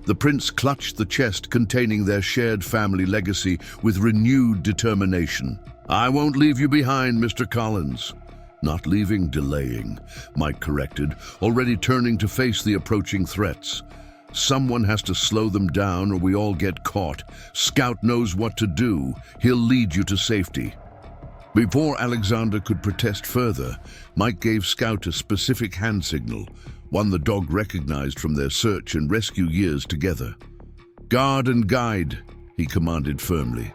The prince clutched the chest containing their shared family legacy with renewed determination. "I won't leave you behind, Mr. Collins." "Not leaving, delaying," Mike corrected, already turning to face the approaching threats. "Someone has to slow them down or we all get caught. Scout knows what to do. He'll lead you to safety." Before Alexander could protest further, Mike gave Scout a specific hand signal, one the dog recognized from their search and rescue years together. "Guard and guide," he commanded firmly.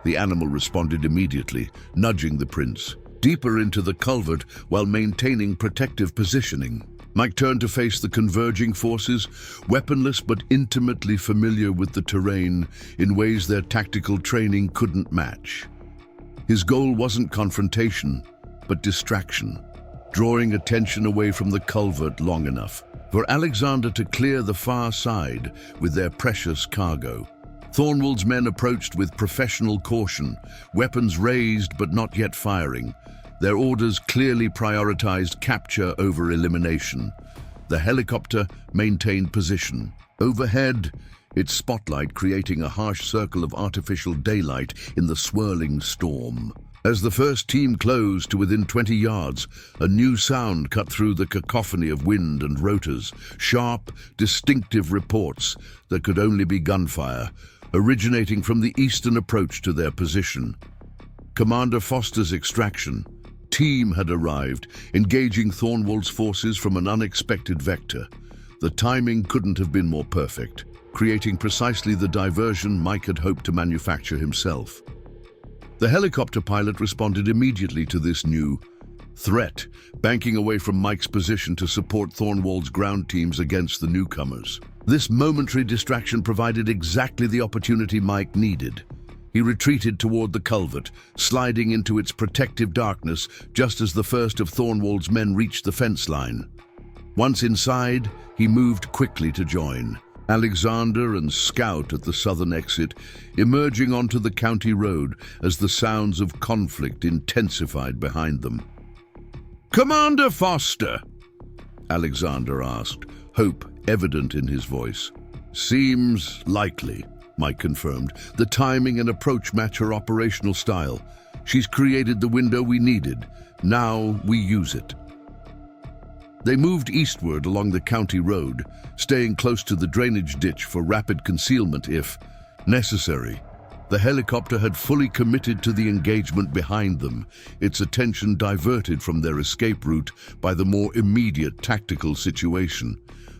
The animal responded immediately, nudging the prince deeper into the culvert while maintaining protective positioning. Mike turned to face the converging forces, weaponless but intimately familiar with the terrain in ways their tactical training couldn't match. His goal wasn't confrontation, but distraction, drawing attention away from the culvert long enough for Alexander to clear the far side with their precious cargo. Thornwald's men approached with professional caution, weapons raised but not yet firing. Their orders clearly prioritized capture over elimination. The helicopter maintained position. Overhead, its spotlight creating a harsh circle of artificial daylight in the swirling storm. As the first team closed to within 20 yards, a new sound cut through the cacophony of wind and rotors, sharp, distinctive reports that could only be gunfire, originating from the eastern approach to their position. Commander Foster's extraction team had arrived, engaging Thornwald's forces from an unexpected vector. The timing couldn't have been more perfect, creating precisely the diversion Mike had hoped to manufacture himself. The helicopter pilot responded immediately to this new threat, banking away from Mike's position to support Thornwald's ground teams against the newcomers. This momentary distraction provided exactly the opportunity Mike needed. He retreated toward the culvert, sliding into its protective darkness just as the first of Thornwald's men reached the fence line. Once inside, he moved quickly to join Alexander and Scout at the southern exit, emerging onto the county road as the sounds of conflict intensified behind them. "Commander Foster?" Alexander asked, hope evident in his voice. "Seems likely," Mike confirmed. "The timing and approach match her operational style. She's created the window we needed. Now we use it." They moved eastward along the county road, staying close to the drainage ditch for rapid concealment if necessary. The helicopter had fully committed to the engagement behind them, its attention diverted from their escape route by the more immediate tactical situation.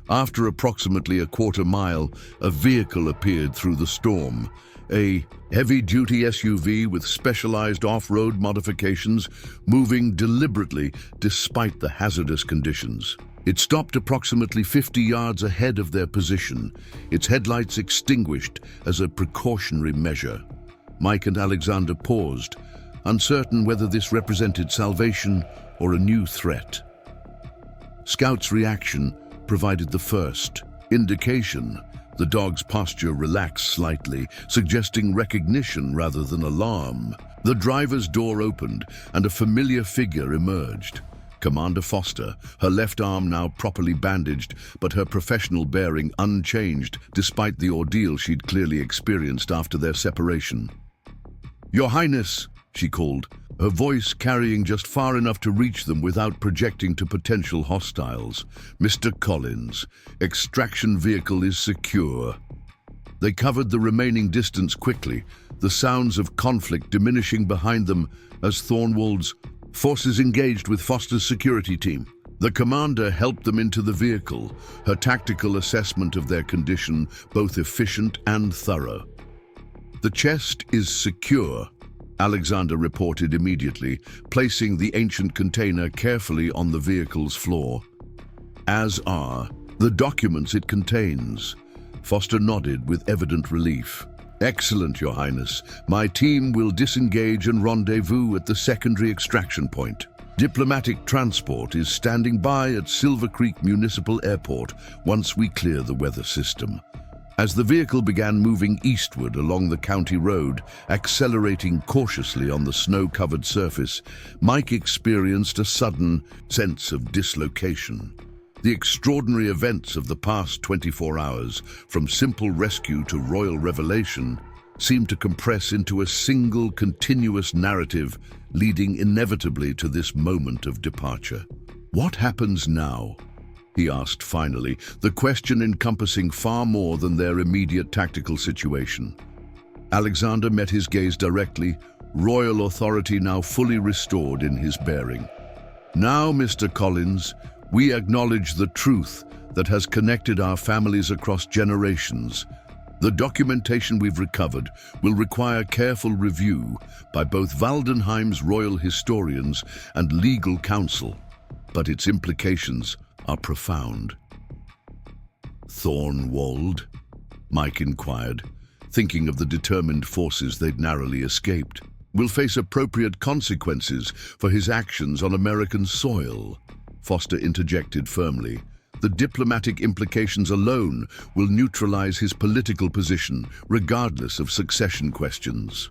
After approximately a quarter mile, a vehicle appeared through the storm. A heavy-duty SUV with specialized off-road modifications, moving deliberately despite the hazardous conditions. It stopped approximately 50 yards ahead of their position, its headlights extinguished as a precautionary measure. Mike and Alexander paused, uncertain whether this represented salvation or a new threat. Scout's reaction provided the first. Indication. The dog's posture relaxed slightly, suggesting recognition rather than alarm. The driver's door opened, and a familiar figure emerged. Commander Foster, her left arm now properly bandaged, but her professional bearing unchanged despite the ordeal she'd clearly experienced after their separation. "Your Highness," she called, her voice carrying just far enough to reach them without projecting to potential hostiles. "Mr. Collins, extraction vehicle is secure." They covered the remaining distance quickly, the sounds of conflict diminishing behind them as Thornwald's forces engaged with Foster's security team. The commander helped them into the vehicle, her tactical assessment of their condition both efficient and thorough. "The chest is secure," Alexander reported immediately, placing the ancient container carefully on the vehicle's floor. "As are the documents it contains." Foster nodded with evident relief. "Excellent, Your Highness. My team will disengage and rendezvous at the secondary extraction point. Diplomatic transport is standing by at Silver Creek Municipal Airport once we clear the weather system." As the vehicle began moving eastward along the county road, accelerating cautiously on the snow-covered surface, Mike experienced a sudden sense of dislocation. The extraordinary events of the past 24 hours, from simple rescue to royal revelation, seemed to compress into a single continuous narrative, leading inevitably to this moment of departure. "What happens now?" he asked finally, the question encompassing far more than their immediate tactical situation. Alexander met his gaze directly, royal authority now fully restored in his bearing. "Now, Mr. Collins, we acknowledge the truth that has connected our families across generations. The documentation we've recovered will require careful review by both Waldenheim's royal historians and legal counsel, but its implications are profound." "Thornwald?" Mike inquired, thinking of the determined forces they'd narrowly escaped. "Will face appropriate consequences for his actions on American soil," Foster interjected firmly. "The diplomatic implications alone will neutralize his political position, regardless of succession questions."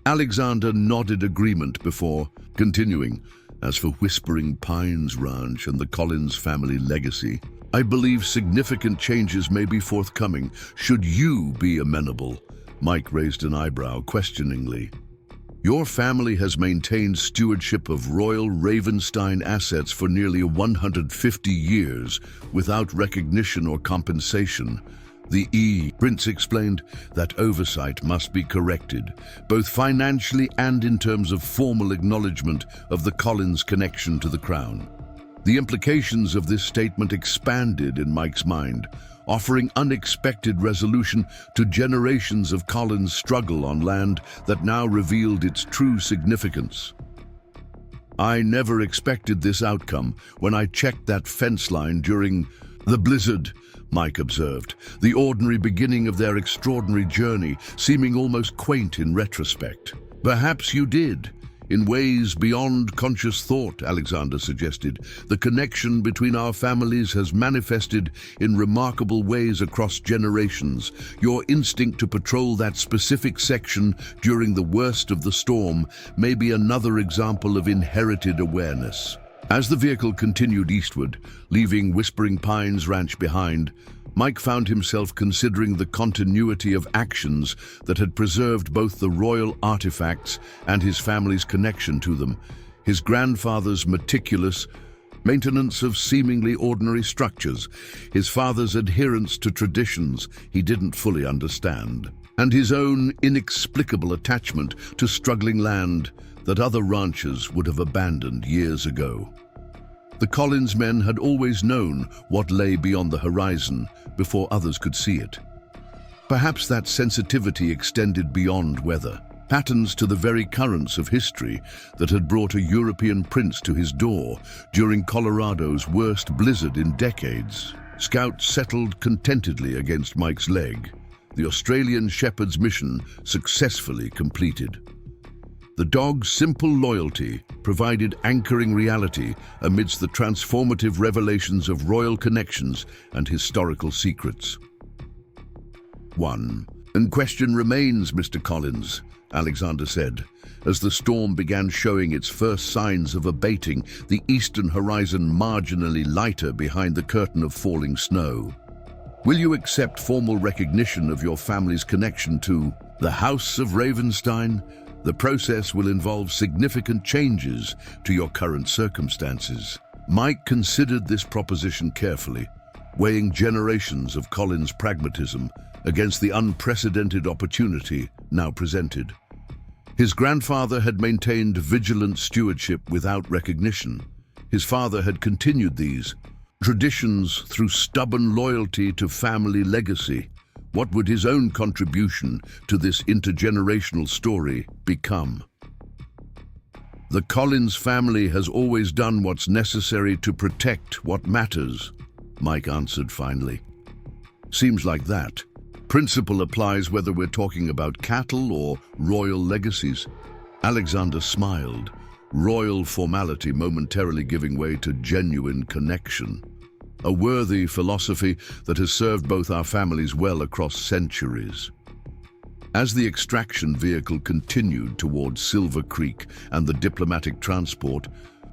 Alexander nodded agreement before continuing. "As for Whispering Pines Ranch and the Collins family legacy, I believe significant changes may be forthcoming. Should you be amenable?" Mike raised an eyebrow questioningly. "Your family has maintained stewardship of Royal Ravenstein assets for nearly 150 years without recognition or compensation. The Prince explained that oversight must be corrected, both financially and in terms of formal acknowledgement of the Collins connection to the crown." The implications of this statement expanded in Mike's mind, offering unexpected resolution to generations of Collins' struggle on land that now revealed its true significance. "I never expected this outcome when I checked that fence line during the blizzard," Mike observed, the ordinary beginning of their extraordinary journey seeming almost quaint in retrospect. "Perhaps you did, in ways beyond conscious thought," Alexander suggested. "The connection between our families has manifested in remarkable ways across generations. Your instinct to patrol that specific section during the worst of the storm may be another example of inherited awareness." As the vehicle continued eastward, leaving Whispering Pines Ranch behind, Mike found himself considering the continuity of actions that had preserved both the royal artifacts and his family's connection to them. His grandfather's meticulous maintenance of seemingly ordinary structures, his father's adherence to traditions he didn't fully understand, and his own inexplicable attachment to struggling land that other ranchers would have abandoned years ago. The Collins men had always known what lay beyond the horizon before others could see it. Perhaps that sensitivity extended beyond weather, patterns to the very currents of history that had brought a European prince to his door during Colorado's worst blizzard in decades. Scout settled contentedly against Mike's leg, the Australian shepherd's mission successfully completed. The dog's simple loyalty provided anchoring reality amidst the transformative revelations of royal connections and historical secrets. 1. "And question remains, Mr. Collins," Alexander said, as the storm began showing its first signs of abating, the eastern horizon marginally lighter behind the curtain of falling snow. "Will you accept formal recognition of your family's connection to the House of Ravenstein? The process will involve significant changes to your current circumstances." Mike considered this proposition carefully, weighing generations of Collins' pragmatism against the unprecedented opportunity now presented. His grandfather had maintained vigilant stewardship without recognition. His father had continued these traditions through stubborn loyalty to family legacy. What would his own contribution to this intergenerational story become? "The Collins family has always done what's necessary to protect what matters," Mike answered finally. "Seems like that principle applies whether we're talking about cattle or royal legacies." Alexander smiled, royal formality momentarily giving way to genuine connection. A worthy philosophy that has served both our families well across centuries. As the extraction vehicle continued towards Silver Creek and the diplomatic transport,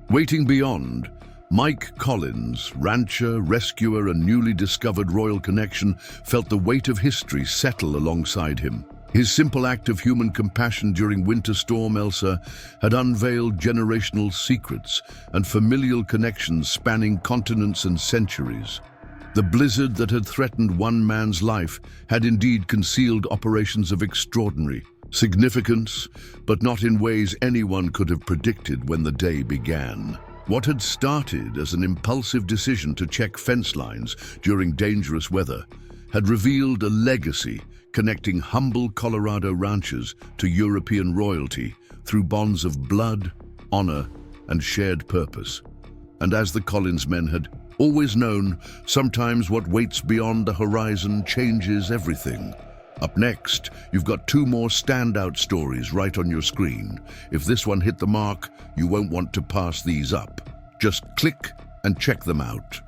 waiting beyond, Mike Collins, rancher, rescuer, and newly discovered royal connection, felt the weight of history settle alongside him. His simple act of human compassion during Winter Storm Elsa had unveiled generational secrets and familial connections spanning continents and centuries. The blizzard that had threatened one man's life had indeed concealed operations of extraordinary significance, but not in ways anyone could have predicted when the day began. What had started as an impulsive decision to check fence lines during dangerous weather had revealed a legacy connecting humble Colorado ranchers to European royalty through bonds of blood, honor, and shared purpose. And as the Collins men had always known, sometimes what waits beyond the horizon changes everything. Up next, you've got 2 more standout stories right on your screen. If this one hit the mark, you won't want to pass these up. Just click and check them out.